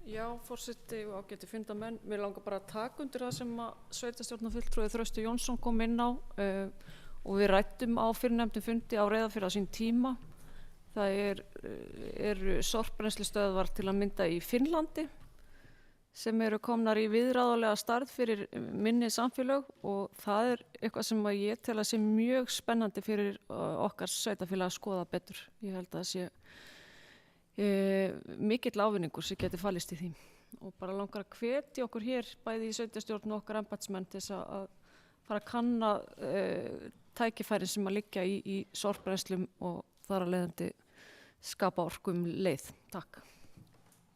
S3: Já, forseti og ágæti fundarmenn, mér langar bara að taka undir það sem að sveitarstjórnarfulltrúi Þröstur Jónsson kom inn á og við ræddum á fyrrnefndum fundi á Reyðarfirði á sín tíma. Það eru sorpbrennslustöðvar til að mynda í Finnlandi sem eru komnar í viðráðanlega stærð fyrir minni samfélög og það eitthvað sem að ég tel að sé mjög spennandi fyrir okkar sveitarfélag að skoða betur. Ég held að það sé mikill ávinningur sem geti fallist í því og bara langar að hvetja okkur hér bæði í sveitarstjórn og okkar embættismenn til þess að fara að kanna tækifærin sem að liggja í sorpbrennslum og þar að leiðandi skapa orku leið. Takk.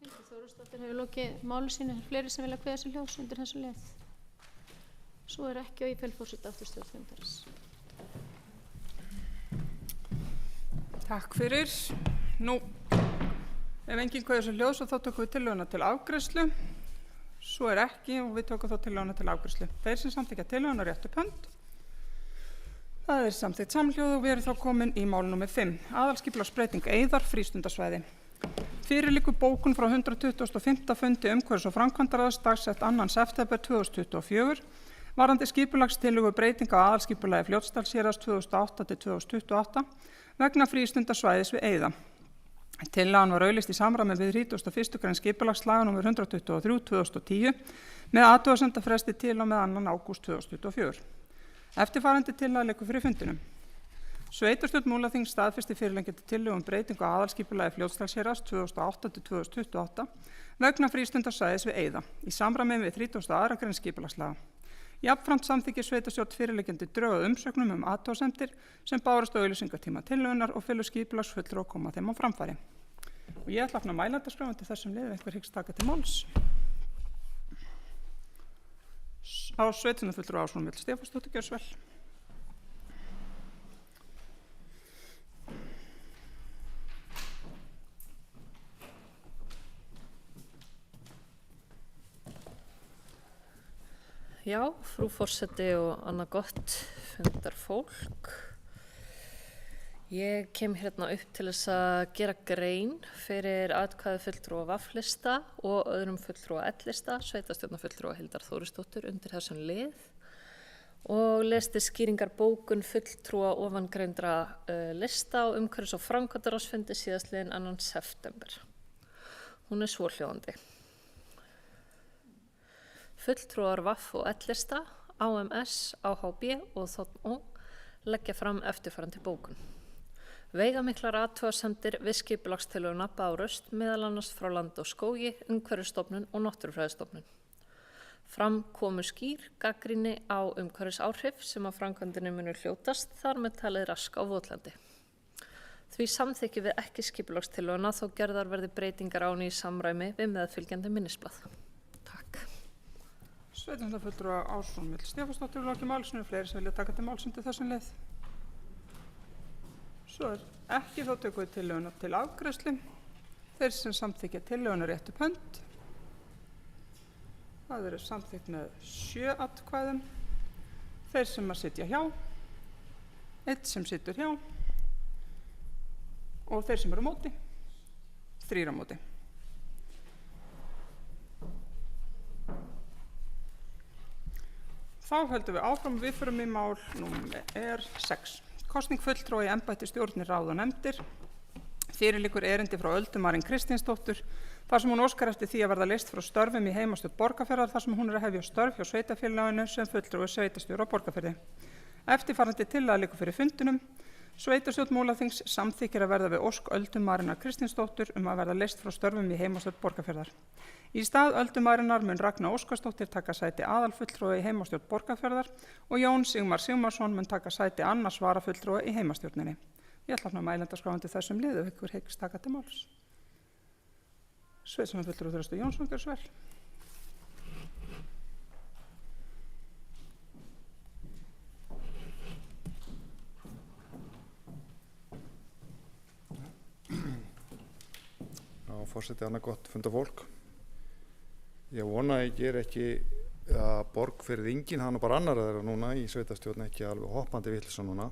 S2: Hildur Þórisdóttir hefur lokið máli sínu, fleiri sem vilja kveða sér ljós undir þessu leið. Svo ekki og ég fel forseta aftur stjórnfundarins.
S1: Takk fyrir. Nú, ef enginn kveður sér ljós þá tökum við tillöguna til afgreiðslu. Svo ekki og við tökum þá tillöguna til afgreiðslu. Þeir sem samþykkja tillöguna rétt upp hönd. Það samþykkt samhljóð og við erum þá komin í mál nr. 5. Aðalskipulagsbreyting Eiðar, frístundasvæði. Fyrir liggur bókun frá 125. fundi umhverfis- og framkvæmdaráðs dagsett 2. september 2024 varðandi skipulagstillögu breyting á aðalskipulagi Fljótsdalshéraðs 2008 til 2028 vegna frístundasvæðis við Eiða. Tillagan var auglýst í samræmi við 31. grein skipulagslaga nr. 123/2010 með athugasemdafresti til og með 2. ágúst 2024. Eftirfarandi tillaga liggur fyrir fundinum. Sveitarstjórn Múlaþings staðfesti fyrirliggjandi tillögu breytingu á aðalskipulagi Fljótsdalshéraðs 2008 til 2028 vegna frístundasvæðis við Eiða í samræmi við 32. grein skipulagslaga. Jafnframt samþykkir sveitarstjórn fyrirliggjandi drög að umsögnum athugasemdir sem bárust á auglýsingatíma tillögunnar og fylgur skipulagsfulltrúi að koma þeim á framfæri. Og ég ætla að mælendaskrá undir þessum lið einhver hyggst taka til máls. Á sveitarstjórnarfulltrúi Ásrún Mjöll Stefánsdóttir, gjörðu svo vel.
S7: Já, frú forseti og annað gott fundar fólk. Ég kem hérna upp til þess að gera grein fyrir atkvæði fulltrúa VAF-lista og öðrum fulltrúa L-lista, sveitarstjórnarfulltrúa Hildar Þórisdóttur undir þessum lið og lesti skýringar bókun fulltrúa ofangreindra lista og umhverfis- og framkvæmdaráðsfundi síðastliðinn 2. september. Hún svohljóðandi. Fulltrúar VAF og L-lista, AMS, AHB og ÞON leggja fram eftirfarandi bókun. Veigamiklar athugasemdir við skipulagstillöguna bárust meðal annars frá Land og skógi, Umhverfisstofnun og Náttúrufræðistofnun. Fram komu skýr gagnrýni á umhverfisáhrif sem að framkvæmdinni munu hljótast þar með talið rask á votlandi. Því samþykkjum við ekki skipulagstillöguna þó gerðar verði breytingar á henni í samræmi við meðfylgjandi minnisblað. Takk.
S1: Sveitarstjórnarfulltrúi Ásrún Mjöll Stefánsdóttir lokið máli sínu, fleiri sem vilja taka til máls undir þessum lið. Svo ekki þá tökum við tillöguna til afgreiðslu. Þeir sem samþykkja tillöguna rétt upp hönd. Það eru samþykkt með 7 atkvæðum. Þeir sem að sitja hjá, 1 sem situr hjá og þeir sem eru á móti, 3 á móti. Þá höldum við áfram, við förum í mál númer 6. Kosning fulltrúa í embætti stjórnir ráð og nefndir. Fyrir liggur erindi frá Öldu Marín Kristinsdóttur þar sem hún óskar eftir því að verða leyst frá störfum í heimastjórn Borgarfjarðar þar sem hún er að hefja störf hjá sveitarfélaginu sem fulltrúi sveitarstjóra á Borgarfirði. Eftirfarandi tillaga liggur fyrir fundinum. Sveitarstjórn Múlaþings samþykkir að verða við ósk Öldu Marínar Kristinsdóttur að verða leyst frá störfum í heimastjórn Borgarfjarðar. Í stað Öldu Marínar mun Ragna Óskarsdóttir taka sæti aðalfulltrúa í heimastjórn Borgarfjarðar og Jón Sigmar Sigmarsson mun taka sæti annars varafulltrúa í heimastjórninni. Ég ætla að mælendaskrifandi þessum liðu ykkur hyggst taka til máls. Sveitarstjórnarfulltrúi Þröstur Jónsson, gjörðu svo vel.
S5: Já, forseti, annað gott fundafólk. Ég vona að ég ger ekki að Borgfirðingin, hann er bara annar þeirra núna í sveitarstjórn, ekki alveg hoppandi vitleysa núna.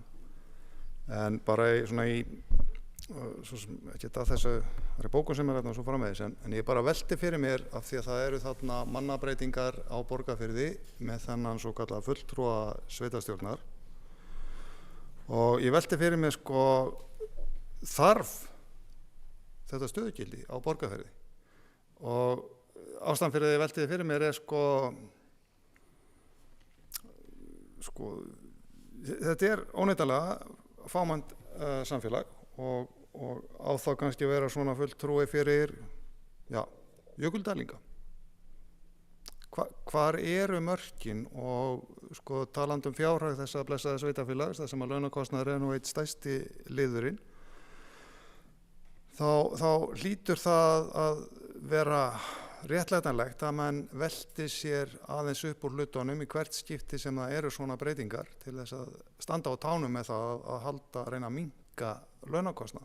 S5: En bara svona í, svo sem ekki að þessu, það er bókun sem er hérna og svo fara með þess, en ég bara velti fyrir mér af því að það eru þarna mannabreitingar á Borgarfirði með þennan svo kallað fulltrúa sveitarstjórnar. Og ég velti fyrir mér sko, þarf þetta stöðugildi á Borgarfirði. Og ástæðan fyrir því ég velti fyrir mér er sko þetta er óneitanlega fámennt samfélag og á þá kannski vera svona fulltrúi fyrir jökuldælinga. Hvar eru mörkin og sko talandi fjárhag þessa blessaða sveitarfélags þar sem að launakostnaður er nú eitt stærsti liðurinn, þá hlýtur það að vera réttlætanlegt að mann velti sér aðeins upp úr hlutunum í hvert skipti sem það eru svona breytingar til þess að standa á tánum með það að halda að reyna að minnka launakostnað.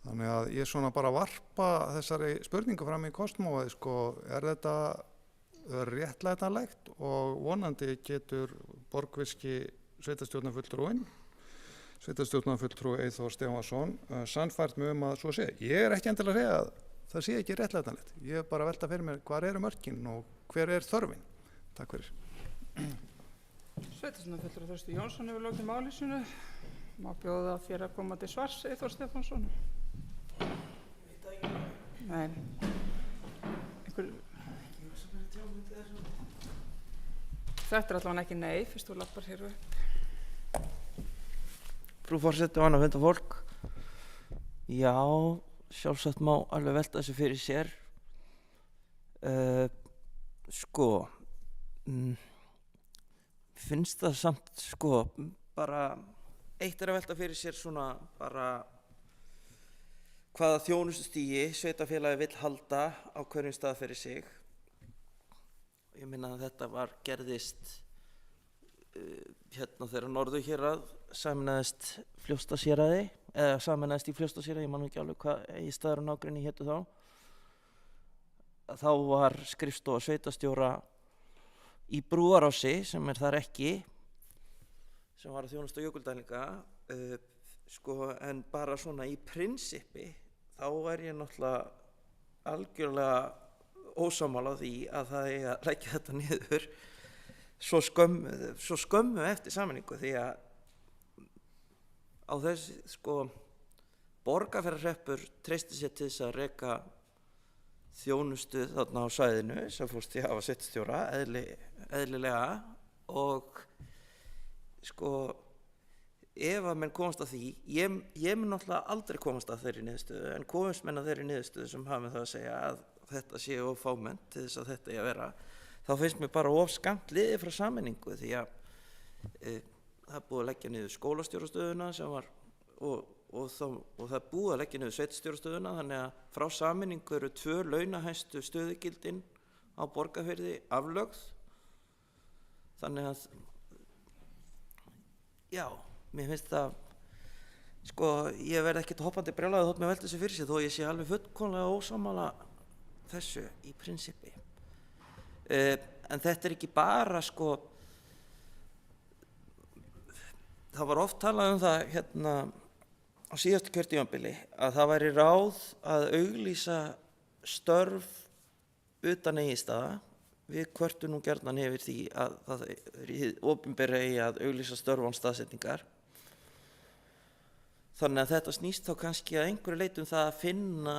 S5: Þannig að ég svona bara varpa þessari spurningu fram í kostmóið, sko, er þetta réttlætanlegt og vonandi getur borgvirski sveitarstjórnarfulltrúi Eyþór Stefánsson sannfært mig að svo sé. Ég er ekki endilega að segja að það sé ekki réttlætanlegt. Ég er bara að velta fyrir mér hvar eru mörkin og hver er þörfin. Takk fyrir.
S1: Sveitarstjórnarfulltrúi Þröstur Jónsson hefur lokið máli sínu. Má bjóða þér að koma til svars, Eyþór Stefánsson? Nei. Þetta er allavega ekki nei, fyrst þú lappar hér upp.
S6: Frú forseti og annað fundafólk. Já, sjálfsagt má alveg velta þessu fyrir sér. Finnst það samt bara eitt er að velta fyrir sér svona bara hvaða þjónustustigi sveitarfélagi vill halda á hverjum stað fyrir sig. Ég minna að þetta gerðist hérna þegar Norðurhérað sameinaðist Fljótsdalshéraði eða sameinaðist í Fljótsdalshéraði, ég man ekki alveg hvað staðar og nágrenni hétu þá. Þá var skrifstofa sveitarstjóra í Brúarási sem er þar ekki, sem var að þjónusta jökuldælinga, en bara svona í prinsippi þá er ég náttúrulega algjörlega ósammála því að það eigi að leggja þetta niður svo skömmu eftir sameiningu, því að á þess Borgarfjarðarhreppur treysti sér til þess að reka þjónustu þarna á svæðinu sem fórst í að hafa sveitarstjóra eðlilega og ef að menn komast að því, ég mun náttúrulega aldrei komast að þeirri niðurstöðu, en komast menn að þeirri niðurstöðu sem hafa með það að segja að þetta sé of fámennt til þess að þetta eigi að vera, þá finnst mér bara of skammt liðið frá sameiningu, því að það er búið að leggja niður skólastjórastöðuna sem var og það er búið að leggja niður sveitarstjórastöðuna, þannig að frá sameiningu eru 2 launahæstu stöðugildin á Borgarfirði aflögð, þannig að já, mér finnst það ég verð ekkert hoppandi brjálaður þótt mér velti þessu fyrir sig, þó ég sé alveg fullkomlega ósammála þessu í prinsippi. En þetta er ekki bara það var oft talað um það hérna á síðastu kjörtímabili að það væri ráð að auglýsa störf utan Egilsstaða. Við kvörtum nú gjarnan yfir því að það er í opinbera eigi að auglýsa störf án staðsetningar. Þannig að þetta snýst þá kannski að einhverju leyti það að finna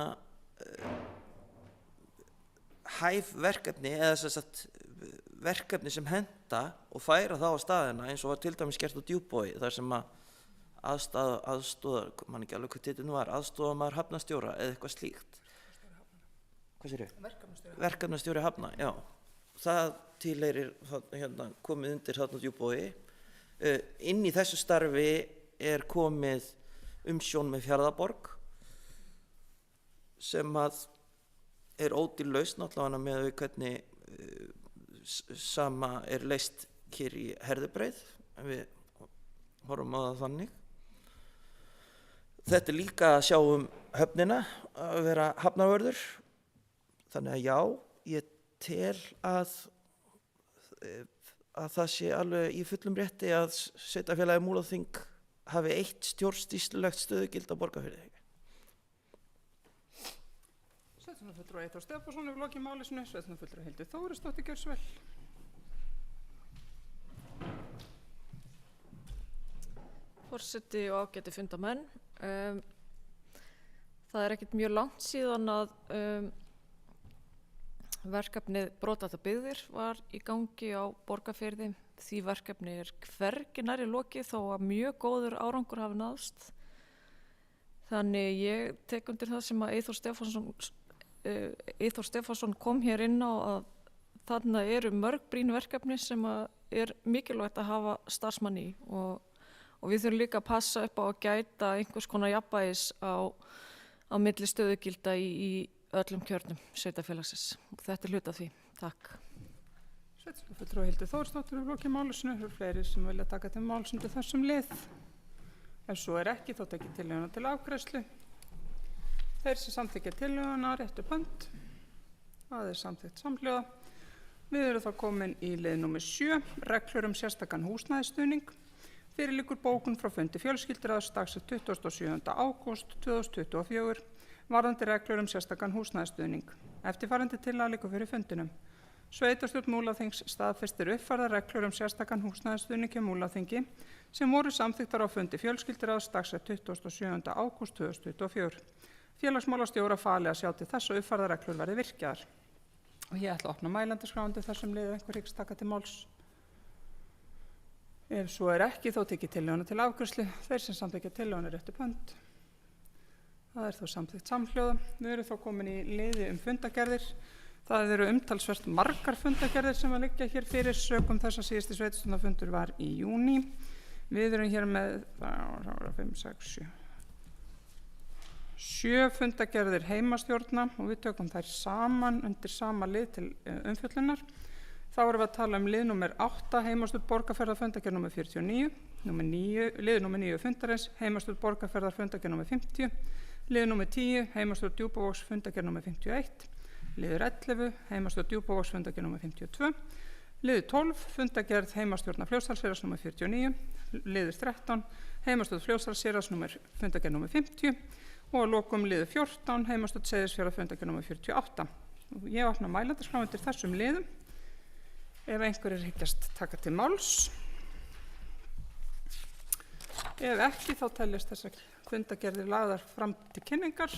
S6: hæf verkefni eða sem sagt verkefni sem henta og færa þá á staðina eins og var til dæmis gert á Djúpavogi þar sem að aðstoðar, man ekki alveg hvað titlinn var, aðstoðarmaður hafnarstjóra eða eitthvað slíkt. Hvað sér ég? Verkefnastjóri hafna, já. Það tilheyrir komið undir þarna á Djúpavogi. Inn í þessu starfi komið umsjón með Fjarðaborg sem að ódýr lausn allavega með hvernig sama leyst hér í Herðubreið, við horfum á það þannig. Þetta líka að sjá höfnina, að vera hafnarvörður. Þannig að já, ég tel að það sé alveg í fullum rétti að sveitarfélagið Múlaþing hafi eitt stjórnsýslulegt stöðugild á Borgarfirði.
S1: Sveitarstjórnarfulltrúi Eyþór Stefánsson hefur lokið máli sínu. Sveitarstjórnarfulltrúi Hildur Þórisdóttir, gjörðu svo vel.
S3: Forseti og ágæti fundarmenn. Það ekkert mjög langt síðan að verkefnið Brothættar byggðir var í gangi á Borgarfirði. Því verkefni hvergi nærri lokið þó að mjög góður árangur hafi náðst. Þannig ég tek undir það sem að Eyþór Stefánsson kom hér inn á að þarna mörg brýn verkefni sem að mikilvægt að hafa starfsmann í og við þurfum líka að passa upp á að gæta einhvers konar jafnvægis á milli stöðugilda í öllum kjörnum sveitarfélagsins. Þetta hluta því. Takk.
S1: Sveitarstjórnarfulltrúi Hildur Þórisdóttir hefur lokið máli sínu. Eru fleiri sem vilja taka til máls undir þessum lið? Ef svo ekki, þá tek ég tillöguna til afgreiðslu. Þeir sem samþykkja tillöguna réttu upp hönd. Það samþykkt samhljóða. Við erum þá komin í lið númer 7, reglur sérstakan húsnæðisstuðning. Fyrir liggur bókun frá fundi fjölskylduráðs dagsett 27. ágúst 2024 varðandi reglur sérstakan húsnæðisstuðning. Eftirfarandi tillaga liggur fyrir fundinum. Sveitarstjórn Múlaþings staðfestir uppfærðar reglur sérstakan húsnæðisstuðning hjá Múlaþingi sem voru samþykktar á fundi fjölskylduráðs dagsett 27. ágúst 2024. Félagsmálastjóra falið að sjá til þess að uppfærðar reglur verði virkjaðar. Og ég ætla að opna mælendaskráandi þessum lið ef einhver hyggst taka til máls. Ef svo ekki, þá tek ég tillöguna til afgreiðslu. Þeir sem samþykkja tillöguna réttu upp hönd. Það þá samþykkt samhljóða. Við erum þá komin í liði fundagerðir. Það eru umtalsvert margar fundagerðir sem að liggja hér fyrir sökum þess að síðasti sveitarstjórnarfundur var í júní. Við erum hér með 7 fundagerðir heimastjórna og við tökum þær saman undir sama lið til umfjöllunar. Þá erum við að tala lið númer 8, heimastjórn Borgarfjarðar fundagerð númer 49, lið númer 9 fundarins, heimastjórn Borgarfjarðar fundagerð númer 50, lið númer 10, heimastjórn Djúpavogs fundagerð númer 51, liður 11, heimastjórn Djúpavogs fundagerð númer 52, liður 12, fundagerð heimastjórnar Fljótsdalshéraðs númer 49, liður 13, heimastjórn Fljótsdalshéraðs fundagerð númer 50 og að lokum liður 14, heimastjórn Seyðisfjarðar fundagerð númer 48. Ég opna mælendarskrá undir þessum liðum. Ef einhverjir hyggjast taka til máls. Ef ekki, þá teljast þessar fundagerðir lagðar fram til kynningar.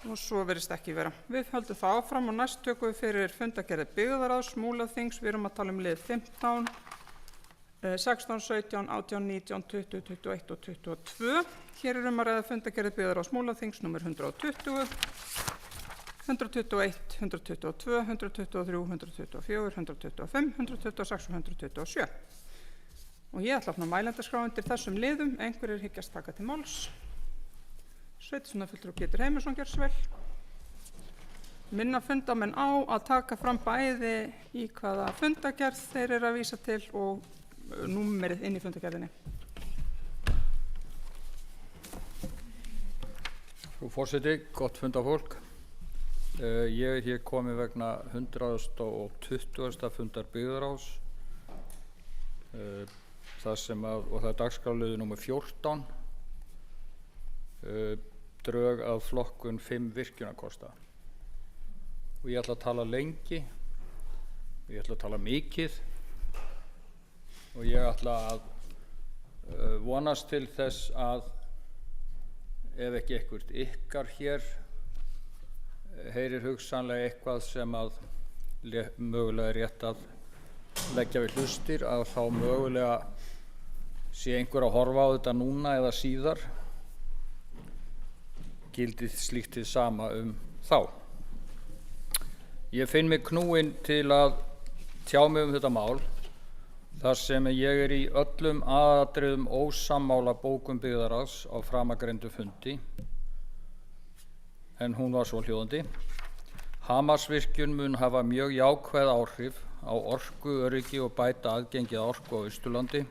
S1: Og svo virðist ekki vera. Við höldum það áfram og næst tökum við fyrir fundagerðir byggðaráðs, Múlaþings. Við erum að tala lið 15, 16, 17, 18, 19, 20, 21 og 22. Hér að ræða fundagerðir byggðaráðs Múlaþings númer 120. 121, 122, 123, 124, 125, 126 og 127. Og ég ætla að opna mælendarskrá undir þessum liðum. Einhverjir hyggjast taka til máls. Sveitarstjórnarfulltrúi Pétur Heimisson, gjörðu svo vel. Minna fundamenn á að taka fram bæði í hvaða fundagerð þeir eru að vísa til og númerið inn í fundagerðinni.
S4: Frú forseti, gott fundafólk. Ég hér komið vegna 120. fundar byggðaráðs. Og það dagskrárliður númer 14. Drög að flokkun 5 virkjunarkosta. Og ég ætla að tala lengi, og ég ætla að tala mikið, og ég ætla að vonast til þess að ef ekki eitthvað ykkar hér heyrir hugsanlega eitthvað sem að mögulega er rétt að leggja við hlustir, að þá mögulega sé einhver að horfa á þetta núna eða síðar, gildi slíkt hið sama þá. Ég finn mig knúinn til að tjá mig þetta mál þar sem ég er í öllum atriðum ósammála bókun byggðarráðs á framangreindu fundi, en hún var svohljóðandi: Hamarsvirkjun mun hafa mjög jákvæð áhrif á orkuöryggi og bæta aðgengi að orku á Austurlandi,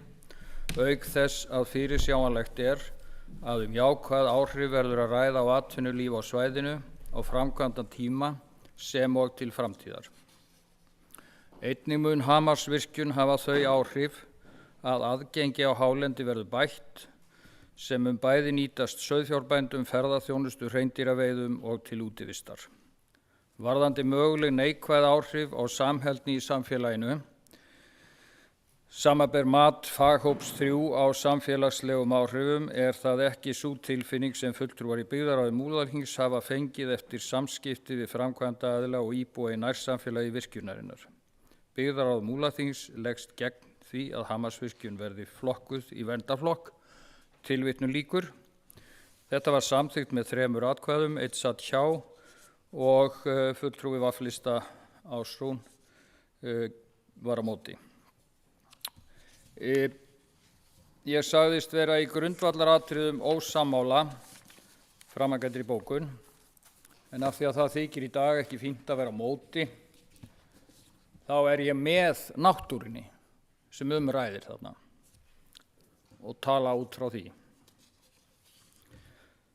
S4: auk þess að fyrirsjáanlegt er að jákvæð áhrif verður að ræða á atvinnulíf á svæðinu á framkvæmdan tíma sem og til framtíðar. Einnig mun Hamarsvirkjun hafa þau áhrif að aðgengi á hálendi verður bætt, sem bæði nýtast sauðfjárbændum, ferðaþjónustu, hreindýraveiðum og til útivistar. Varðandi möguleg neikvæð áhrif á samheldni í samfélaginu, samanber mat faghóps 3 á samfélagslegum áhrifum, er það ekki sú tilfinning sem fulltrúar í byggðarráði Múlaþings hafa fengið eftir samskipti við framkvæmdaaðila og íbúa í nærsamfélagi virkjunarinnar. Byggðarráð Múlaþings leggst gegn því að Hamarsvirkjun verði flokkuð í verndarflokk. Tilvitnun lýkur. Þetta var samþykkt með 3 atkvæðum, 1 sat hjá og fulltrúi V-lista Ásrún var á móti. Ég sagðist vera í grundvallaratriðum ósammála framangreindri bókun, en af því að það þykir í dag ekki fínt að vera á móti, þá er ég með náttúrunni sem ræðir þarna og tala út frá því.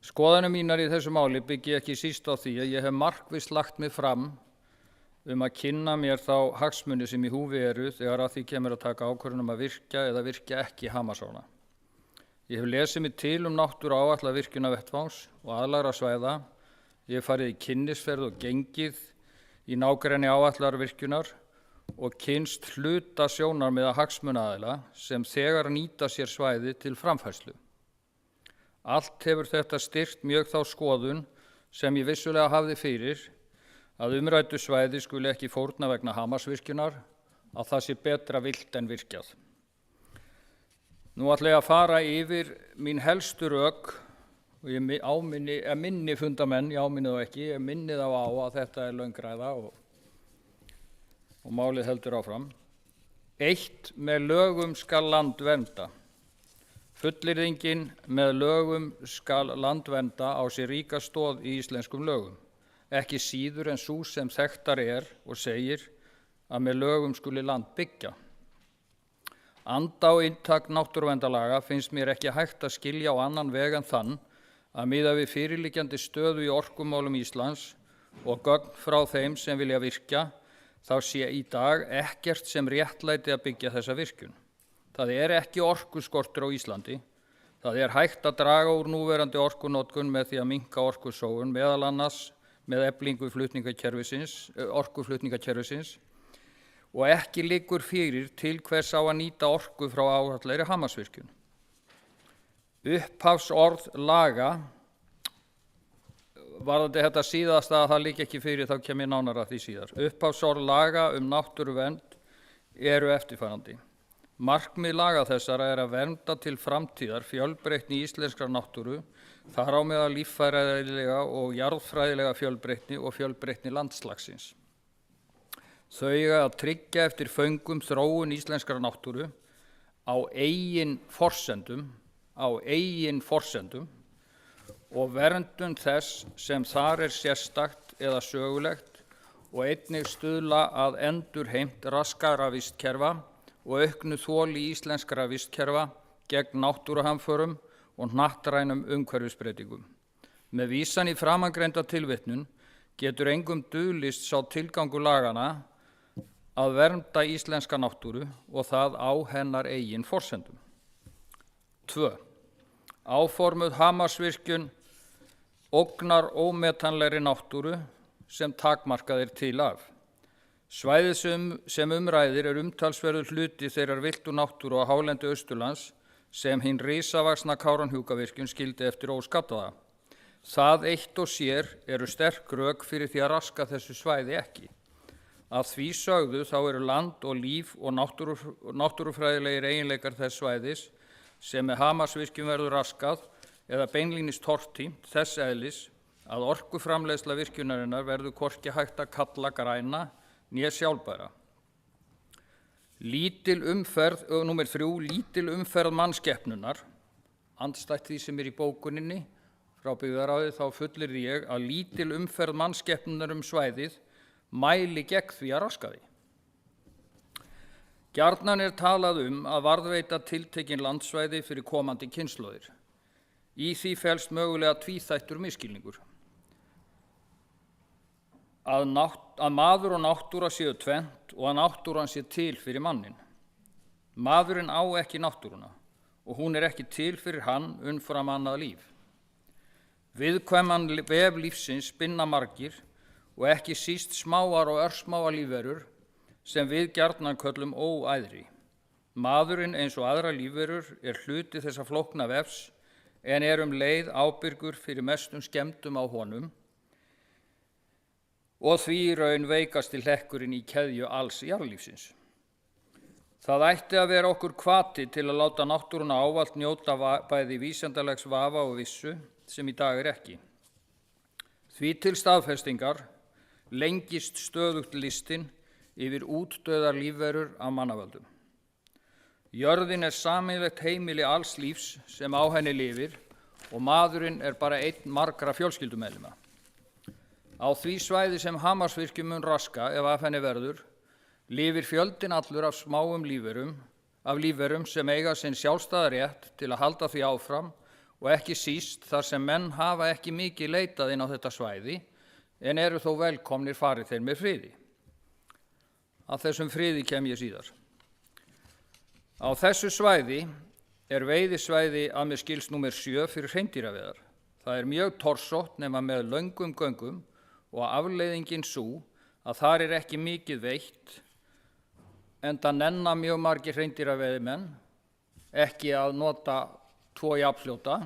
S4: Skoðanir mínar í þessu máli byggi ekki síst á því að ég hef markvisst lagt mig fram að kynna mér þá hagsmuni sem í húfi eru þegar að því kemur að taka ákvörðun að virkja eða virkja ekki Hamarsána. Ég hef lesið mig til náttúruáætlað virkjunarvettvangs og aðlægra svæða. Ég hef farið í kynnisferð og gengið í nágrenni áætlaðrar virkjunar og kynnst hluta sjónarmiða hagsmunaaðila sem þegar nýta sér svæði til framfærslu. Allt hefur þetta styrkt mjög þá skoðun sem ég vissulega hafði fyrir að umræddu svæði skuli ekki fórna vegna Hamarsvirkjunar, að það sé betra villt en virkjað. Nú ætla ég að fara yfir mín helstu rök og ég minni fundamenn, ég áminni þá ekki, ég minni þá á að þetta er löngræða og málið heldur áfram. 1. Með lögum skal land vernda. Fullyrðingin með lögum skal land vernda á sér ríka stoð í íslenskum lögum, ekki síður en sú sem þekktar er og segir að með lögum skuli land byggja. Anda og inntak náttúruverndarlaga finnst mér ekki hægt að skilja á annan veg en þann að miðað við fyrirliggjandi stöðu í orkumálum Íslands og gögn frá þeim sem vilja virkja, þá sé í dag ekkert sem réttlæti að byggja þessa virkjun. Það er ekki orkuskortur á Íslandi. Það er hægt að draga úr núverandi orkunotkun með því að minnka orkusóun, meðal annars með eflingu orkuflutningakerfisins, og ekki liggur fyrir til hvers á að nýta orku frá áætlaðri Hamarsvirkjun. Upphafsorð laga, varðandi þetta síðasta að það liggi ekki fyrir, þá kem ég nánar að því síðar. Upphafsorð laga náttúruvernd eru eftirfarandi. Markmið laga þessara er að vernda til framtíðar fjölbreytni íslenskrar náttúru, þar á meðal líffræðilega og jarðfræðilega fjölbreytni og fjölbreytni landslagsins. Þau eiga að tryggja eftir föngum þróun íslenskrar náttúru á eigin forsendum og verndun þess sem þar er sérstakt eða sögulegt og einnig stuðla að endurheimt raskara vistkerfa og auknu þoli íslenskra vistkerfa gegn náttúruhamförum og hnattrænum umhverfisbreytingum. Með vísan í framangreinda tilvitnun getur engum dulist sá tilgangur laganna að vernda íslenska náttúru og það á hennar eigin forsendum. 2. Áformuð Hamarsvirkjun ógnar ómetanlegri náttúru sem takmarkað er til af. Svæðið sem ræðir er umtalsverður hluti þeirrar villtu náttúru á hálendi Austurlands sem hinn risavaxna Kárahnjúkavirkjun skildi eftir óskaddaða. Það eitt og sér eru sterk rök fyrir því að raska þessu svæði ekki. Að því sögðu þá eru land og líf og náttúrufræðilegir eiginleikar þess svæðis sem með Hamarsvirkjun verður raskað eða beinlínis tortímt þess eðlis að orkuframleiðsla virkjunarinnar verður hvorki hægt að kalla græna né sjálfbæra. Númer 3, lítil umferð mannskepnunar, andstætt því sem í bókuninni frá byggðaráði, þá fullyrði ég að lítil umferð mannskepnunar svæðið mæli gegn því að raska því. Gjarnan talað að varðveita tiltekin landsvæði fyrir komandi kynslóðir. Í því felst mögulega tvíþættur misskilningur. Að maður og náttúra séu tvennt og að náttúran sé til fyrir mannin. Maðurinn á ekki náttúruna og hún ekki til fyrir hann umfram annað líf. Viðkvæman vef lífsins spinna margir og ekki síst smáar og örsmáar lífverur sem við gjarnan köllum óæðri. Maðurinn eins og aðra lífverur hluti þessa flókna vefs en leið ábyrgur fyrir mestum skemmdum á honum og því í raun veikasti hlekkurinn í keðju alls jarðlífsins. Það ætti að vera okkur hvati til að láta náttúruna ávallt njóta bæði vísindalegs vafa og vissu sem í dag ekki. Því til staðfestingar lengist stöðugt listinn yfir útdauðar lífverur af mannavöldum. Jörðin sameiginlegt heimili alls lífs sem á henni lifir og maðurinn bara einn margra fjölskyldumeðlima. Á því svæði sem Hamarsvirkjun mun raska ef af henni verður, lifir fjöldinn allur af smáum lífverum sem eiga sinn sjálfstæða rétt til að halda því áfram og ekki síst þar sem menn hafa ekki mikið leitað inn á þetta svæði en eru þó velkomnir fari þeir með friði. Að þessum friði kem ég síðar. Á þessu svæði veiðisvæði að mér skilst númer 7 fyrir hreindýraveiðar. Það mjög torsótt nema með löngum göngum og afleiðingin sú að þar ekki mikið veitt enda nenna mjög margir hreindýraveiðimenn ekki að nota 2 jafnfljóta,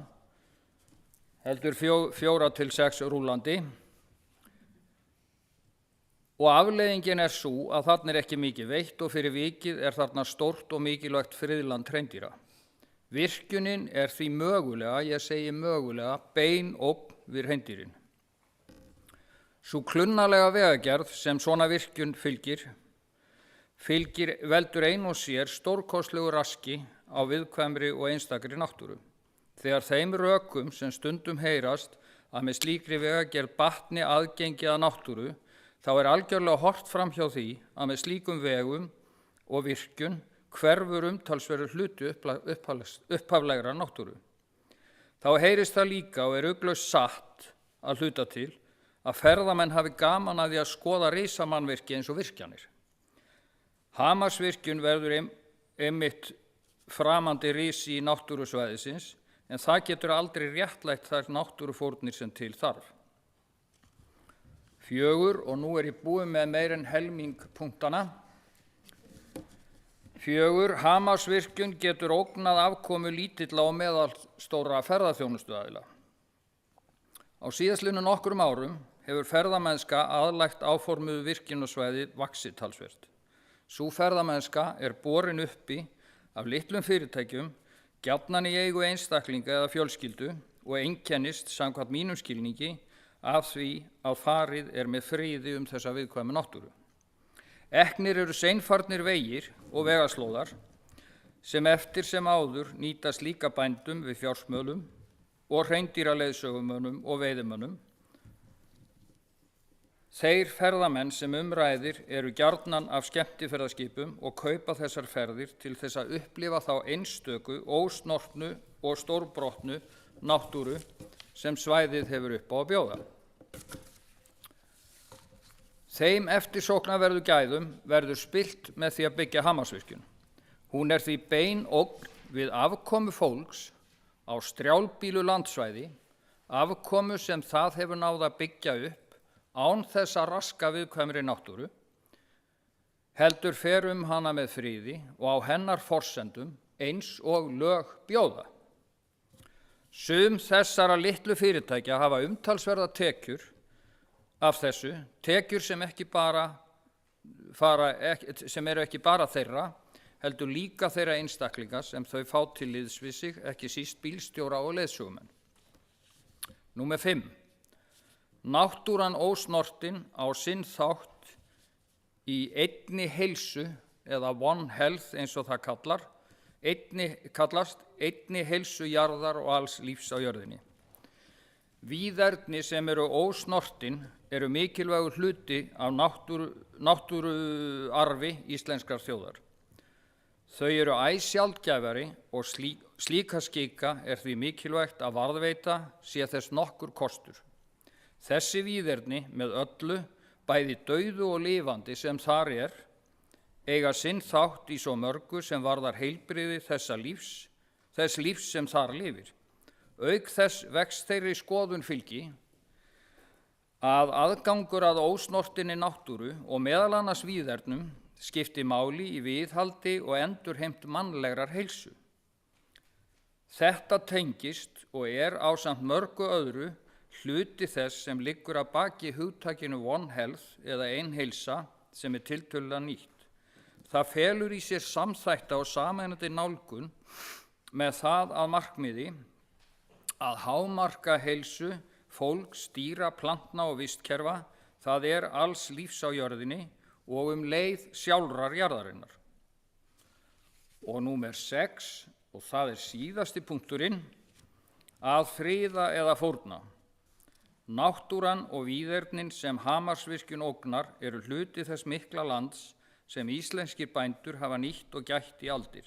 S4: heldur 4 til 6 rúllandi og afleiðingin sú að þarna ekki mikið veitt og fyrir vikið þarna stórt og mikilvægt friðland hreindýra. Virkjunin því mögulega, ég segi mögulega, bein ógn við hreindýrin. Sú klunnalega vegagerð sem svona virkjun fylgir veldur ein og sér stórkostlegu raski á viðkvæmri og einstakri náttúru. Þegar þeim rökum sem stundum heyrast að með slíkri vegagerð batni aðgengi að náttúru, þá algjörlega horft fram hjá því að með slíkum vegum og virkjun hverfur umtalsverður hluti upphaflegra náttúru. Þá heyrist það líka og ugglaust satt að hluta til að ferðamenn hafi gaman að því að skoða risamannvirki eins og virkjanir. Hamarsvirkjun verður einmitt framandi risi í náttúrusvæðisins en það getur aldrei réttlætt þær náttúrufórnir sem til þarf. 4, og nú ég búinn með meira en helming punktana. 4. Hamarsvirkjun getur ógnað afkomu lítilla og meðalstóra ferðaþjónustuaðila. Á síðastliðnum nokkrum árum hefur ferðamennska aðlægt áformuðu virkjunarsvæði vaxið talsvert. Sú ferðamennska borin uppi af litlum fyrirtækjum, gjarnan í eigu einstaklinga eða fjölskyldu og einkennist samkvæmt mínum skilningi af því að farið með friði þessa viðkvæmu náttúru. Eknir seinfarnir vegir og vegaslóðar sem eftir sem áður nýtast líka bændum við fjársmölum og hreindýraleiðsögumönnum og veiðimönnum. Þeir ferðamenn sem ræðir gjarnan af skemmtiferðaskipum og kaupa þessar ferðir til þess að upplifa þá einstöku, ósnortnu og stórbrotnu náttúru sem svæðið hefur upp á að bjóða. Þeim eftirsóknarverðu gæðum verður spillt með því að byggja Hamarsvirkjun. Hún því bein ógn við afkomu fólks á strjálbýlu landsvæði, afkomu sem það hefur náð að byggja upp án þess að raska viðkvæmri náttúru, heldur fer hana með friði og á hennar forsendum eins og lög bjóða. Sum þessara litlu fyrirtækja hafa umtalsverða tekjur af þessu, tekjur sem eru ekki bara þeirra, heldur líka þeirra einstaklinga sem þau fá til liðs við sig, ekki síst bílstjóra og leiðsögumenn. Númer 5. Náttúran ósnortin á sinn þátt í einni heilsu, eða One Health eins og það kallast, einni heilsu jarðar og alls lífs á jörðinni. Víðerni sem eru ósnortin eru mikilvægur hluti af náttúruarfi íslenskrar þjóðar. Þau eru æ sjaldgæfari og slíka skika því mikilvægt að varðveita sé þess nokkur kostur. Þessi víðerni með öllu, bæði dauðu og lifandi sem þar eiga sinn þátt í svo mörgu sem varðar heilbrigði þess lífs sem þar lifir. Auk þess vex þeirri skoðun fylgi að aðgangur að ósnortinni náttúru og meðal annars víðernum skipti máli í viðhaldi og endurheimt mannlegrar heilsu. Þetta tengist og ásamt mörgu öðru hluti þess sem liggur að baki hugtakinu One Health eða ein heilsa sem tiltölulega nýtt. Það felur í sér samþætta og sameinandi nálgun með það að markmiði að hámarka heilsu fólks, dýra, plantna og vistkerfa, það alls lífs á jörðinni og leið sjálfrar jarðarinnar. Og númer 6, og það síðasti punkturinn, að friða eða fórna. Náttúran og víðernin sem Hamarsvirkjun ógnar eru hluti þess mikla lands sem íslenskir bændur hafa nýtt og gætt í aldir.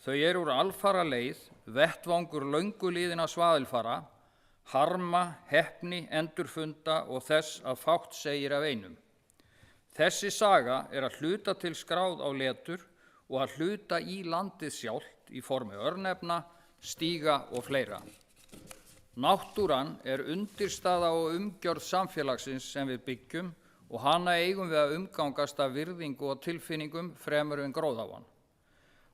S4: Þau eru úr alfara leið, vettvangur löngu liðinna svaðilfara, harma, heppni, endurfunda og þess að fátt segir af einum. Þessi saga að hluta til skráð á letur og að hluta í landið sjálft í formi örnefna, stíga og fleira. Náttúran undirstaða og umgjörð samfélagsins sem við byggjum og hana eigum við að umgangast af virðingu og tilfinningum fremur en gróðavan.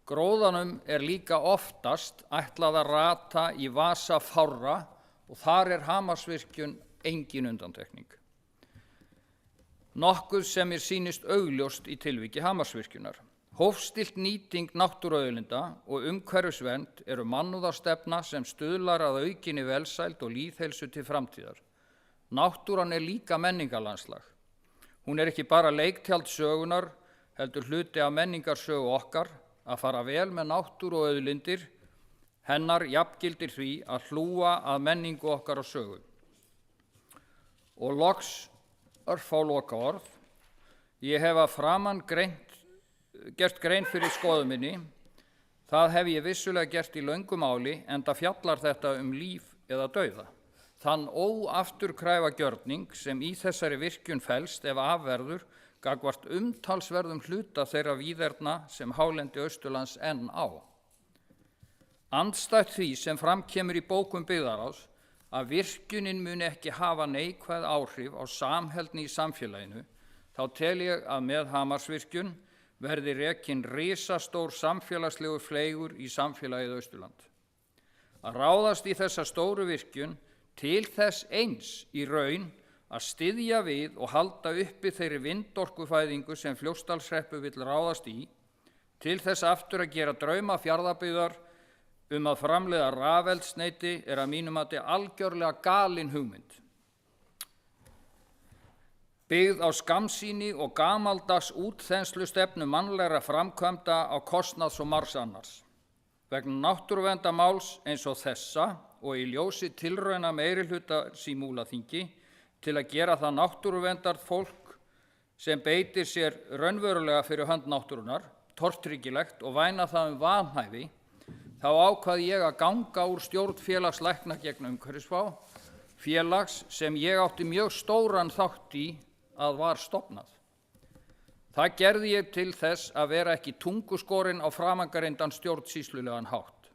S4: Gróðanum líka oftast ætlað að rata í vasa fárra og þar Hamarsvirkjun engin undantekning. Nokkuð sem sýnist augljóst í tilviki Hamarsvirkjunar. Hófstillt nýting náttúruauðlinda og umhverfisvernd eru mannúðarstefna sem stuðlar að aukinni velsæld og lýðheilsu til framtíðar. Náttúran líka menningarlandslag. Hún ekki bara leiktjald sögunar, heldur hluti af menningarsögu okkar, að fara vel með náttúru og auðlindir, hennar jafngildir því að hlúa að menningu okkar og sögu. Og loks örfá lokaorð. Ég hef að framan gert grein fyrir skoðun minni. Það hef ég vissulega gert í löngu máli, enda fjallar þetta líf eða dauða. Þann óafturkræfa gjörning sem í þessari virkjun felst ef afverður gagnvart umtalsverðum hluta þeirra víðerna sem hálendi Austurlands enn á. Andstætt því sem fram kemur í bókum byggðarráðs að virkjunin muni ekki hafa neikvæð áhrif á samheldni í samfélaginu, þá tel ég að með Hamarsvirkjun verði rekin risastór samfélagslegur fleygur í samfélagið Austurland. Að ráðast í þessa stóru virkjun til þess eins í raun að styðja við og halda uppi þeirri vindorkufæðingu sem Fljótsdalshreppur vill ráðast í, til þess aftur að gera drauma Fjarðabyggðar að framleiða rafeldsneyti að mínu mati algjörlega galin hugmynd. Byggð á skammsýni og gamaldags útþenslustefnu mannlegra framkvæmda á kostnað svo margs annars. Vegna náttúruverndarmáls eins og þessa og í ljósi tilrauna meirihluta í Múlaþingi til að gera það náttúruverndarfólk sem beitir sér raunverulega fyrir hönd náttúrunnar, tortryggilegt og væna það vanhæfi, þá ákvað ég að ganga úr stjórn félags lækna gegn umhverfisvá, félags sem ég átti mjög stóran þátt í að var stofnað. Það gerði ég til þess að vera ekki tunguskorinn á framangreindan stjórnsýslulegan hátt.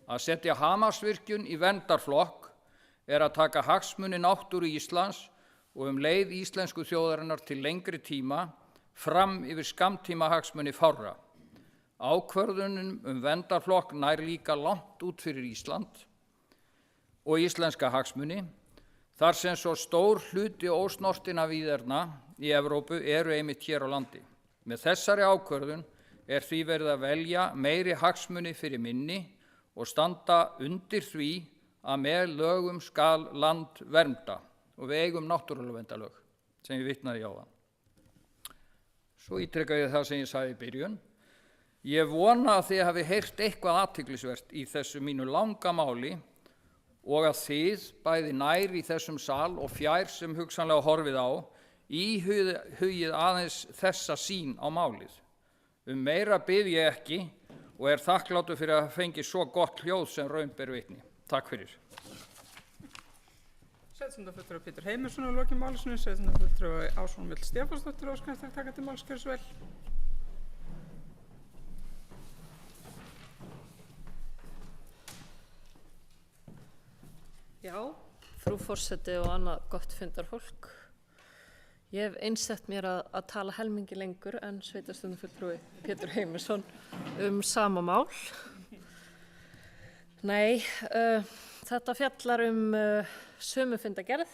S4: Að setja Hamarsvirkjun í verndarflokk að taka hagsmuni náttúru Íslands og leið íslensku þjóðarinnar til lengri tíma fram yfir skammtíma hagsmuni fárra. Ákvörðunin verndarflokk nær líka langt út fyrir Ísland og íslenska hagsmuni, þar sem svo stór hluti ósnortinna víðerna í Evrópu eru einmitt hér á landi. Með þessari ákvörðun því verið að velja meiri hagsmuni fyrir minni og standa undir því að með lögum skal land vernda, og við eigum náttúruverndarlög sem ég vitnaði í áðan. Svo ítreka ég það sem ég sagði í byrjun. Ég vona að þið hafi heyrt eitthvað athyglisvert í þessu mínu langa máli og að þið, bæði nær í þessum sal og fjær sem hugsanlega horfið á, íhugið aðeins þessa sýn á málið. Meira bið ég ekki og þakklátur fyrir að fengi svo gott hljóð sem raun ber vitni. Takk fyrir.
S1: Sveitarstjórnarfulltrúi Pétur Heimisson á lokin málasinu, sveitarstjórnarfulltrúi Ásrún Vill Stefánsdóttir óskar eftir að taka til máls, gjörðu svo vel.
S7: Já, frú forseti og annað gott fundarfólk. Ég hef einsett mér að tala helmingi lengur en sveitarstjórnarfulltrúi Pétur Heimisson sama mál. Nei, þetta fjallar sömu fundagerð.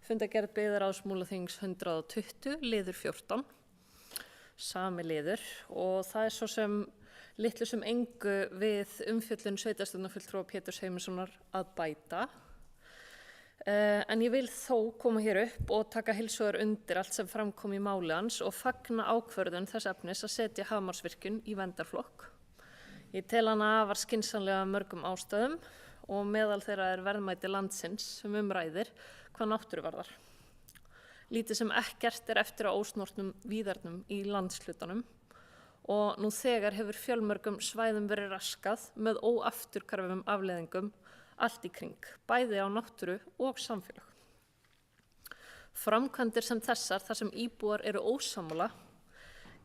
S7: Fundagerð byggðarráðs Múlaþings 120, liður 14, sami liður, og það svo sem litlu sem engu við umfjöllun sveitarstjórnarfulltrúa Péturs Heimissonar að bæta. En ég vil þó koma hér upp og taka heilshugar undir allt sem framkom í máli hans og fagna ákvörðun þess efnis að setja Hamarsvirkjun í verndarflokk. Ég tel hana afar skynsamlega mörgum ástæðum og meðal þeirra verðmæti landsins sem ræðir hvað náttúru varðar. Lítið sem ekkert eftir á ósnortnum víðernum í landshlutanum og nú þegar hefur fjölmörgum svæðum verið raskað með óafturkarfum afleiðingum allt í kring, bæði á náttúru og samfélag. Framkvæmdir sem þessar, þar sem íbúar eru ósammála,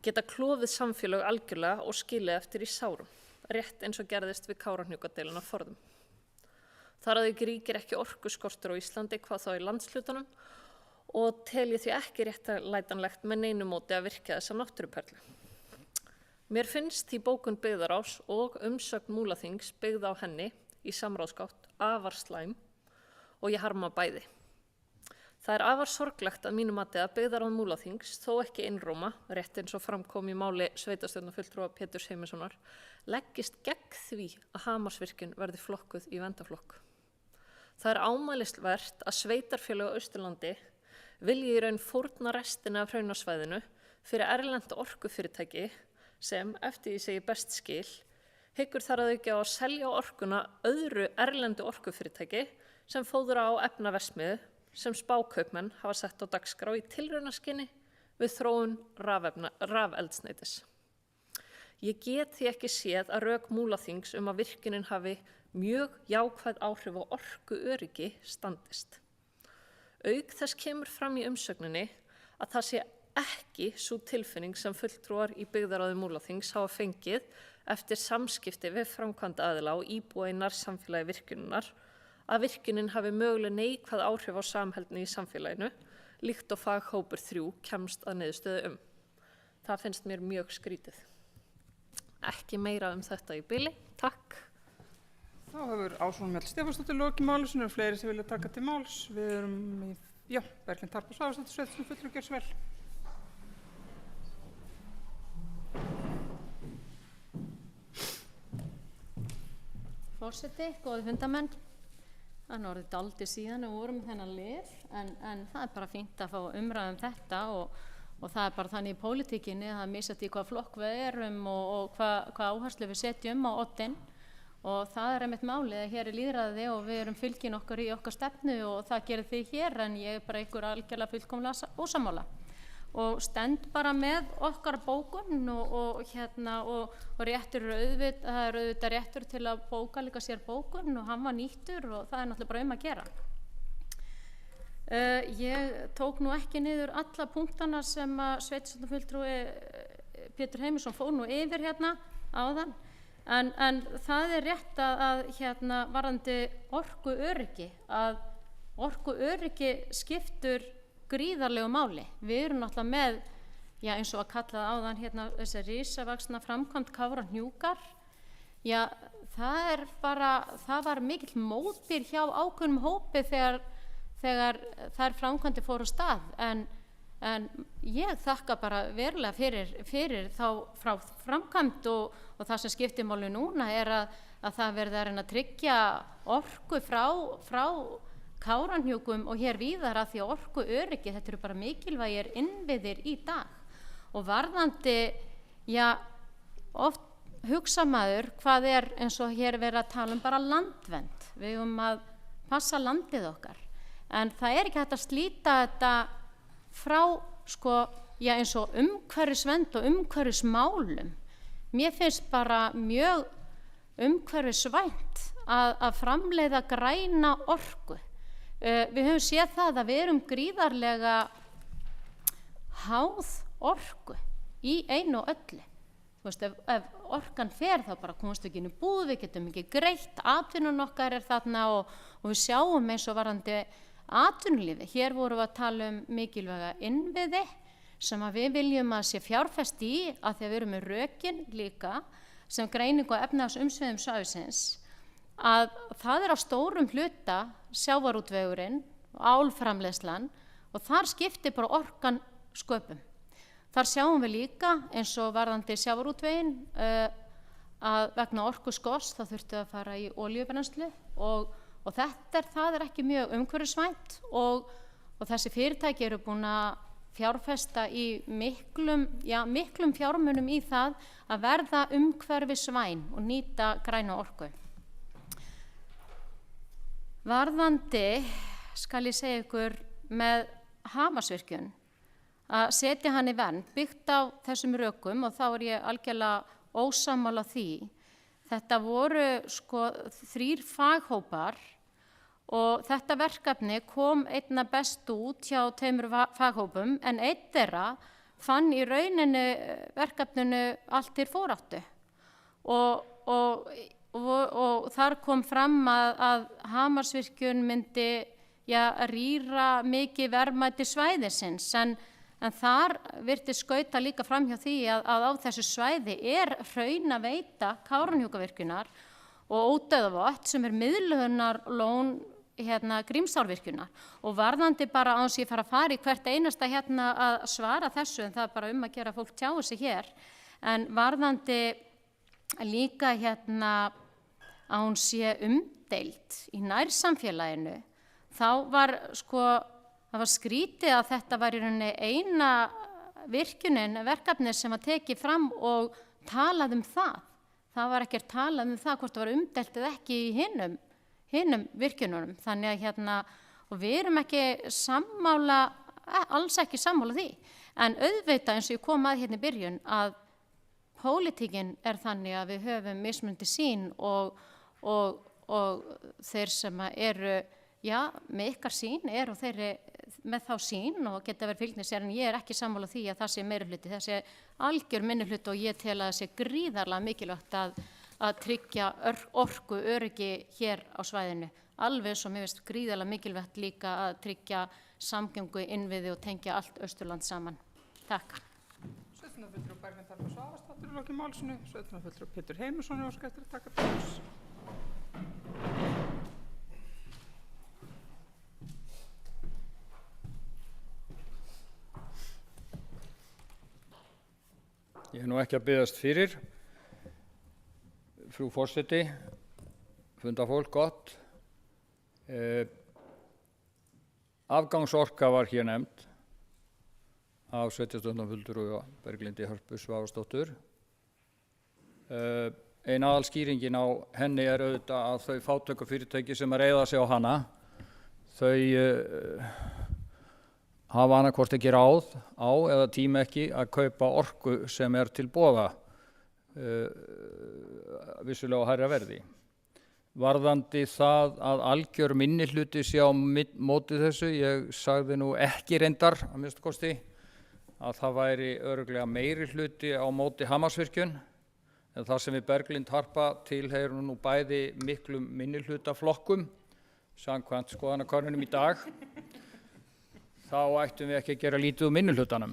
S7: geta klofið samfélag algjörlega og skilið eftir í sárum, rétt eins og gerðist við Kárahnjúkadeiluna forðum. Þar að auki ríkir ekki orkuskortur á Íslandi, hvað þá í landshlutunum, og tel ég því ekki réttlætanlegt með neinu móti að virkja þessa náttúruperlu. Mér finnst því bókun byggðarráðs og umsögn Múlaþings byggð á henni í samráðsgátt afar slæm og ég harma bæði. Það afar sorglegt að mínu mati að byggðarráð Múlaþings, þó ekki einróma, rétt eins og framkom í máli sveitarstjórnarfulltrúa Péturs Heimissonar, leggist gegn því að Hamarsvirkjun verði flokkuð í verndarflokk. Það ámælisvert að sveitarfélög á Austurlandi vilji í raun fórna restina af hraunasvæðinu fyrir erlend orkufyrirtæki sem, eftir ég segi best skil, hyggur þar að auki á að selja orkuna öðru erlendu orkufyrirtæki sem fóðra á efnaverksmiðju sem spákaupmenn hafa sett á dagskrá í tilraunaskyni við þróun rafeldsneytis. Ég get því ekki séð að rök Múlaþings að virkjunin hafi mjög jákvæð áhrif á orkuöryggi standist. Auk þess kemur fram í umsögninni að það sé ekki sú tilfinning sem fulltrúar í byggðarráði Múlaþings hafa fengið eftir samskipti við framkvæmda aðila og íbúa í nærsamfélagi virkjunar, að virkjunin hafi mögulega neikvæð áhrif á samheldni í samfélaginu, líkt og faghópur 3 kemst að niðurstöðu Það finnst mér mjög skrítið. Ekki meira þetta í bili. Takk.
S1: Þá hefur Ásrún Vill Stefánsdóttir lokið máli, sem fleiri sem vilja taka til máls. Við erum í, Berglind Harpa Svavarsdóttir, sveitarstjórnarfulltrúi, gjörðu svo vel.
S2: Forseti, góði fundamenn. Það orðið dálítið síðan og vorum þennan lið, en það bara fínt að fá umræðu þetta og það bara þannig í pólitíkinni að það misjafnt í hvað flokk við erum og hvað áherslu við setjum á oddinn, og það einmitt málið að hér lýðræði og við erum fylgin okkur í okkar stefnu og það gerir þið hér, en ég bara ykkur algjörlega fullkomlega ósammála og stend bara með okkar bókun og réttur það er auðvitað réttur til að bóka líka sér bókun og hann var nýttur og það náttúrulega bara að gera. Ég tók nú ekki niður alla punktana sem að sveitarstjórnarfulltrúi Pétur Heimisson fór nú yfir áðan, en það er rétt að varðandi orkuöryggi, að orkuöryggi skiptur gríðarlegu máli. Við erum náttúrulega með já, eins og að kalla áðan hérna þessi risavaxna framkvæmd Kárahnjúkar, já, það var mikill mótbyr hjá ákveðnum hópi þegar þær framkvæmdir fóru af stað, en ég þakka bara verulega fyrir þá frá framkvæmd og það sem skiptir máli núna að það verði að reyna að tryggja orku frá Kárahnjúkum og hér víðar, að því að orkuöryggi, þetta eru bara mikilvægir innviðir í dag. Og varðandi, já, oft hugsa maður hvað eins og hér verið að tala bara landvernd, við að passa landið okkar, en það ekki hægt að slíta þetta frá já, eins og umhverfisvernd og umhverfismálum. Mér finnst bara mjög umhverfisvænt að framleiða græna orku. Við höfum séð það að við erum gríðarlega háð orku í einu og öllu. Þú veist, ef orkan fer þá bara komast við ekki inn í búð, við getum ekki greitt, atvinnun okkar þarna og við sjáum eins og varðandi atvinnulífi. Hér vorum við að tala mikilvæga innviði sem að við viljum að sé fjárfest í, að því að við erum með rökin líka sem greiningu á efnahagsumsviðum svæðisins, að það á stórum hluta sjávarútvegurinn, álframleiðslan, og þar skiptir bara orkan sköpum. Þar sjáum við líka eins og varðandi sjávarútveginn að vegna orkuskorts þá þurftu að fara í olíubrennslu og það ekki mjög umhverfisvænt og þessi fyrirtæki eru búin að fjárfesta í miklum fjármunum í það að verða umhverfisvæn og nýta græna orku. Varðandi, skal ég segja ykkur, með Hamarsvirkjun, að setja hann í vernd byggt á þessum rökum, og þá ég algjörlega ósammála því. Þetta voru 3 faghópar og þetta verkefni kom einna best út hjá 2 faghópum, en einn þeirra fann í rauninni verkefninu allt til foráttu og þar kom fram að Hamarsvirkjun myndi rýra mikið verðmæti svæðisins, en þar virtist skauta líka fram hjá því að á þessu svæði hraunveita Kárahnjúkavirkjunar og Ódauðavötn sem miðlunarlón Grímsárvirkjunar. Og varðandi bara án sem ég fara í hvert einasta að svara þessu, en það bara að gera fólk tjáu sig hér, en varðandi líka að hún sé umdeild í nærsamfélaginu, þá var það var skrítið að þetta var í rauninni eina virkjunin, verkefni sem að teki fram og talað það. Það var ekkert talað það hvort það var umdeilt eða ekki í hinum virkjununum. Þannig að og við erum ekki sammála, alls ekki sammála því. En auðvitað eins og ég kom að í byrjun að pólitíkin þannig að við höfum mismunandi sýn og þeir sem eru með ykkar sýn og þeir með þá sýn og geta verið fylgni sér, en ég ekki sammála því að það sé meirihluti, það sé algjör minnihluti og ég tel að það sé gríðarlega mikilvægt að tryggja orku öryggi hér á svæðinu, alveg svo mér finnst gríðarlega mikilvægt líka að tryggja samgöngu innviði og tengja allt Austurland saman. Takk.
S1: Sveitarstjórnarfulltrúi Berglind Harpa Svavarsdóttir í lokin málsins, sveitarstjórnarfulltrúi Pétur Heimisson óskar eftir að taka til máls.
S4: Ég nú ekki að biðjast fyrir. Frú forseti, fundafólk gott. Afgangsorka var hér nefnd af sveitarstjórnarfulltrúi Berglindi Hörpu Svavarsdóttur. Ein aðalskýringin á henni auðvitað að þau fátækufyrirtæki sem reiða sig á hana, þau hafa annaðhvort ekki ráð á eða tíma ekki að kaupa orku sem til boða, vissulega á hærra verði. Varðandi það að algjör minnihluti sé á móti þessu, ég sagði nú ekki reyndar að minnsta kosti að það væri örugglega meiri hluti á móti Hamarsvirkjun, en það sem við Berglind Harpa tilheyrum nú bæði miklum minnihlutaflokkum samkvæmt skoðanakönnunum í dag, þá ættum við ekki að gera lítið úr minnihlutanum.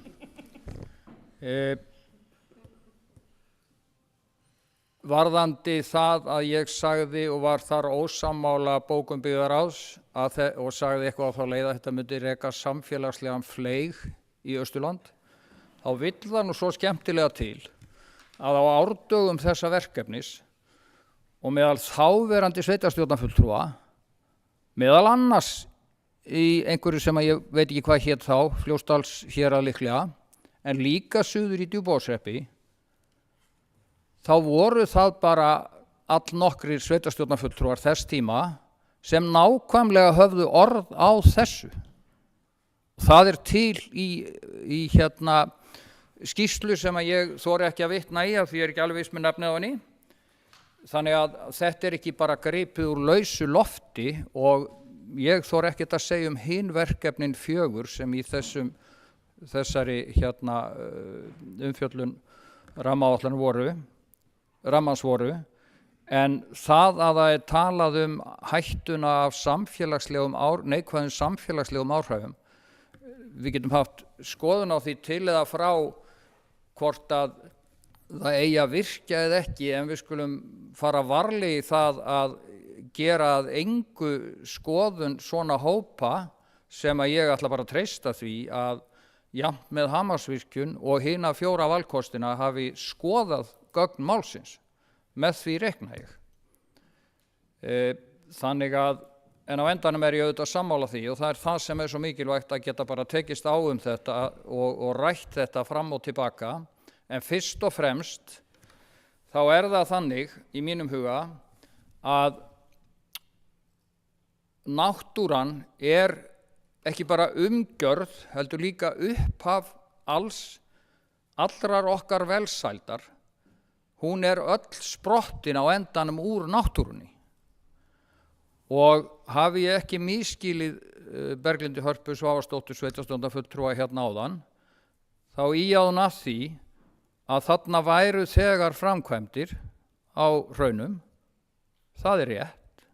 S4: Varðandi það að ég sagði og var þar ósammála bókun byggðaráðs og sagði eitthvað á þá leið að þetta myndi reka samfélagslegan fleyg í Austurland, þá vill það nú svo skemmtilega til að á árdögum þessa verkefnis og meðal þáverandi sveitarstjórnarfulltrúa, meðal annars í einhverju sem ég veit ekki hvað hét þá, Fljótsdals hérað líklega, en líka suður í Djúpavogshreppi, þá voru það bara allnokkrir sveitarstjórnarfulltrúar þess tíma sem nákvæmlega höfðu orð á þessu. Það til í skýrslu sem ég þori ekki að vitna í af því ég er ekki alveg viss með nafnið á henni. Þannig að þetta ekki bara gripið úr lausu lofti og ég þori ekkert að segja hin verkefnin 4 sem í þessari umfjöllun rammans voru, en það að það talað hættuna af neikvæðum samfélagslegum áhrifum. Við getum haft skoðun á því til eða frá hvort að það eigi að virkja eða ekki, en við skulum fara varlega í það að gera að engu skoðun svona hópa sem að ég ætla bara að treysta því að jafnt með Hamarsvirkjun og hina 4 valkostina hafi skoðað gögn málsins. Með því reikna ég. Þannig að, en á endanum ég auðvitað sammála því og það það sem svo mikilvægt að geta bara tekist á þetta og rætt þetta fram og tilbaka, en fyrst og fremst þá það þannig í mínum huga að náttúran ekki bara umgjörð, heldur líka upphaf allrar okkar velsældar. Hún öll sprottin á endanum úr náttúrunni. Og hafi ég ekki misskilið Berglindi Hörpu Svavarsdóttur sveitarstjórnarfulltrúa hérna áðan, þá íjáði hún að því að þarna væru þegar framkvæmdir á hraunum, það rétt,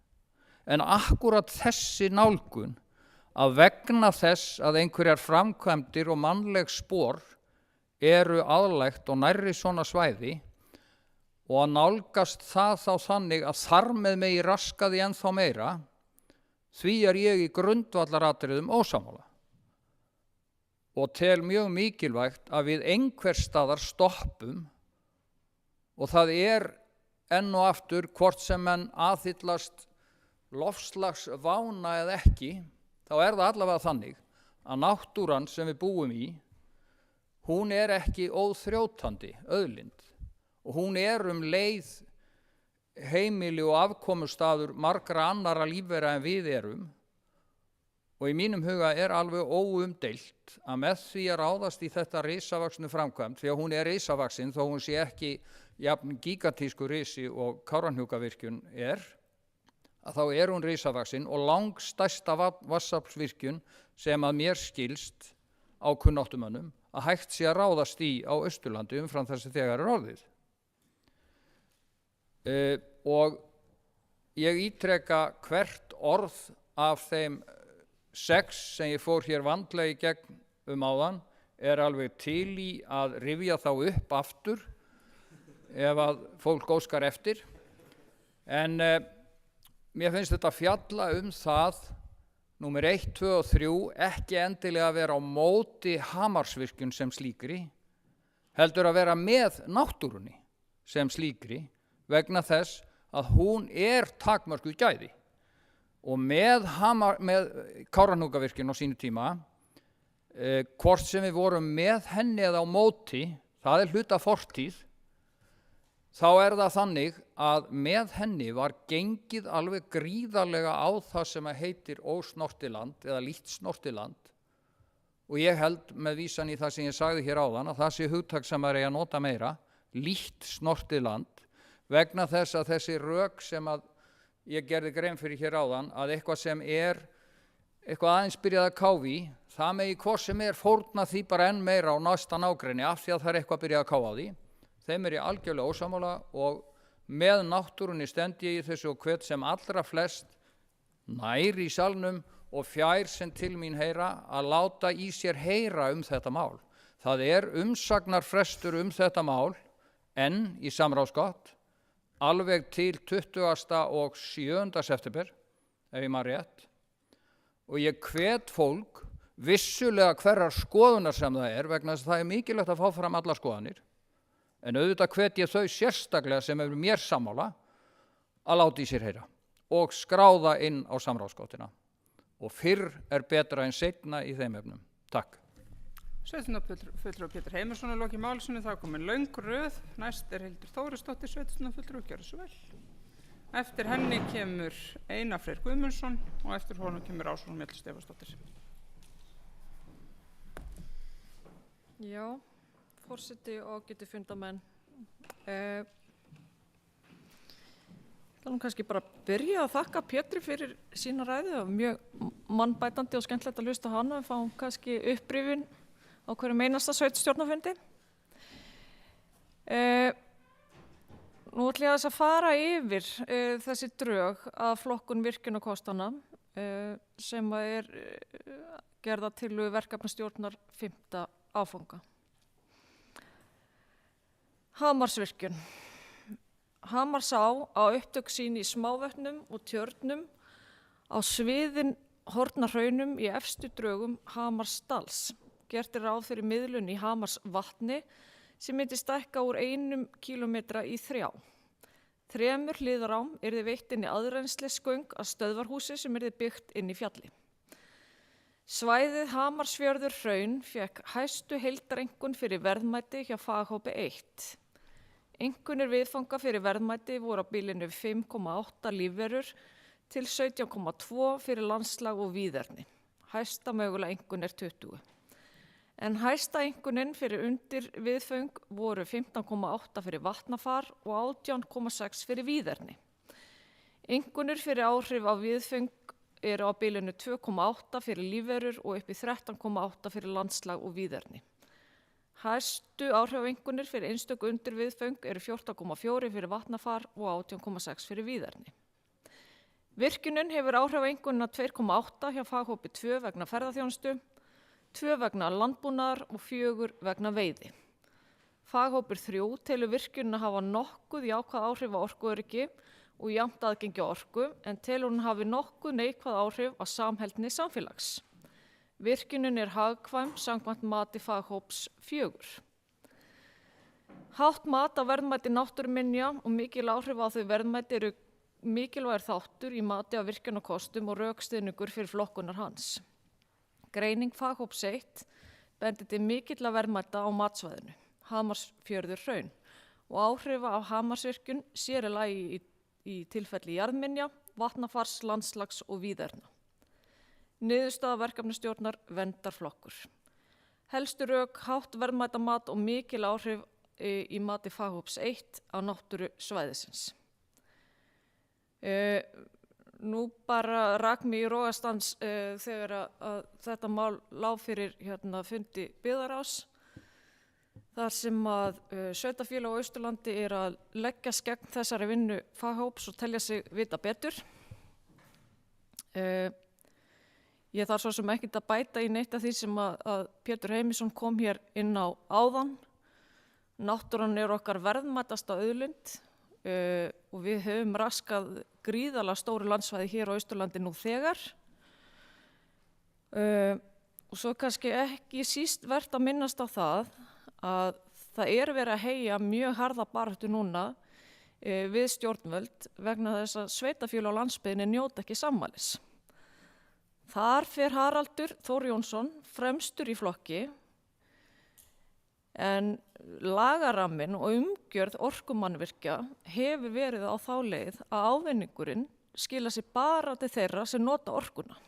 S4: en akkúrat þessi nálgun að vegna þess að einhverjar framkvæmdir og mannleg spor eru aðlægt og nærri svona svæði og að nálgast það þá þannig að þar með megi raska því ennþá meira, því ég í grundvallaratriðum ósammála og tel mjög mikilvægt að við einhvers staðar stoppum og það enn og aftur hvort sem menn aðhyllast loftslagsvána eða ekki, þá það allavega þannig að náttúran sem við búum í, hún ekki óþrjótandi auðlind og hún leið heimili og afkomustaður margra annarra lífvera en við erum og í mínum huga alveg óumdeilt að með því að ráðast í þetta risavaxnu framkvæmd, því að hún risavaxin þó hún sé ekki jafn gigantísku risi og Kárahnjúkavirkjun að þá hún risavaxin og langstærsta vatnsaflsvirkjun sem að mér skilst á kunnáttumönnum að hægt sé að ráðast í á Austurlandi umfram þessi þegar orðið. Og ég ítreka hvert orð af þeim 6 sem ég fór hér vandlega í gegn áðan alveg til í að rifja þá upp aftur ef að fólk óskar eftir, en mér finnst þetta fjalla það númer 1, 2 og 3 ekki endilega að vera á móti Hamarsvirkjun sem slíkri, heldur að vera með náttúrunni sem slíkri vegna þess að hún takmörkuð gæði og með Kárahnjúkavirkjun á sínu tíma, hvort sem við vorum með henni eða á móti, það hluta fortíð, þá það þannig að með henni var gengið alveg gríðarlega á það sem heitir ósnortiland eða lítt snortiland og ég held með vísan í það sem ég sagði hér áðan að það sé hugtak sem að nota meira, lítt snortiland, vegna þess að þessi rök sem að ég gerði grein fyrir hér áðan að eitthvað sem eitthvað aðeins byrjað að káfa í, það megi hvort sem fórna því bara enn meira á næsta nágrenni af því að það eitthvað byrjað að káfa á því. Þeim ég algjörlega ósammála og með náttúrunni stend ég í þessu og hvet sem allra flest nær í salnum og fjær sem til mín heyra að láta í sér heyra þetta mál. Það umsagnarfrestur þetta mál enn í samráðsgátt alveg til 20. og 7. september, ef ég man rétt, og ég hvet fólk vissulega hverjar skoðunar sem það vegna þess að það mikilvægt að fá fram allar skoðanir, en auðvitað hvet ég þau sérstaklega sem mér sammála að láta í sér heyra og skráða inn á samráðsgáttina, og fyrr betra en seinna í þeim efnum. Takk.
S1: Sveitarstjórnarfulltrúi Pétur Heimisson lokið málsinu, það komin löng röð. Næst Hildur Þórisdóttir, sveitarstjórnarfulltrúi, gjörðu svo vel. Eftir henni kemur Einar Freyr Guðmundsson og eftir honum kemur Ásrún Mjöll Stefánsdóttir.
S3: Já, forseti og ágætu fundamenn. Kannski bara byrja að þakka Pétri fyrir sína ræðu. Það var mjög mannbætandi og skemmtilegt að hlusta á hana. Við fáum kannski upprifjun á hverjum einasta sveitarstjórnarfundi. Nú ætla ég að fara yfir þessi drög að flokkun virkjunarkostana sem gerða tillögu verkefnastjórnar 5. áfanga. Hamarsvirkjun. Hamar sá á upptök sín í Smávötnum og Tjörnum á sviðin Hornahraunum í efstu drögum Hamarsdals. Gert ráð fyrir miðlun í Hamarsvatni sem myndi stækka úr 1 kílómetra í 3. 3 hliðarám yrði veitt inn í aðrennslisgöng að stöðvarhúsi sem yrði byggt inn í fjalli. Svæðið Hamarsfjörður Hraun fékk hæstu heildareinkunn fyrir verðmæti hjá faghópi 1. Einkunnir viðfanga fyrir verðmæti voru á bilinu 5,8 lífverur til 17,2 fyrir landslag og víðerni. Hæsta mögulega einkunn 20. En hæsta einkunnin fyrir undir viðföng voru 15,8 fyrir vatnafar og 18,6 fyrir víðerni. Einkunnir fyrir áhrif á viðföng á bilinu 2,8 fyrir lífverur og upp í 13,8 fyrir landslag og víðerni. Hæstu áhrifengunir fyrir einstöku undir viðföng 14,4 fyrir vatnafar og 18,6 fyrir víðerni. Virkjunin hefur áhrifengunina 2,8 hjá faghópi 2 vegna ferðaþjónustu, 2 vegna landbúnaðar og 4 vegna veiði. Faghópur 3 telur virkjunina hafa nokkuð jákvæð áhrif á orkuöryggi og jafnt aðgengi á orku, en telur hún hafi nokkuð neikvæð áhrif á samheldni samfélags. Virkjunin hagkvæm samkvæmt mati faghóps 4. Hátt mat á verðmæti náttúruminja og mikil áhrif á þau verðmæti eru mikilvægur þáttur í mati á virkjunarkostum og rökstuðningur fyrir flokkunar hans. Greining faghóps 1 bendir til mikilla verðmæta á matsvæðinu, Hamarsfjörður Hraun, og áhrifa á Hamarsvirkjun sér í lagi í tilfelli jarðminja, vatnafars, landslags og víðerna. Niðurstaða verkefnastjórnar verndarflokkur. Helstu rök, hátt verðmætamat og mikil áhrif í mati faghóps 1 á náttúru svæðisins. Nú bara rak mig í rogastans þegar að þetta mál lá fyrir fundi byggðarráðs, þar sem að sveitarfélög á Austurlandi að leggjast gegn þessari vinnu faghóps og telja sig vita betur. Ég þarf svo sem ekkert að bæta í neitt af því sem að Pétur Heimisson kom hér inn á áðan. Náttúran okkar verðmætasta auðlind og við höfum raskað gríðarlega stóru landsvæði hér á Austurlandi nú þegar. Og svo kannski ekki síst vert að minnast á það að það verið að heyja mjög harða baráttu núna við stjórnvöld vegna þess að sveitarfélög á landsbyggðinni njóta ekki sammælis. Þar fer Haraldur Þór Jónsson fremstur í flokki, en lagaramminn og umgjörð orkumannvirkja hefur verið á þá leið að ávinningurinn skila sér bara til þeirra sem nota orkuna.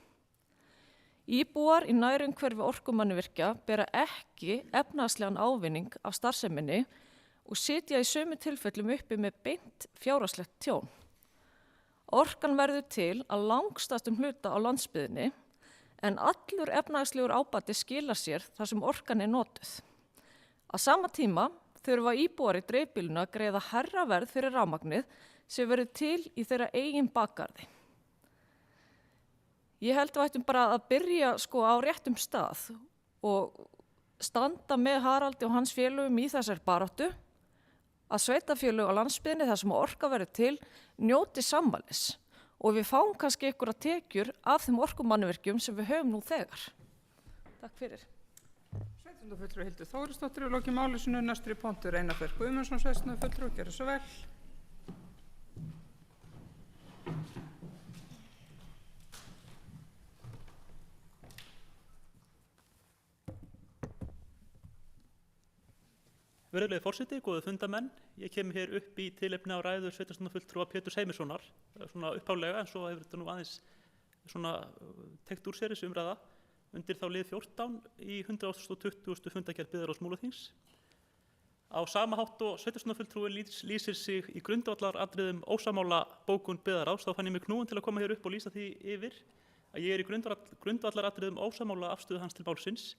S3: Íbúar í nærumhverfi orkumannvirkja bera ekki efnahagslegan ávinning af starfseminni og sitja í sömu tilfellum uppi með beint fjárhagslegt tjón. Orkan verður til að langstærstum hluta á landsbyggðinni, en allur efnahagslegur ábati skilar sér þar sem orkan notuð. Á sama tíma þurfa íbúar í dreifbýlinu að greiða hærra verð fyrir rafmagnið sem verður til í þeirra eigin bakgarði. Ég held við ættum bara að byrja á réttum stað og standa með Haraldi og hans félögum í þessari baráttu að sveitarfélög á landsbyggðinni þar sem orka verður til njóti samvælis og við fáum kannski einhverja tekjur af þeim orkumannvirkjum sem við höfum nú þegar. Takk fyrir.
S1: Sveitarstjórnarfulltrúi Hildur Þórisdóttir í loki máli sinu. Næstur í pontu Einar Freyr Guðmundsson, sveitarstjórnarfulltrúi, gjörðu svo vel.
S8: Virðulegi forseti, góðu fundamenn. Ég kem hér upp í tilefni á ræðu sveitarstjórnarfulltrúa Péturs Heimissonar, svona upphálega, en svo hefur þetta nú aðeins svona tekt úr sér þessi umræða undir þá lið 14 í 120. fundargerð Byggðarráðs Múlaþings. Á sama hátt og sveitarstjórnarfulltrúi lýsir sig í grundvallaratriðum ósammála bókun Byggðarráðs, þá fann ég mig knúinn til að koma hér upp og lýsa því yfir að ég er í grundvallaratriðum ósammála afstöðu hans til málsins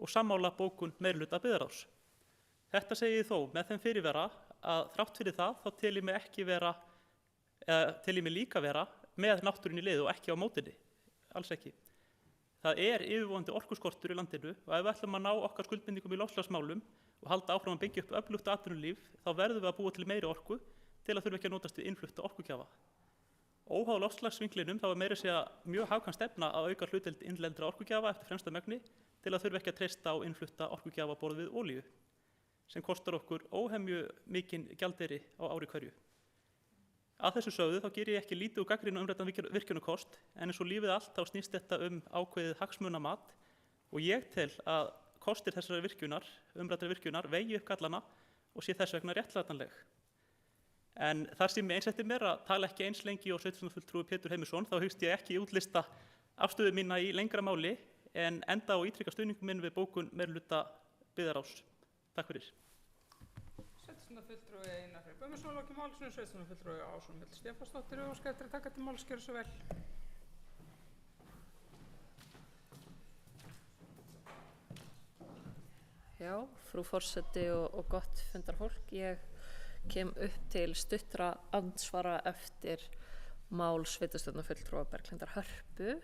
S8: og sammála bókun meirihluta Byggðarráðs. Þetta segi ég þó með þeim fyrirvara að þrátt fyrir það þá tel ég mig líka vera með náttúrunni í liði og ekki á mótinni, alls ekki. Það er yfirvofandi orkuskortur í landinu og ef við ætlum að ná okkar skuldbindingum í loftslagsmálum og halda áfram að byggja upp öflugt atvinnulíf þá verðum við að búa til meiri orku til að þurfa ekki að notast við innflutta orkugjafa. Óháð loftslagsvinklinum þá er meira að segja mjög hagkvæm stefna að auka hlutdeild innlendra orkugjafa eftir fremsta megni til að þurfa ekki að treysta á innflutta orkugjafa á borð við olíu, sem kostar okkur óhemju mikinn gjaldeyri á ári hverju. Að þessu sögðu þá ger ég ekki lítið úr gagnrýni á umræddan virkjunarkost, en eins og lífið allt þá snýst þetta ákveðið hagsmunamat og ég tel að kostir þessari virkjunar, umræddrar virkjunar, vegi upp gallana og sé þess vegna réttlætanleg. En þar sem ég einsetti mér að tala ekki eins lengi og sveitarstjórnarfulltrúi Pétur Heimisson, þá hyggst ég ekki útlista afstöðu mína í lengra máli en enda á ítreka stuðningum minn við bókun meirihluta Byggðarráðs. Takk fyrir.
S1: Sveitarstjórnarfulltrúi Einar Freyr Guðmundsson í loki máli sinu. Sveitarstjórnarfulltrúi Ásrún Hildur Stefánsdóttir óskar eftir að taka til máls, gjörðu svo vel.
S7: Já, frú forseti og gott fundarfólk. Ég kem upp til stuttra andsvara eftir mál sveitarstjórnarfulltrúa Berglindar Hörpu.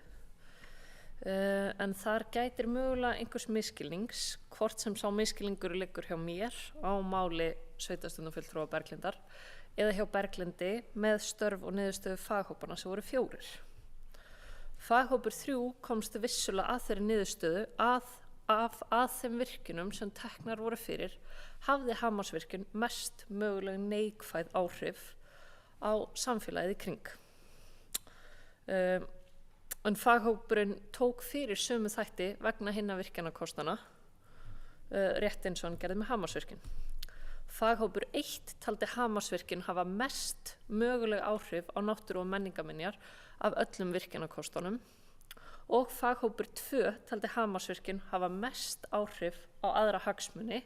S7: En þar gætir mögulega einhvers misskilnings, hvort sem sá misskilningur liggur hjá mér á máli sveitarstjórnarfulltrúa Berglindar eða hjá Berglindi með störf og niðurstöðu faghópanna sem voru 4. Faghópur 3 komst vissulega að þeirri niðurstöðu að þeim virkjunum sem teknar voru fyrir hafði Hamarsvirkjun mest mögulega neikvæð áhrif á samfélagið í kring. En faghópurinn tók fyrir sömu þætti vegna hinna virkjanakostana, rétt eins og hann gerði með Hamarsvirkjun. Faghópur 1 taldi Hamarsvirkjun hafa mest möguleg áhrif á náttúru og menningarminjar af öllum virkjanakostunum og faghópur 2 taldi Hamarsvirkjun hafa mest áhrif á aðra hagsmuni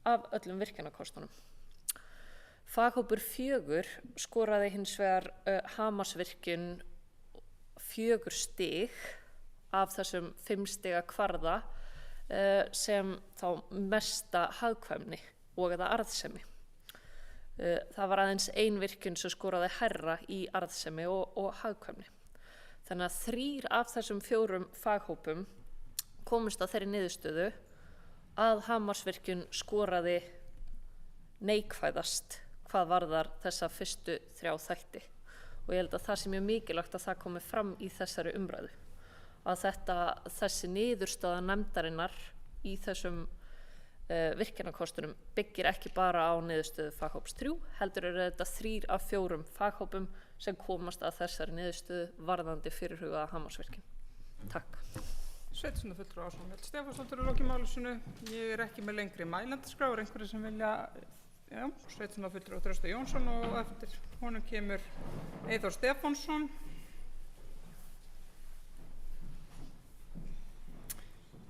S7: af öllum virkjanakostunum. Faghópur 4 skoraði hins vegar Hamarsvirkjun 4 stig af þessum 5 stiga kvarða sem þá mesta hagkvæmni og eða arðsemi. Það var aðeins ein virkjun sem skoraði hærra í arðsemi og hagkvæmni. Þannig að 3 af þessum 4 faghópum komust að þeirri niðurstöðu að Hamarsvirkjun skoraði neikvæðast hvað varðar þessa fyrstu 3 þætti. Og ég held að það sé mjög mikilvægt að það komi fram í þessari umræðu. Að þessi niðurstaða nefndarinnar í þessum virkjanakostunum byggir ekki bara á niðurstöðu faghóps 3, heldur þetta 3 af 4 faghópum sem komast að þessari niðurstöðu varðandi fyrirhugaða Hamarsvirkjun. Takk.
S1: Sveitarstjórnarfulltrúi Ásrún Hildur Stefánsdóttir í loki máli sinu. Ég er ekki með lengri mælendaskrá, einhverju sem vilja. Já, sveitarstjórnarfulltrúi Trausti Jónsson og eftir honum kemur Eyþór Stefánsson.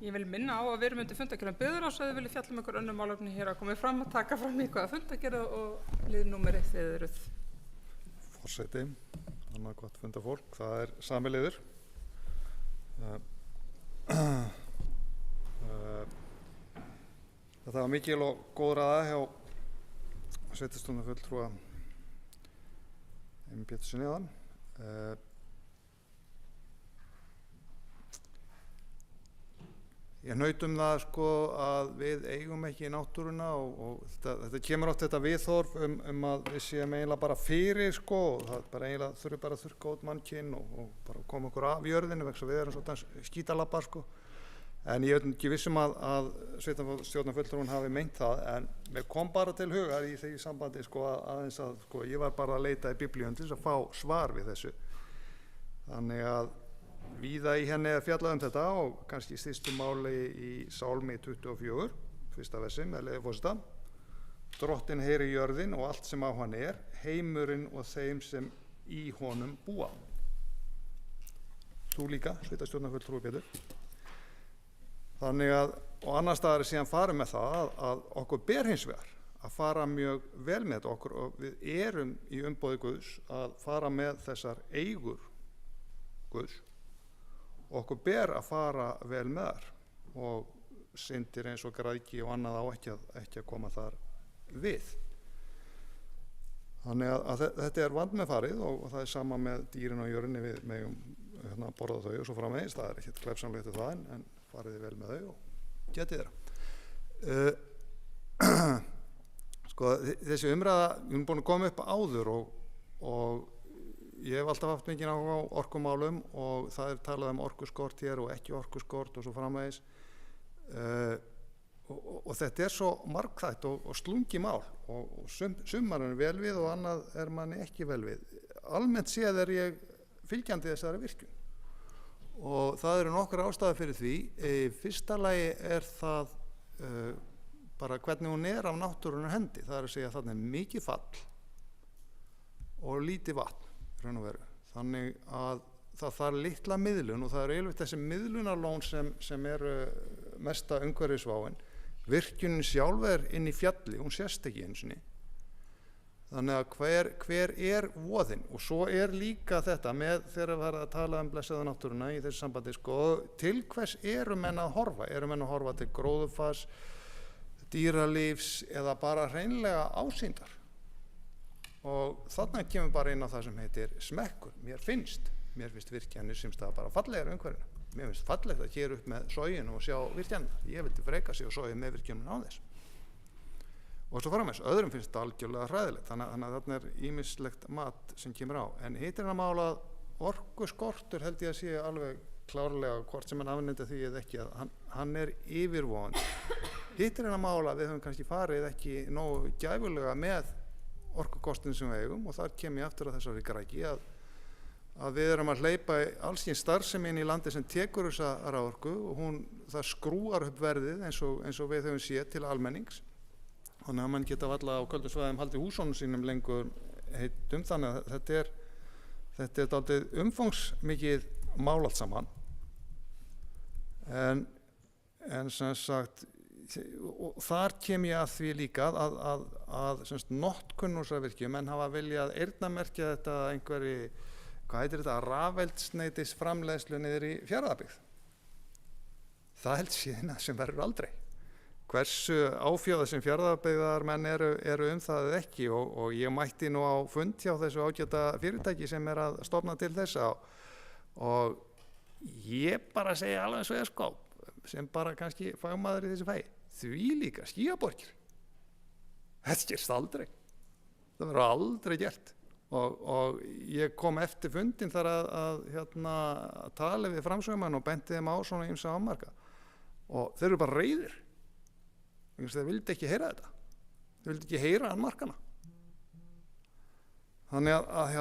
S1: Ég vil minna á að við erum undir fundargerðum Byggðarráðs að þið viljið fjalla ykkur önnur málefni hér að koma fram að taka fram í hvaða fundargerð og liðnúmerið þið eruð.
S5: Forseti, annað gott fundarfólk, það er sami liður. Það var mikil og góð ræða hjá sveitarstjórnarfulltrúa Eymi Péturssyni áðan. ég hnaut það sko að við eigum ekki náttúruna og þetta kemur oft þetta viðhorf að við séum eiginlega bara fyrir sko og það bara eiginlega þurfi bara að þurrka út mannkinn og bara koma okkur af jörðinu vegna við erum svona skítalabbar sko. En ég veit ekki vissum að sveitarstjórnarfulltrúinn hafi meint það, en mér kom bara til hugar í því sambandi sko aðeins að sko ég var bara að leita í biblíunum til þess að fá svar við þessu. Þannig að víða í henni er fjallað þetta og kannski í stystu máli í Sálmi 24, fyrsta versi með leyfi forseta. Drottinn heyrir jörðin og allt sem á hann heimurinn og þeim sem í honum búa. Þú líka, sveitarstjórnarfulltrúi Pétur. Þannig að, og annar staðar er síðan farið með það að okkur ber hins vegar að fara mjög vel með okkur og við erum í umboði Guðs að fara með þessar eigur Guðs og okkur ber að fara vel með þar og syndir eins og græðgi og annað á ekki að koma þar við. Þannig að þetta er vandmeðfarið og það er sama með dýrin á jörðinni, við megum borða þau og svo framvegis, það er ekkert glæpsamlegt við það en fariði vel með þau og getið þeirra. Sko þessi umræða, við erum búin að koma upp áður og ég hef alltaf haft mikið áhuga á orkumálum og það er talað orkuskort hér og ekki orkuskort og svo framvegis og þetta er svo margþætt og slungi mál og sumar er vel við og annað er manni ekki vel við. Almennt séð er ég fylgjandi þessari virkjun og það eru nokkrar ástæður fyrir því. Fyrsta lagi er það bara hvernig hún er af náttúrunnar hendi, það er að segja að þarna er mikið fall og lítið vatn raun og veru, þannig að það þarf litla miðlun og það eru yfirleitt þessi miðlunarlón sem eru mesta umhverfisváin. Virkjunin sjálf er inn í fjalli, hún sést ekki einu sinni. Þannig að hver er voðinn? Og svo er líka þetta með þegar við erum að tala blessaða náttúruna í þessu sambandi sko, til hvers eru menn að horfa? Eru menn að horfa til gróðurfars, dýralífs eða bara hreinlega ásýndar? Og þarna kemur bara inn á það sem heitir smekkur. Mér finnst virkjanir sem staða bara fallegar umhverfinu. Mér finnst fallegt að gera upp með soginu og sjá virkjanina. Ég vildi freka sig og sogið með virkjaninu á þess. Og svo framvegs, öðrum finnst þetta algjörlega hræðilegt, þannig að þarna er ýmislegt mat sem kemur á. En hitt er að mála orkuskortur held ég að sé alveg klárlega hvort sem hann afnefndi því eða ekki, að hann er yfirvofandi. Hitt er að mála við höfum kannski farið ekki nógu gæfulega með orkukostinu sem við eigum og þar kem ég aftur að þessari græki að við erum að hleypa allskyns starfsemi inn í landi sem tekur þessa raforku og það skrúar upp verðið eins og við höfum séð til almennings. Þannig að mann geta varla á köldum svæðum haldið húsunum sínum lengur heitum, þannig að þetta er dálítið umfangsmikið mál allt saman. En sem sagt, og þar kem ég að því líka að notkun úr þessari virkjun, menn hafa viljað eyrnamerkja þetta einhverri, hvað heitir þetta, rafeldsneytis framleiðslu niður í Fjarðabyggð. Það held síðan sem verður aldrei. Hversu áfjóða sem Fjarðabyggðarmenn eru það eða ekki og ég mætti nú á fund hjá þessu ágæta fyrirtæki sem er að stofna til þessa og ég bara segja alveg svo sko, sem bara kannski fagmaður í þessu fæi, því líka skýjaborgir. Þetta gerst aldrei. Það verður aldrei gert og ég kom eftir fundin þar að tala við framsögumann og benti þeim á svona ýmsa afmarka og þeir eru bara reiðir. Þeir vildi ekki heyra þetta. Þeir vildi ekki heyra annmarkana. Þannig að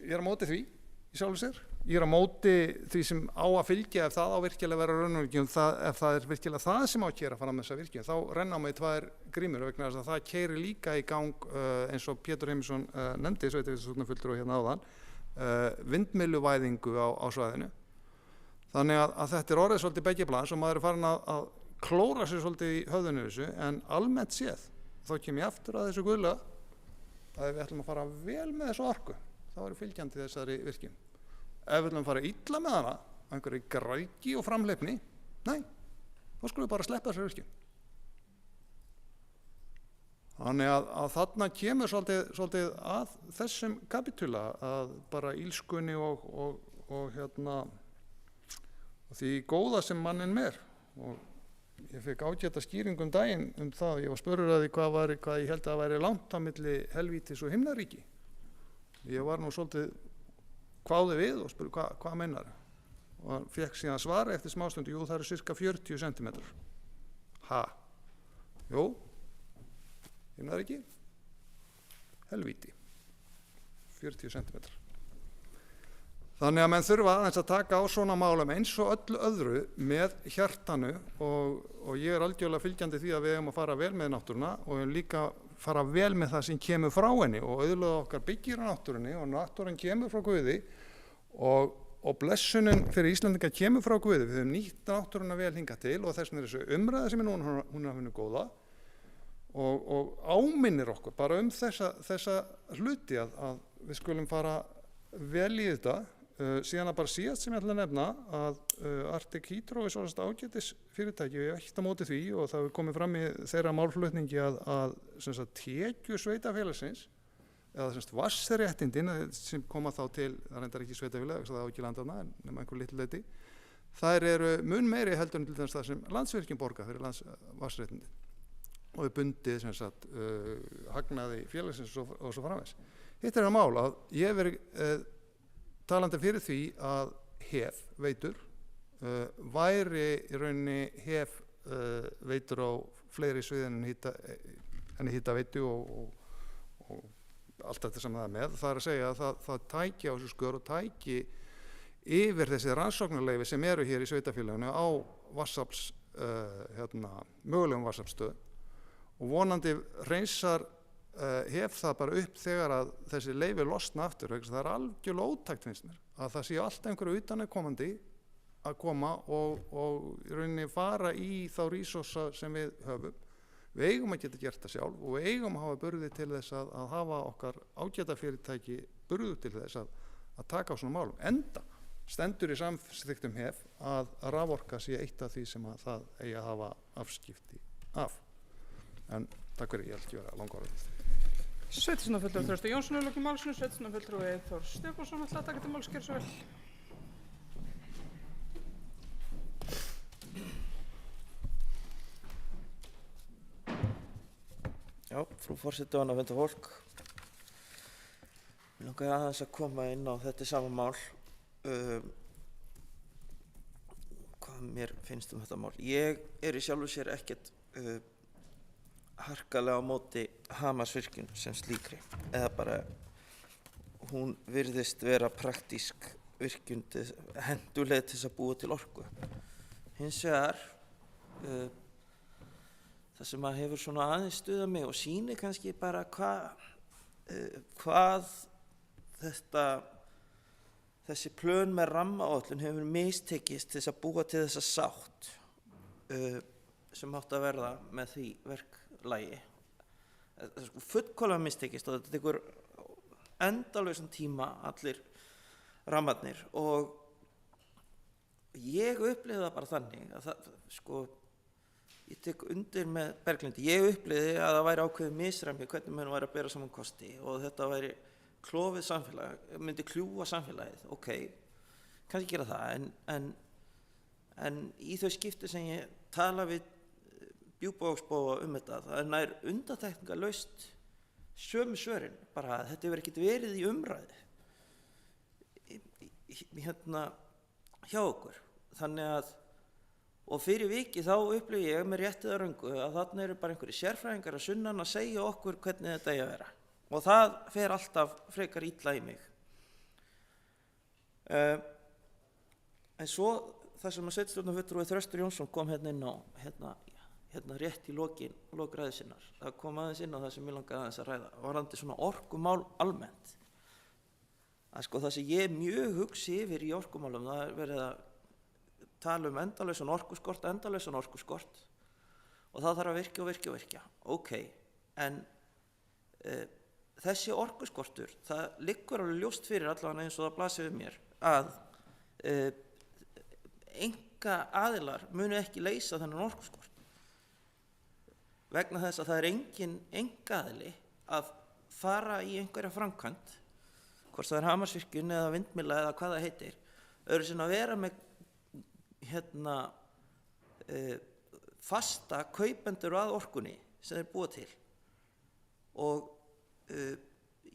S5: ég er á móti því í sjálfu sér. Ég er á móti því sem á að fylgja ef það á virkilega að vera raunvirkjum, ef það er virkilega það sem á að keyra fram þessa virkjun, þá renna á mig tvær grímur vegna þess að það keyrir líka í gang eins og Pétur Heimisson nefndi, sveitarstjórnarfulltrúi hérna áðan, vindmylluvæðingu á svæðinu. Þannig að þetta er orðið svolítið begge plans og maður er farin að klóra sér svolítið í höfðinu þessu, en almennt séð þá kem ég aftur að þessu guðlega að ef við ætlum að fara vel með þessu orku þá eru fylgjandi þessari virkjun. Ef við ætlum að fara illa með hana einhverju græðgi og framhleypni, nei, þá skulum við bara sleppa þessari virkjun. Þannig að þarna kemur svolítið að þessum kapítula að bara ílskunni og því góða sem mannin mer og ég fekk ágæta skýring daginn það, ég var spurður að því hvað ég held að væri langt á milli helvítis og himnaríki. Ég var nú svolítið hváði við og spurði hvað meinar, og hann fekk síðan svara eftir smástundu, jú, það eru sirka 40 cm. Jú, himnaríki, helvíti, 40 cm. Þannig að menn þurfa aðeins að taka á svona málum eins og öllu öðru með hjartanu, og ég er algjörlega fylgjandi því að við eigum að fara vel með náttúruna og líka fara vel með það sem kemur frá henni, og auðvitað okkar byggir á náttúrunni, og náttúran kemur frá Guði, og blessunin fyrir Íslendinga kemur frá Guði. Við höfum nýtt náttúruna vel hingað til, og þess vegna er þessu umræða sem er núna, hún er góða, og áminnir okkur bara þessa hluti að við skulum fara vel í þetta. Síðan að bara síðast sem ég ætla að nefna að Arctic Hydro er svolítið ágætis fyrirtæki, og ég hef ekkert á móti því, og það hefur komið fram í þeirra málflutningi að tekjur sveitafélagsins, eða vatnsréttindin sem koma þá til, það reyndar ekki sveitafélag, það á ekki landana nema einhver litlu leyti, þær eru mun meiri heldur en til þess það sem Landsvirkjun borga fyrir vatnsréttindin, og er bundið hagnaði félagsins og svo framvegis. Hitt er að mál að ég hef verið talandi fyrir því að veitur væri í rauninni veitur á fleiri sviðin en hitaveitu og allt þetta sem það er með. Það er að segja að það tæki á þessu skör og tæki yfir þessi rannsóknarleyfi sem eru hér í sveitafélaginu á mögulegum vatnsaflsstöðum, og vonandi hreinsar það bara upp þegar að þessi leyfi losna aftur. Það er algjörlega ótækt, finnst mér, að það sé alltaf einhverju utanaðkomandi að koma og í rauninni fara í þá resursa sem við höfum. Við eigum að geta gert það sjálf, og við eigum að hafa burði til þess að hafa okkar ágæta fyrirtæki burðu til þess að taka á svona málum. Enda stendur í samþykktum að raforka sé eitt af því sem að það eigi að hafa afskipti af. En takk fyrir, ég held ég vera langorðið.
S1: Sveitarstjórnarfulltrúi Þröstur Jónsson er lokið málsins. Sveitarstjórnarfulltrúi Þór Stefánsson ætlar að taka til máls, gjörðu svo vel.
S6: Já, frú forseti og annað fólk. Mér langaði aðeins að koma inn á þetta sama mál. Hvað mér finnst þetta mál. Ég er í sjálfu sér ekkert harkalega á móti Hamarsvirkjun sem slíkri, eða bara hún virðist vera praktísk virkjun, henduleg til þess að búa til orku. Hins vegar það sem að hefur svona aðeins stuðað mig og sýnir kannski bara hvað þessi plön með rammaáætlun hefur mistekist til þess að búa til þessa sátt sem átti að verða með því verklagi. Fullkomlega mistekist, og þetta tekur endalausan tíma allir rammarnir, og ég upplifði það bara þannig að ég tek undir með Berglindi, ég upplifði að það væri ákveðið misræmi hvernig menn væri að bera saman kosti, og þetta væri klofið samfélag, myndi kljúfa samfélagið. Ok, kannski gera það, en í þau skipti sem ég tala við bjúgbóksbóa þetta, það er nær undantekningarlaust sömu svörin, bara þetta hefur ekkert verið í umræðu hjá okkur. Þannig að, og fyrir viki þá upplifi ég með réttið að röngu að þarna eru bara einhverjir sérfræðingar að sunnan að segja okkur hvernig þetta eigi að vera, og það fer alltaf frekar illa í mig. En svo það sem að sveitarstjórnarfulltrúi Þröstur Jónsson kom inn á rétt í lok ræðu sinnar, það kom aðeins inn á það sem ég langaði aðeins að ræða, varðandi svona orkumál almennt. Það sem ég mjög hugsi yfir í orkumálum, það er verið að tala um endalausan orkuskort, og það þarf að virkja. Ok, en þessi orkuskortur, það liggur alveg ljóst fyrir allavega eins og það blasir við mér, að einkaaðilar munu ekki leysa þennan orkuskort, vegna þess að það er engin einkaaðili að fara í einhverja framkvæmd, hvort það er Hamarsvirkjun eða vindmylla eða hvað það heitir, öðru sem að vera með fasta kaupendur að orkunni sem þeir búa til. Og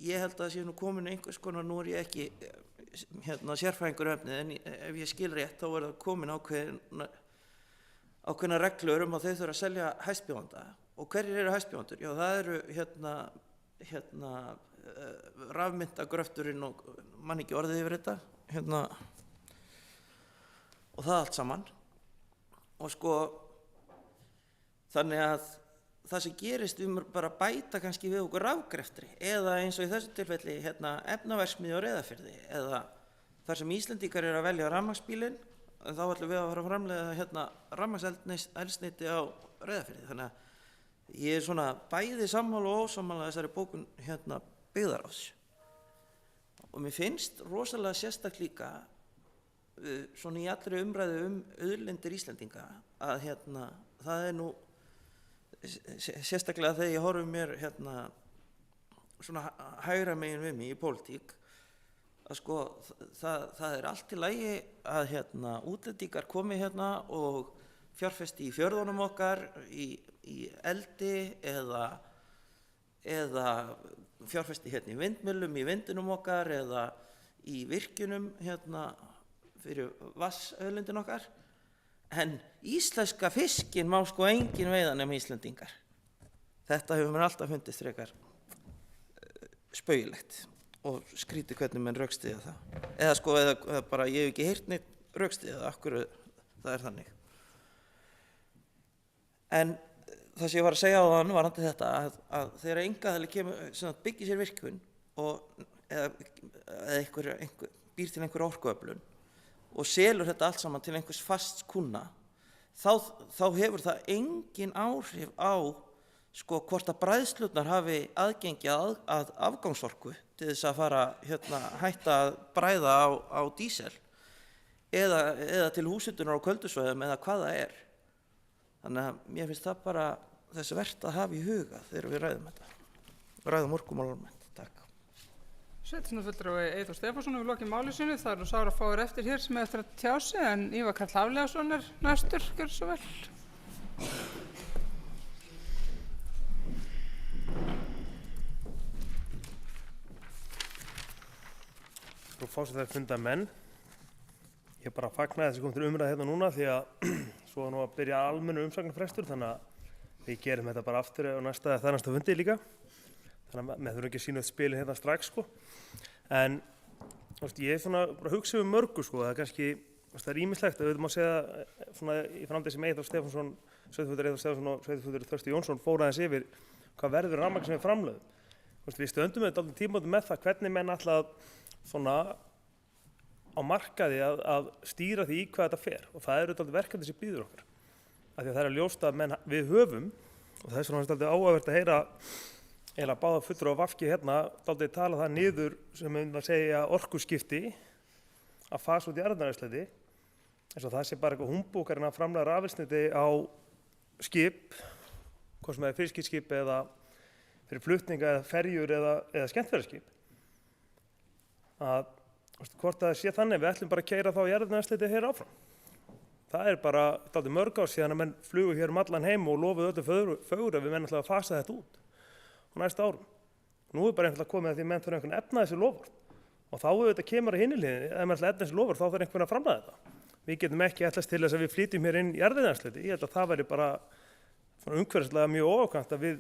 S6: ég held að það sé nú komin einhvers konar, nú ég ekki sérfræðingur efnið, en ef ég skil rétt þá það komin ákveðna reglur að þau þurfa að selja hæstbjóðanda. Og hverjir eru hæstbjóðandur? Já, það eru rafmyntagröfturinn og mann ekki orðið yfir þetta, og það allt saman. Og sko, þannig að það sem gerist bara bæta kannski við okkur rafgreftri, eða eins og í þessu tilfelli efnaverksmiðju á Reyðarfirði, eða þar sem Íslendingar eru að velja rafmagnsbílinn, þá ætlum við að fara að framleiða rafmagnseldsneyti á Reyðarfirði. Þannig að ég er svona bæði sammála og ósammála þessari bókun byggðaráðs. Og mér finnst rosalega sérstakt líka svona í allri umræðu auðlindir Íslendinga að það er nú sérstaklega þegar ég horfi mér svona hægra megin við mig í pólitík, að sko það er allt í lagi að útlendingar komi og fjárfesti í fjörðunum okkar í eldi eða fjárfesti í vindmyllum í vindinum okkar eða í virkjunum fyrir vatnsauðlindin okkar. En íslenska fiskinn má sko engin veiða nema Íslendingar. Þetta hefur mér alltaf fundist frekar spaugilegt og skrítið hvernig menn rökstyðja það. Eða bara ég hef ekki heyrt neitt rökstyðja það, af hverju það er þannig. En það sem ég var að segja á þann varandi þetta að þegar einkaaðili byggir sér virkjun eða einhver býr til einhver orkuöflun og selur þetta allt saman til einhvers fasts kúnna, þá hefur það engin áhrif á sko hvort að bræðslurnar hafi aðgengi að afgangsorku til þess að fara hætta að bræða á dísel eða til húshitunar á köldusvæðum eða hvað það er. Þannig að mér finnst það bara þess vert að hafa í huga þegar við ræðum þetta. Ræðum orkumál. Takk.
S1: Sveitarstjórnarfulltrúi Eyþór Stefánsson hefur lokið máli sínu. Það eru Sára fáir eftir hér sem eftir að tjá sig, en Ívar Karl Hafliðason er næstur. Gjörðu svo vel.
S9: Frú forseti, fundarmenn. Ég bara fagnaði þess að koma til umræðu núna því að svo nú að byrja almennu umsagnarfrestur, þannig að við gerum þetta bara aftur á næsta fundi líka. Þannig að við þurfum ekki að sýna spilin strax sko. En ég er svona bara að hugsa mörgu sko, það er kannski það er ýmislegt að við má segja svona í framtíð sem Eyþór Stefánsson, sveitarfulltrúi Eyþór Stefánsson og sveitarfulltrúi Þröstur Jónsson fóru aðeins yfir hvað verður rafmagn sem við framleiðum. Við stöndum með dálítið tímamótum með það hvernig menn ætla að svona á markaði að stýra því í hvað þetta fer, og það eru dálítið verkefni sem býður okkur. Af því að það er ljóst að við höfum, og það er svona dálítið áhugavert að heyra eiginlega báða fulltrúa VG dálítið tala það niður sem að segja orkuskipti að fasa út í jarðefnaeldsneyti, eins og það sé bara eitthvað humbúkarinn að framleiða rafeldsneyti á skip, hvort sem það er fiskiskip eða fyrir flutninga eða ferjur eða skemmtiferðaskip. Að hvort það sé þannig við ætlum bara að keyra þá jarðefnaeldsneyti hér áfram. Það er bara dálítið mörg ár síðan að menn flugu hér allan heim og lofuðu öllu fögru að við menn ætlaðu að fasa þetta út á næsta árum. Nú er bara einfaldlega komið að því menn þurfa einhvern efna þessi lofvörð, og þá þetta kemur að hinni hliðinni, ef menn ætla að efna þessi lofvörð þá þarf einhvern að framleiða þetta. Við getum ekki ætlast til þess að við flytjum hér inn jarðefnaeldsneyti. Ég held að það væri bara umhverfislega mjög óákvæmt að við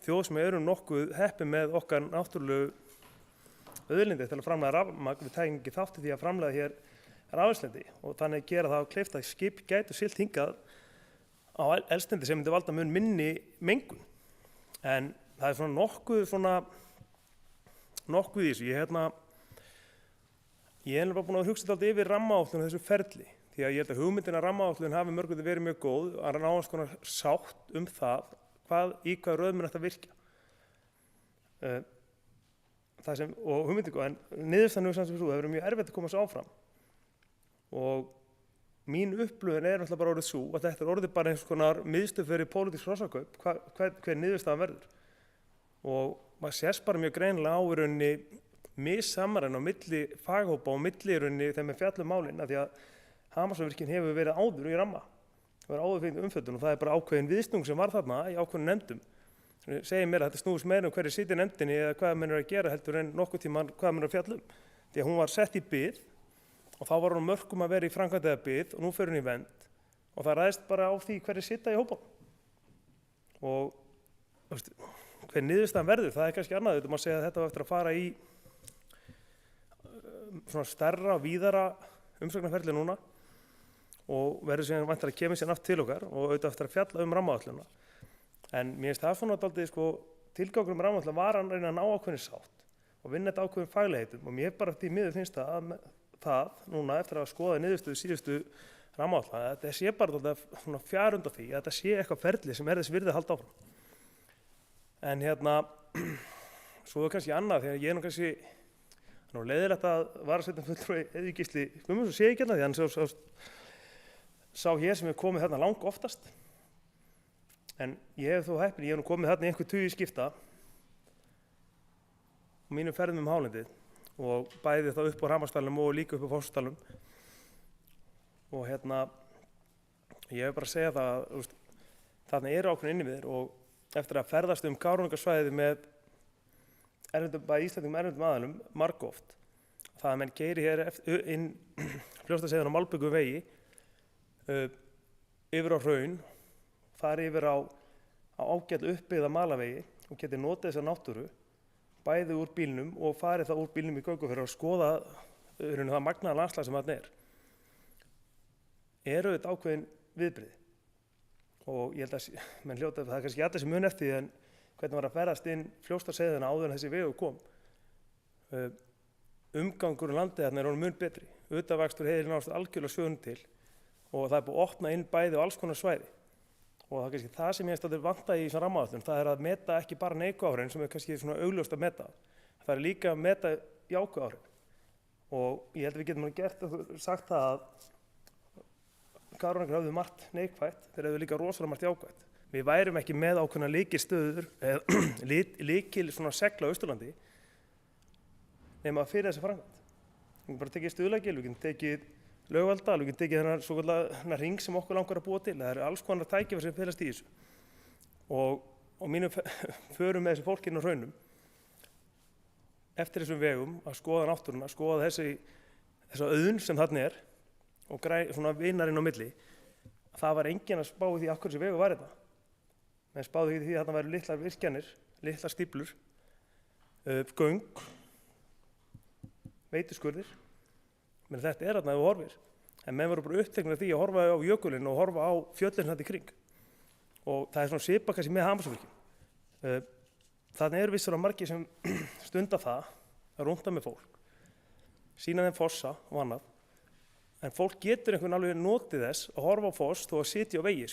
S9: þjóð sem erum nokkuð heppin með okkar náttúrulegu auðlindir til að framleiða rafmagn, við tækjum ekki þátt í því að framleiða hér rafeldsneyti, og þannig gera það kleift að skip gætu siglt hingað á eldsneyti sem myndi valda mun minni mengun. En það er svona nokkuð í þessu. Ég er bara búin að hugsa dálítið yfir rammaáætlun þessu ferli, því að ég held að hugmyndin að rammaáætlun hafi mörgum verið mjög góð, að náast konar sátt það í hvað röðum ætti að virkja. Og hugmyndin góð, en niðurstaðan það hefur verið mjög erfitt að koma svo áfram. Og mín upplifun er náttúrulega bara orðið sú að þetta er orðið bara eins konar miðstöð fyrir pólitísk hrossakaup, hver niðurstaðan verður. Og maður sést bara mjög greinilega á í rauninni missamræðan á milli faghópa og milli í rauninni þegar með fjallum málin, af því að Hamarsvirkjun hefur verið áður í ramma sem var áður umfjöllun og það bara ákveðin viðsnung sem var þarna í ákveðin nefndum. Segir mér að þetta snúist meira hverju sitja í nefndinni eða hvað menn að gera heldur en nokkuð tíma hvað menn að fjalla Því að hún var sett í bið og þá var hún mörkum að vera í framkvæmd eða bið og nú fer hún í vernd og það ræðst bara á því hverju sitja í hópunum. Og hver niðurstaðan verður, það kannski annað. Þetta má segja að þetta var eftir að fara í svona stærra og víðara umsagnarferli núna og verður síðan væntanlega kemur síðan aftur til okkar og auðvitað eftir að fjalla rammaáætlunina. En mér finnst það svona dálítið tilgangur rammaáætlun var að reyna að ná ákveðinni sátt og vinna þetta ákveðin faglegheitum og mér bara því miður finnst það núna eftir að skoða niðurstöðu síðustu rammaáætlun að þetta sé bara dálítið fjær undan því að þetta sé eitthvað ferli sem þess virði að halda áfram. En svo kannski annað þegar ég kannski leiðilegt að varasetningarfulltrúi Eði Gísli Guðmundsson sé ekki hérna því hann sá hér sem hefur komið þarna lang oftast. En ég hef þó heppinn, ég hef nú komið þarna í einhver tugi skipta á mínum ferðum hálendið og bæði þá upp á Ramarsdalnum og líka upp á Fossdalnum. Og ég hef bara að segja það að þarna eru ákveðin innviðir og eftir að ferðast Kárahnjúkasvæðið með Íslendingum erlendum aðilum margoft. Það að menn keyri hér inn Fljótsdalsheiðina á Malbikuvegi yfir á Hraun, fari yfir á ágætlega uppbyggða malarvegi og geti notið þessa náttúru bæði úr bílnum og farið það úr bílnum í Gaukurhverfi og skoða það magnaða landslag sem þarna eru þetta ákveðin viðbrigði. Og ég held að menn hljóta það kannski allir sem mun eftir því en hvernig var að ferðast inn Fljótsdalsheiðina áður en þessi vegur kom. Umgangur landið þarna er mun betri. Utanvakstur heiðin nást algjörlega svögun til og það er búið að opna inn bæði á alls konar svæði. Og það er kannski það sem ég finnst að vanta í svona rammaáætlun, það er að meta ekki bara neikvæð áhrifin sem er kannski svona augljóst að meta. Það er líka að meta jákvæð áhrifin. Og ég held að við getum sagt það að Kárahnjúkar höfðu margt neikvætt, þeir höfðu líka rosalega margt jákvætt. Við værum ekki með ákveðna lykilstöður eða lykil svona segla á Austurlandi nema fyrir þessi framkvæmd. Við getum bara tekið Stuðlagil, við getum tekið Laugardal, við getum tekið þennan hring sem okkur langar að búa til. Það eru alls konar tækifæri sem felast í þessu. Og mínum förum með þessi fólk inn á Hraunum eftir þessum vegum að skoða náttúruna, skoða þessa auðn sem þarna er og svona vinarinn á milli. Það var enginn að spá í því af hverju þessi vegur var þetta. Menn spáðu í því að þarna væru litlar virkjanir, litlar stíflur, göng, veituskurðir. Men þetta er þarna ef þú horfir. En menn voru bara uppteknir af því að horfa á jökulinn og horfa á fjöllin þarna í kring. Og það er svona svipað kannski með Hamarsvirkjun. Þarna eru vissulega margir sem stunda það að rúnda með fólk, sýna þeim fossa og annað. En fólk getur einhvern alveg notið þess að horfa á foss þó að sitja á vegi.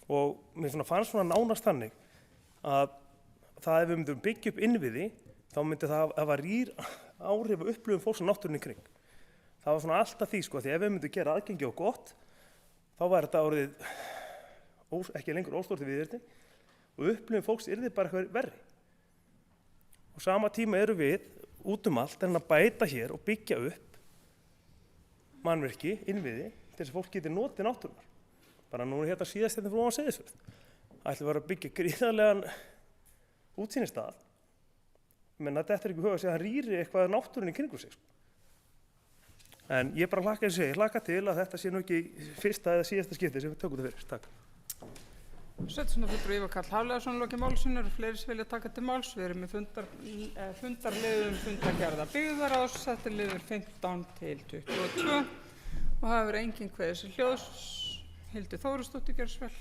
S9: Og mér fannst svona nánast þannig að það ef við myndum byggja upp innviði þá myndi það hafa rýr áhrif og upplifun fólks á náttúrunni kring. Það var svona alltaf því því ef við myndum gera aðgengi og gott þá var þetta orðið ekki lengur óstórt viðurinn og upplifun fólks yrði bara eitthvað verri. Og sama tíma eru við út allt en að bæta hér og byggja upp mannvirki, innviði til þess að fólk geti notið náttúrunnar. Bara nú er síðast frá ofan Seyðisfjörð. Ætlum við að byggja gríðarlegan útsýnistað. Men þetta er ekki huga að segja að hann rýri eitthvað náttúrunni kringum sig. En ég bara hlakka til að þetta sé nú ekki fyrsta eða síðasta skipti sem við tökum þetta fyrir. Takk.
S1: Sveitarstjórnarfulltrúi Ívar Karl Hafliðason lokið málsins, eru fleiri sem vilja taka til máls. Við erum með fundarliðum fundargerða byggðaráðs, þetta er liður 15 til 22 og það hefur enginn kveðið sér hljóðs. Hildur Þórusdóttir, gjörðu svo vel.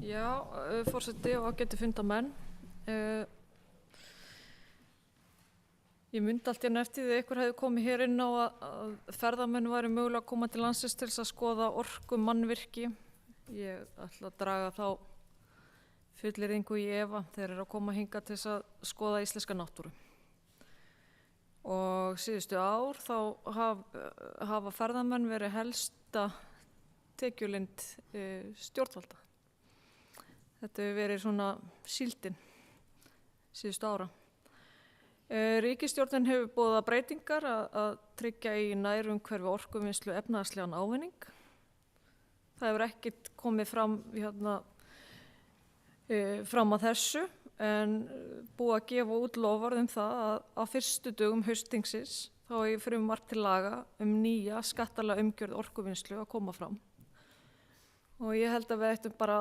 S3: Já, forseti og ágætu fundarmenn. Ég myndi allt hérna eftir því að ykkur hefði komið hér inn á að ferðamenn væri mögulega að koma til landsins til þess að skoða orku mannvirki. Ég ætla að draga þá fullyrðingu í efa þeir eru að koma hingað til þess að skoða íslenska náttúru. Og síðustu ár þá hafa ferðamenn verið helsta tekjulind stjórnvalda. Þetta hefur verið svona síldin síðustu ára. Ríkisstjórnin hefur boðað breytingar að tryggja í nærumhverfi orkuvinnslu efnahagslegan ávinning. Það hefur ekkert komið fram að þessu, en búið að gefa út loforð það að á fyrstu dögum haustþingsins þá er frumvarp til laga nýja skattalega umgjörð orkuvinnslu að koma fram. Og ég held að við ættum bara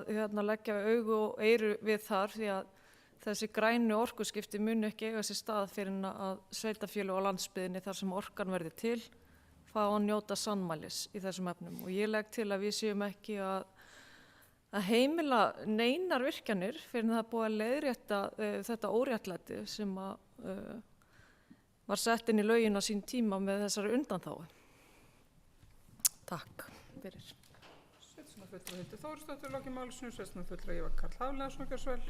S3: að leggja augu og eyru við þar, því að þessi grænu orkuskipti muni ekki eiga sér stað fyrir að sveitarfélög á landsbyggðinni þar sem orkan verði til fá að njóta sannmælis í þessum efnum. Og ég legg til að við séum ekki að heimila neinar virkjanir fyrir það búið að leiðrétta þetta óréttlæti sem var sett inn í lögin á sín tíma með þessari undanþágu. Takk fyrir.
S1: Sveitarstjórnarfulltrúi Hildur Þórsdóttir loki máli sínu, sveitarstjórnarfulltrúi Ívar Karl Hafliðason, gjörðu svo vel.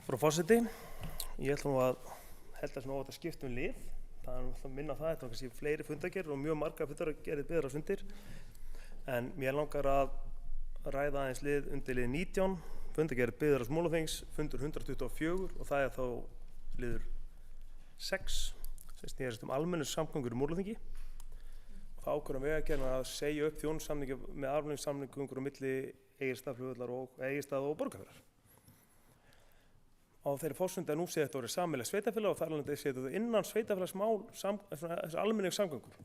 S9: Frú forseti, ég ætla nú að held að þetta skipta lið. Það er að minna það, þetta var kannski fleiri fundargerðir og mjög margar fundargerðir byggðar á fundir. En mér langar að ræða aðeins lið undir lið 19, fundargerðir byggðar á Múlaþings, fundur 124 og það er þá liður 6, sem snerist almennu samgöngur í Múlaþingi. Það ákvörðum Vegagerðin að segja upp þjónustusamningi með almenningssamgöngur á milli Egilsstaðaflugvallar og Egilsstaða og Borgarfjarðar. Á þeirri forsenda nú sé þetta orðið sameiginlegt sveitarfélag og þar alveg sé þetta innan sveitarfélagsmál þessi almenningssamgöngur.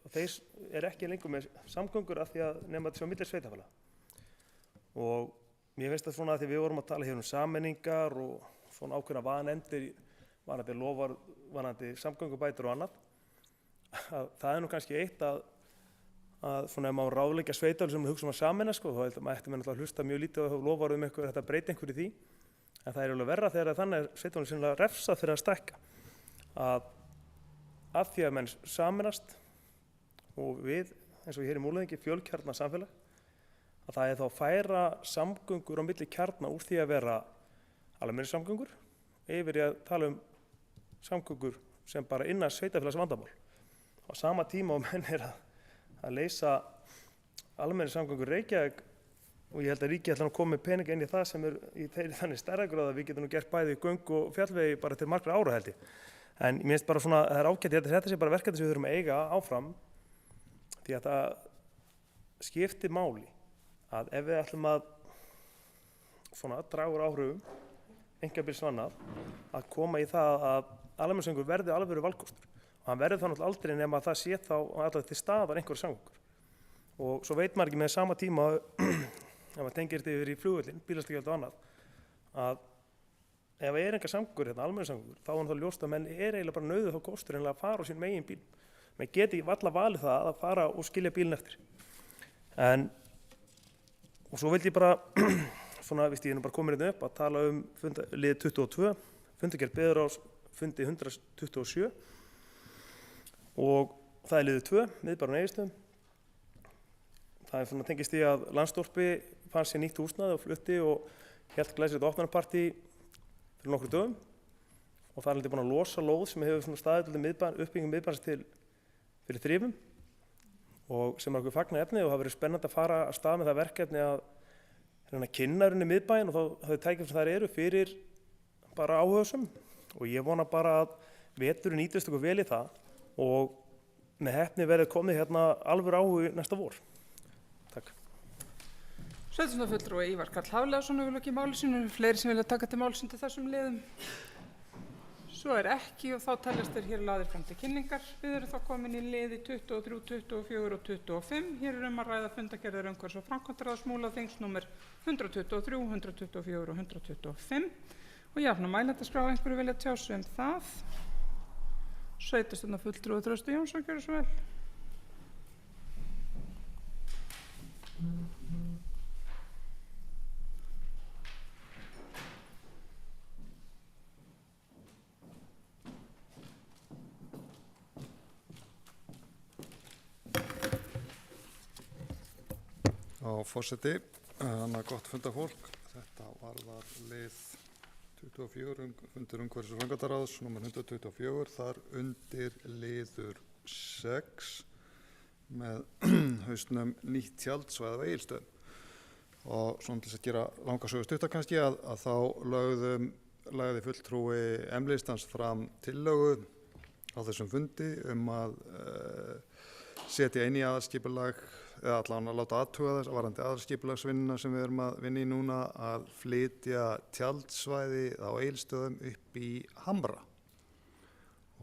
S9: Þeir ekki lengur með samgöngur af því að nema þetta sé á milli sveitarfélag. Og mér finnst það svona að því við vorum að tala hér sameiningar og svona ákveðna vanefndir, vanandi samgöngubætur og annað. Það er nú kannski eitt að svona ef maður ráðleggja sveitarfélag sem hugsa að sameina, þá ætti maður náttúrulega að hlusta mjög lítið og lofa þetta breyta einhverju því. En það er alveg verra þegar þannig sveitarfélögin sýnilega refsa fyrir að stækka. Að því að menn sameinast og við, eins og hér í Múlaþingi, fjölkjarna samfélag, að það er þá að færa samgöngur á milli kjarna úr því að vera almenningssamgöngur yfir í að tala samgöngur sem bara innan sveitarfélags vandamál. Á sama tíma og menn að leysa almenningssamgöngur Reykjavík. Og ég held að ríkið ætla að koma með peninga inn í það sem í þannig stærra gráð að við getum nú gert bæði göng og fjallvegi bara til margra ára held ég. En ég minnst bara svona, það er ágætt, þetta sé bara verkefni sem við þurfum að eiga áfram, því að það skiptir máli að ef við ætlum að svona draga úr áhrifum, einkabíls og annað, að koma í það að almenningssamgöngur verði alvöru valkostur. Og hann verður þá náttúrulega aldrei nema að það sé þá allavega til staðar einhverju samgöngur. Og svo veit maður ekki með sama tíma ef maður tengir þetta yfir í flugvöllin, bílastæðagjöld og annað, að ef það engar samgöngur, almenningssamgöngur, þá er það ljóst að menn eiginlega bara nauðuð þá kostur að fara á sín megin bíl. Menn geti ekki varla valið það að fara og skilja bílinn eftir. Og svo vildi ég bara, svona, ég er nú bara komin upp að tala lið 22, fundargerð byggðar á fundi 127 og það er liður 2, miðbærinn Egilsstöðum. Það er svona tengist í að Landsdorpi fann sér nýtt húsnæði og flutti og hélt glæsilegt opnunarpartí fyrir nokkru dögum og það er búin að losa lóð sem hefur staðið uppbygging miðbæns fyrir þrifum og sem er okkur fagna efni og það verið spennandi að fara að stað með það verkefni að kynna miðbæn og þá þau tækjum sem þær eru fyrir bara áhugasum og ég vona bara að veturinn nýtist okkur vel í það og með heppni verið komið hérna alvöru áhugi næsta vor. Takk.
S1: Sveitarstjórnarfulltrúi Ívar Karl Hafliðason hefur lokið máli sínu, fleiri sem vilja taka til máls undir þessum liðum. Svo er ekki og þá teljast þeir hér lagðir fram til kynningar. Við erum þá komin í liði 23, 24 og 25. Hér er að ræða fundargerðir umhverfis- og framkvæmdaráðs Múlaþings númer 123, 124 og 125. Og jafna mælendaskrá, einhverju vilja tjá sig það. Sveitarstjórnarfulltrúi Þröstur Jónsson, gjörðu svo vel.
S5: Forseti, annað gott fundarfólk. Þetta varðar lið 24, fundur umhverfis- og framkvæmdaráðs, númer 124, þar undir liður 6 með hausnum nýtt tjaldsvæði á Egilsstöðum. Og svona til þess að gera langa sögu stutta kannski að þá lagði fulltrúi M-listans fram tillögu á þessum fundi að setja inn í aðalskipulag eða allan að láta athuga þess varðandi aðalskipulagsvinnuna sem við erum að vinna í núna að flytja tjaldsvæði á Egilsstöðum upp í Hamra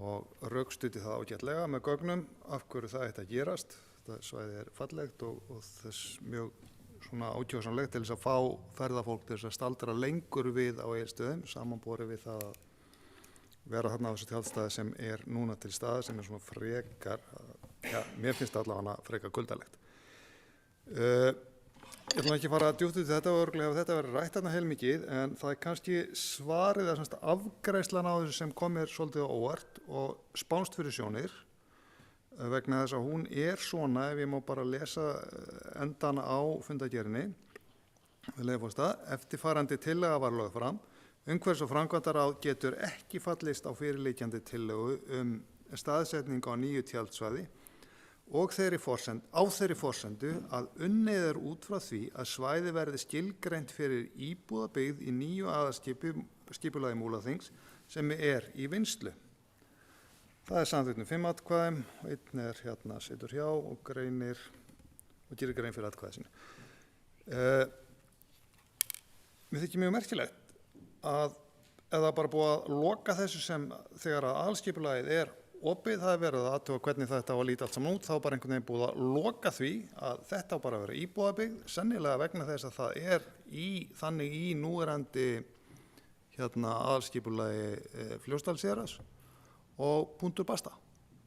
S5: og rökstuddi það ágætlega með gögnum af hverju það ætti að gerast. Þetta svæði fallegt og þess mjög svona ákjósanlegt til þess að fá ferðafólk til þess að staldra lengur við á Egilsstöðum samanborið við það að vera þarna á þessu tjaldstæði sem núna til staðar sem svona frekar, mér finnst það allavega frekar kuldalegt. Ég ætla ekki að fara djúpt út í þetta og örugglega ef þetta verið rætt þarna heilmikið en það kannski svarið að afgreiðslan á þessu sem kom mér svolítið á óvart og spánst fyrir sjónir vegna þess að hún svona, ef ég má bara lesa endan á fundagerðinni, eftirfarandi tillaga var lögð fram. Umhverfis- og framkvæmdaráð getur ekki fallist á fyrirliggjandi tillögu staðsetningu á nýju tjaldsvæði og á þeirri forsendu að unnið út frá því að svæði verði skilgreint fyrir íbúðabyggð í nýju aðalskipulagi Múlaþings sem í vinnslu. Það samþykkt með 5 atkvæðum, einn situr hjá og gerir grein fyrir atkvæði sínu. Mér þykir mjög merkilegt að eða bara búið að loka þessu sem þegar að aðalskipulagið opið, það verið að athuga hvernig þetta á að líta allt saman út, þá bara einhvern veginn búið að loka því að þetta á bara að vera íbúðabyggð, sennilega vegna þess að það þannig í núverandi aðalskipulagi Fljótsdalshéraðs og punktur basta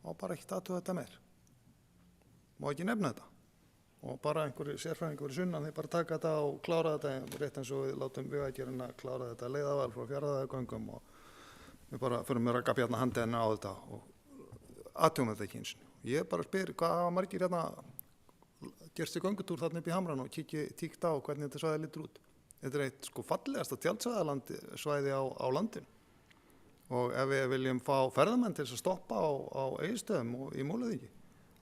S5: og bara ekkert athuga þetta meir. Má ekki nefna þetta og bara einhverju sérfræðingur í sunnan þeir bara taka þetta og klára þetta rétt eins og við látum Vegagerðina klára þetta leiðaval frá Fjarðargöngum og við bara förum með rakabjarna handina á þetta og athugum þetta ekki eins og. Ég bara spyr hvað hafa margir gerst í göngutúr þarna upp í Hamran og tíkt á hvernig þetta svæði lítur út. Þetta eitt fallegasta tjaldsvæði á landinu og ef við viljum fá ferðamenn til að stoppa á Egilsstöðum og í Múlaþingi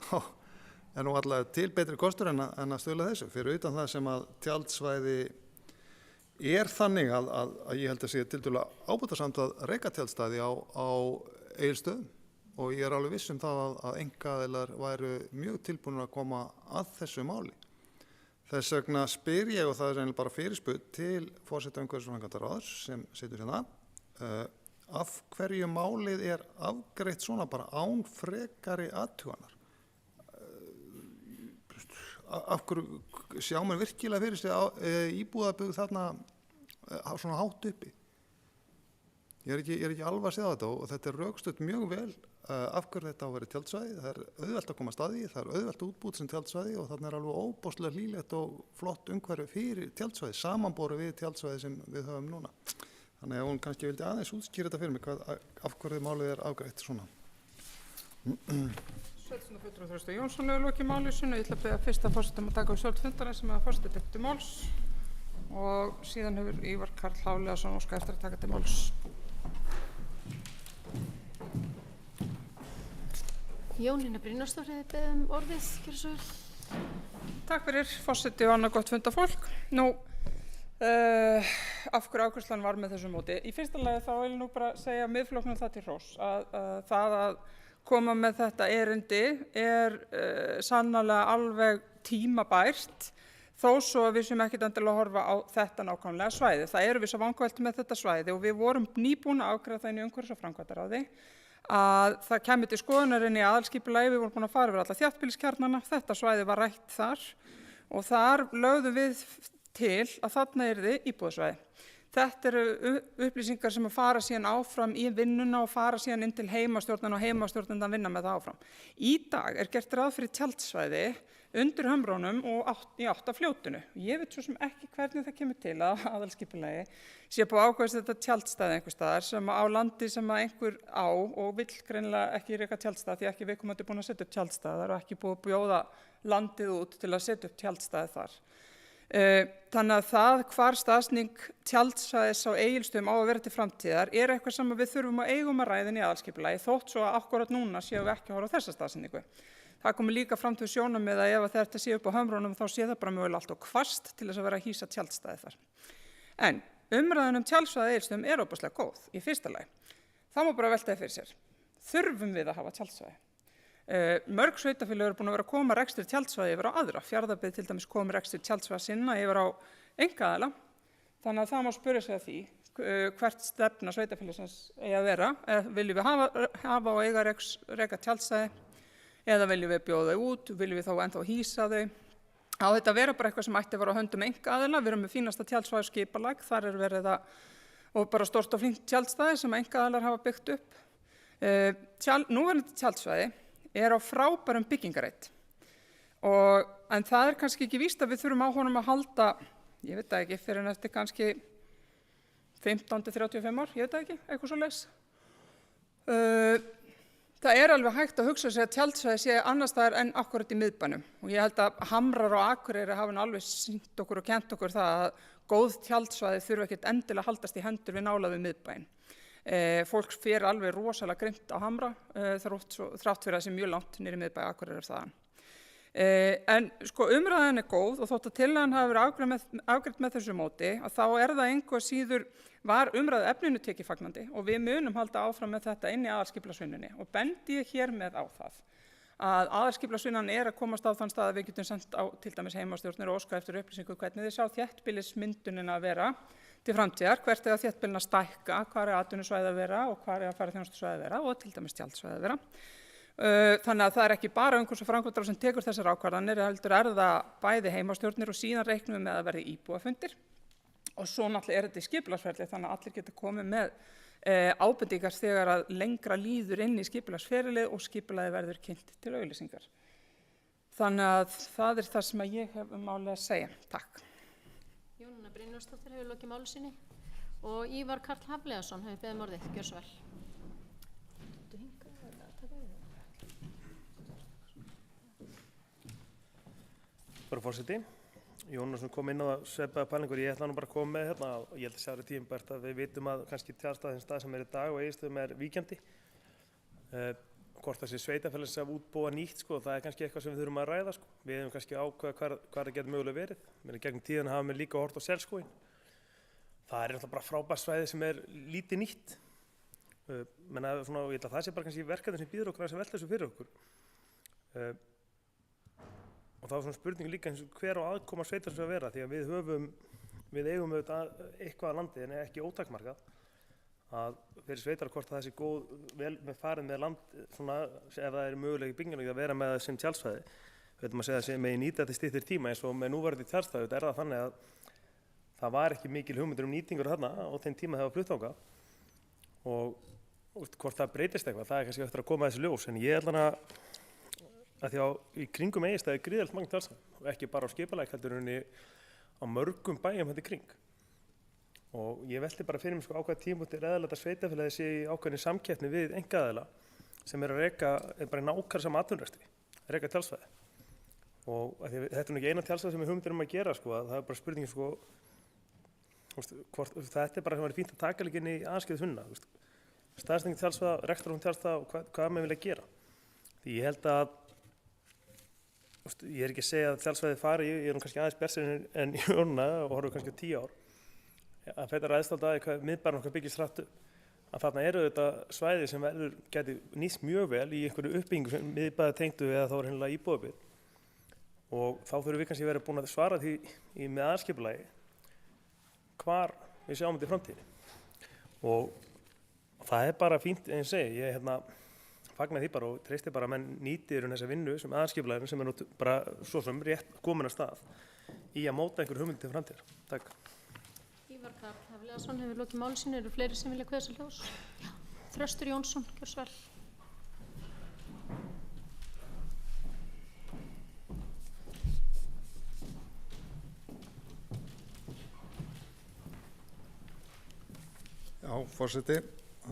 S5: þá nú allavega til betri kostur en að stuðla þessu fyrir utan það sem að tjaldsvæði þannig að ég held að sé tiltölulega ábótasamt að reka tjaldstæði á Egilsstöðum og ég alveg viss það að einkaaðilar væru mjög tilbúnir að koma að þessu máli. Þess vegna spyr ég og það eiginlega bara fyrirspurn til forseta umhverfis- og framkvæmdaráðs sem situr hérna af hverju málið afgreitt svona bara án frekari athuganar. Af hverju sjá mér virkilega fyrir sig íbúðabyggð þarna svona hátt uppi. Ég ekki alveg að segja þetta og þetta rökstutt mjög vel af hverju þetta á að vera tjaldsvæði. Það auðvelt að koma að staði, það auðvelt að útbúta sem tjaldsvæði og þarna alveg óbóðslega hlýlegt og flott umhverfi fyrir tjaldsvæði, samanborið við tjaldsvæði sem við höfum núna. Þannig að hún kannski vildi aðeins útskýra þetta fyrir mig af hverju málið afgreitt svona.
S1: Sveitarstjórnarfulltrúi Þröstur Jónsson hefur lokið máli sínu. Ég ætla að biðja fyrsta forsetann að taka við stjórn fundarins sem forseti tek til máls og síðan hefur Ívar Karl Hafliðason óskað eftir að taka til máls.
S2: Jónína Brynjarsdóttir hefur beðið orðið, gjörðu svo vel.
S1: Takk fyrir forseti og annað gott fundafólk. Nú, af hverju afgreiðslan var með þessu móti? Í fyrsta lagi þá vil ég nú bara segja miðflokknum það til hróss að það að koma með þetta erindi sannarlega alveg tímabært þó svo að við sem ekkert endilega að horfa á þetta nákvæmlega svæði. Það eru vissa vangaveltur með þetta svæði og við vorum nýbúin að afgreiða það inn í umhverfis- og framkvæmdaráði að það kæmi til skoðunar inn í aðalskipulagi. Við vorum búin að fara yfir alla þéttbýliskjarnana, þetta svæði var rætt þar og þar lögðum við til að þarna yrði íbúðasvæði. Þetta eru upplýsingar sem að fara síðan áfram í vinnuna og fara síðan inn til heimastjórnin og heimastjórnin vinna með það áfram. Í dag gert ráð fyrir tjaldsvæði undir Hömrunum og í átt af Fljótinu. Ég veit svo sem ekki hvernig það kemur til að aðalskipulagi sé búið að ákveðast þetta tjaldstæði einhvers staðar sem á landi sem að einhver á og vill greinilega ekki reka tjaldstæði því ekki viðkomandi búin að setja upp tjaldstæðar og ekki búið að bjóða landið út til að setja upp tjaldstæði þar. Þannig að það hvar staðsning tjaldsvæðis á Egilsstöðum á að vera til framtíðar eitthvað sem við þurfum að eigum að ræða inn í aðalskipulagi þótt svo að akkúrat núna séum við ekki að horfa á þessa staðsendingu. Það komi líka fram til sjónarmið að ef þetta sé upp á hömrunum þá sé það bara mögulega allt og hvasst til þess að vera að hýsa tjaldstæði þar. En umræðan tjaldsvæði á Egilsstöðum er óbúslega góð í fyrsta lagi. Það má bara veltaði fyrir sér. Þurfum við að hafa tjaldsvæði? Mörg sveitarfélög eru búin að vera að koma rekstri tjaldsvæði yfir á aðra. Fjarðabyggð til dæmis kom rekstri tjaldsvæði sinna yfir á einkaaðila. Þannig að það má spyrja sig að því hvert stefna sveitarfélagsins eigi að vera. Viljum við hafa og eiga reka tjaldsvæði eða viljum við bjóða þau út, viljum við þá ennþá hýsa þau. Á þetta vera bara eitthvað sem ætti að vera á höndum einkaaðila. Við erum með fínasta tjaldsvæði skipalag, þar er verið og bara stórt og flink tjaldstæði sem einkaaðilar hafa byggt upp. Núverandi tjaldsvæði er á frábærum byggingarreit. En það er kannski ekki víst að við þurfum á honum að halda, ég veit það ekki, fyrir en eftir kannski 15-35 ár, ég veit það ekki, eitthvað svoleiðis. Það er alveg hægt að hugsa sig að tjaldsvæði sé annars staðar en akkúrat í miðbænum og ég held að Hamrar og Akureyri hafi alveg sýnt okkur og kennt okkur það að góð tjaldsvæði þurfa ekkert endilega að haldast í hendur við nálægt við miðbæinn. Fólk fer alveg rosalega grimt á Hamra þrátt fyrir að það sé mjög langt niður í miðbæ Akureyrar þaðan. En sko umræðan er góð og þótt að tillagan hafi verið afgreidd með þessu móti að þá er það engu að síður var umræðu efninu tekið fagnandi og við munum halda áfram með þetta inn í aðalskipulagsvinnunni og bendi ég hér með á það að aðalskipulagsvinnan er að komast á þann stað að við getum sendt á til dæmis heimastjórnir og óska eftir upplýsingu hvernig þið sjá þéttbýlismyndunin að vera til framtíðar, hvert er þéttbýlin að stækka, hvar er atvinnusvæði að vera og hvar er að fara þjónustusvæði að vera og til dæmis tjaldsvæði að vera. Þannig að það er ekki bara umhverfis- og framkvæmdaraðar sem tekur þessar ákvarðanir, heldur er það bæði heimastjórnir og síðan reiknum við með að verði íbúafundir og svo náttúrulega er þetta í skipulagsferli þannig að allir geta komið með ábendingar þegar að lengra líður inn í skipulagsferlið og skipulagið verður kynnt til auglýsingar. Þannig að það er það sem að ég hef málið að segja. Takk.
S2: Jónína Brynjólfsdóttir hefur lokið máli sinni og Ívar Karl Hafliðason hefur beðið orðið. Gjörðu svo vel.
S9: Bara forseti, Jónasson kom inn á að sveipaða pælingur, ég ætla nú bara að koma með hérna og ég held að það er tímabært að við vitum að kannski tjaldstæðin stað sem er í dag og Egilsstöðum er víkjandi. Hvort það sé sveitarfélags að útbúa nýtt sko, það er kannski eitthvað sem við þurfum að ræða sko. Við hefum kannski ákveða hvar það getur mögulega verið. Mér gegnum tíðan hafa við líka hort á Selskóginn. Það er náttúrulega bara frábært svæði sem er lítið nýtt. Menna, svona, ég held að það sé bara kannski verkefni sem býður okkur að velta þessu fyrir okkur. Og þá er svona spurning líka eins og hver á aðkoma sveitarfélags að vera því að við eigum auðvitað eitthvað að landi en ekki ótakmarkað að fyrir sveitar hvort það sé góð vel með farið með land svona ef það er mögulega í byggingu að vera með það sem tjaldsvæði. Við veitum að segja að sem megi nýta til styttri tíma eins og með núverandi tjaldstæði er það þannig að það var ekki mikil hugmyndur nýtingur þarna á þeim tíma það var flutt þangað og hvort það breytist eitthvað, það er kannski eftir að koma þessi ljós en ég ætla að því í kringum Egilsstaði gríðarlegt magn tjaldstæða og ekki bara á skipalæk heldur henni á mörgum bæjum þetta kring og ég velti bara fyrir mig sko ákveða tímpunkti er eðalegt að sveitarfélagið sé í ákveðinni samkeppni við einkaaðila sem er að reka bara nákvæmlega sama atvinnurekstri, reka tjaldstæði og þetta er nú ekki eina tjaldstæði sem við hugmyndir að gera sko að það er bara spurningi sko hvort þetta er bara sem er fínt að taka líka inn í aðskilið hunna staðsetningu tjaldstæða, rekstrar tjaldstæða og hvað maður vilja gera því ég held að ég er ekki að segja að tjaldsvæði fari, ég er nú kannski aðeins bjartsýnni en í Jóna og horfum kannski á 10 ár. Að þetta ræðst á dag hvað miðbærinn okkar byggist hratt upp. Að þarna eru þetta svæði sem gæti nýst mjög vel í einhverju uppbyggingu sem miðbæði tengdu eða þá er hennilega íbúðabyggð. Og þá þurfum við kannski verið búin að svara því með aðalskipulagi hvar við sjáum þetta í framtíðinni. Og það er bara fínt, eins og segi, ég fagna því bara og treysti bara að menn nýtir þessa vinnu sem aðalskipulaginu sem er nú bara svo sem rétt komin að stað í að móta einhver hugmynd til framtíðar. Takk.
S2: Ívar Karl Hafliðason hefur lokið máli sínu. Eru fleiri sem vilja kveða sér ljós? Já. Þröstur Jónsson, gjörðu svo vel.
S5: Já, forseti,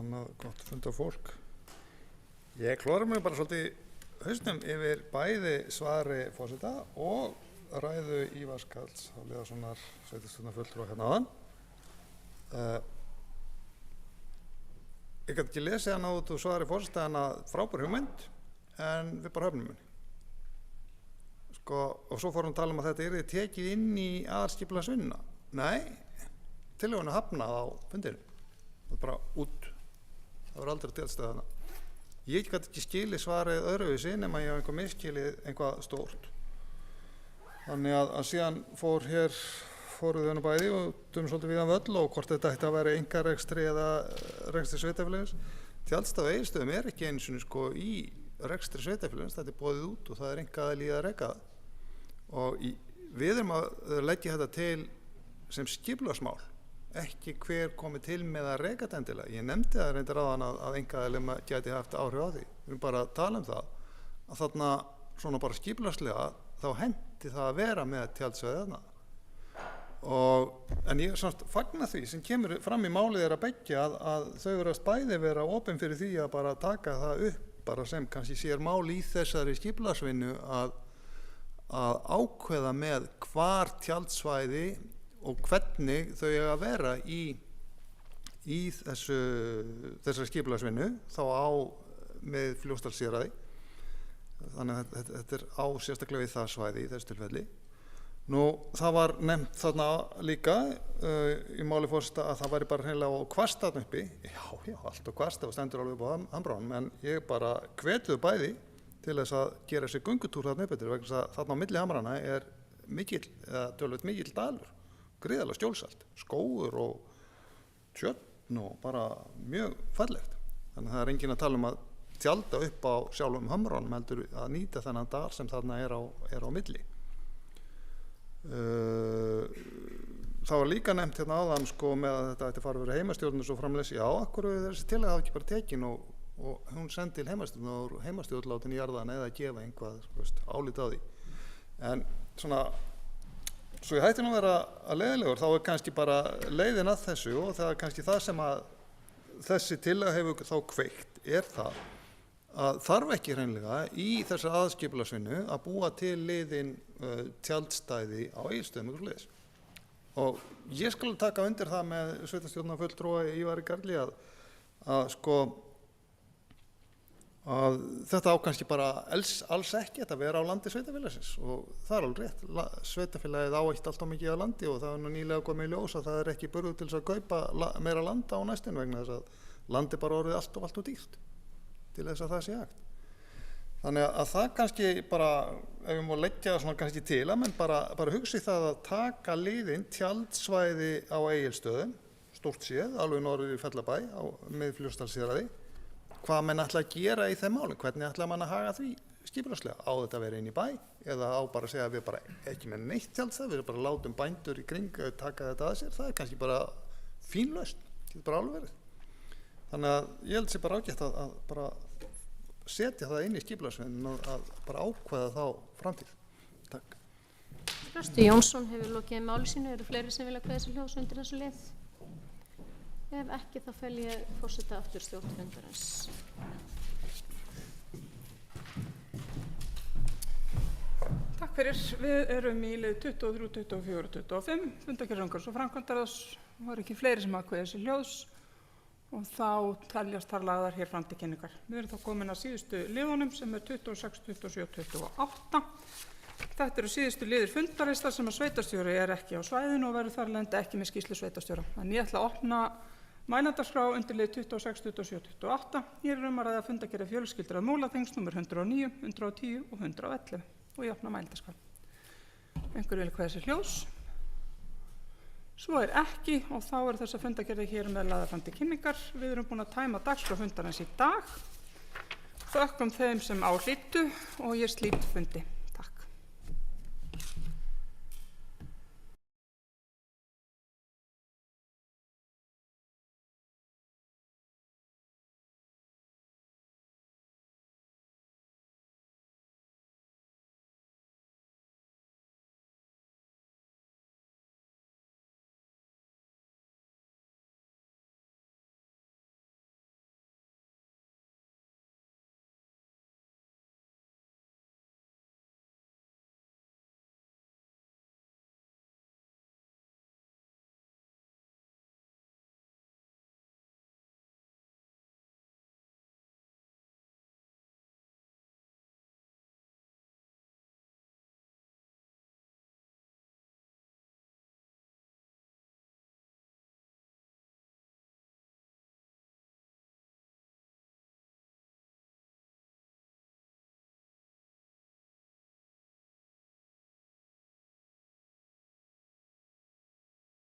S5: annað gott funda fólk. Ég klóra mig bara svolítið hausnum yfir bæði svari forseta og ræðu Ívars Karls Hafliðasonar sveitarstjórnarfulltrúa hérna áðan. Ég get ekki lesið hana út úr svari forseta hana frábær hugmynd en við bara höfnum henni. og svo fór hann að tala að þetta yrði tekið inn í aðalskipulagsvinnuna. Nei, tillögunni hafnað á fundinum. Það bara út. Það var aldrei tilstæð þarna. Ég gæti ekki skilið svarið öðruvísi nema ég hef misskilið eitthvað stórt. Þannig að síðan fóruð þau bæði og svolítið viðan völl og hvort þetta ætti að vera einkarekstri eða rekstri sveitarfélags. Tjaldstæð á Egilsstöðum ekki einu sinni í rekstri sveitarfélags, þetta boðið út og það einkaaðili að reka það. Og við erum að leggja þetta til sem skipulagsmál, ekki hver komið til með að reka þetta endilega. Ég nefndi það reyndar áðan að einkaaðilum gæti haft áhrif á því. Við erum bara að tala það, að þarna svona bara skipulagslega þá henti það að vera með tjaldsvæði þarna. En ég fagna því sem kemur fram í málið að beggja að þau verast bæði vera opin fyrir því að bara taka það upp bara sem kannski sér mál í þessari skipulagsvinnu að ákveða með hvar tjaldsvæði og hvernig þau eiga að vera í þessari skipulagsvinnu þá með Fljótsdalshéraði. Þannig að þetta á sérstaklega við það svæði í þessu tilfelli. Það var nefnt þarna líka í máli forseta að það væri bara hreinlega á Hvasst uppi. Já, allt á Hvasst, það stendur alveg upp á Hambránum, en ég bara hvetuðu bæði til þess að gera sér göngutúr þarna upp eftir, vegna þess að þarna á milli Hamrana er töluvert mikill dalur, gríðarlega skjólsalt, skógur og tjörn og bara mjög fallegt. Þannig að það er enginn að tala að tjalda upp á sjálfum Hamránum, heldur að nýta þennan dal sem þarna er á milli. Það var líka nefnt hérna áðan með að þetta ætti að fara fyrir heimastjórn og svo framleys. Já, akkur þessi tillaga hafa ekki bara tekin og hún sendi til heimastjórn og heimastjórn látin í jarðan eða að gefa einhvað álit á því. En svo ég hætti nú að vera að leiðilegur, þá er kannski bara leiðin að þessu og það er kannski það sem að þessi tillaga hefur þá kveikt er það að þarf ekki hreinlega í þessari aðskipulagsvinnu að búa til liðin tjaldstæði á Egilsstöðum ykkur leiðis. Og ég skal taka undir það með sveitarstjórnarfulltrúa Ívari Garðli að þetta á kannski bara alls ekki að vera á landi sveitarfélagsins og það er alveg rétt. Sveitarfélagið á eitt alltaf mikið á landi og það er nú nýlega komið í ljós að það er ekki burður til þess að kaupa meira landa á næstin vegna þess að landi bara orðið allt og dýrt til þess að það sé hægt. Þannig að það kannski bara, ef við má leggja svona kannski til að menn bara hugsi það að taka liðin tjaldsvæði á Egilsstöðum, stórt séð, alveg norður í Fellabæ með Fljótsdalshéraði, hvað menn ætla að gera í þeim málum, hvernig ætla mann að haga því skipulagslega, á þetta að vera inn í bæ eða á bara að segja að við bara ekki með neitt tjaldstæð, við bara látum bændur í kring taka þetta að sér, það er kannski bara fín lausn, þetta bara alveg verið. Þannig að ég held sér bara ágætt að bara setja það inn í skipulagsvinnu og að bara ákveða þá framtíð. Takk.
S2: Frosti Jónsson hefur lokið máli sínu. Eru fleiri sem vilja kveða sér hljóðs undir þessu lið? Ef ekki þá fel ég forseta aftur stjórn fundarins.
S1: Takk fyrir. Við erum í lið 23, 24 og 25. Fundargerðar og framkvæmdarráðs var ekki fleiri sem að kveða sér hljóðs. Og þá teljast þar lagðar hér fram til kynningar. Við erum þá komin að síðustu liðunum sem er 26, 27, 28. Þetta eru síðustu liðir fundarlistar sem að sveitarstjóri er ekki á svæðinu og verður þar lenda ekki með skýrslu sveitarstjóra. En ég ætla að opna mælendaskrá undir lið 26, 27, 28. Hér er að ræða fundargerð fjölskyldur að Múlaþings nr. 109, 110 og 111. Og ég opna mælendaskrá. Einhver vil kveða sér hljóðs? Svo er ekki og þá er þess að fundargerði hér með lagðar fram til kynningar. Við erum búin að tæma dagskrá fundarins í dag. Þökkum þeim sem á hlýddu og ég slít fundi.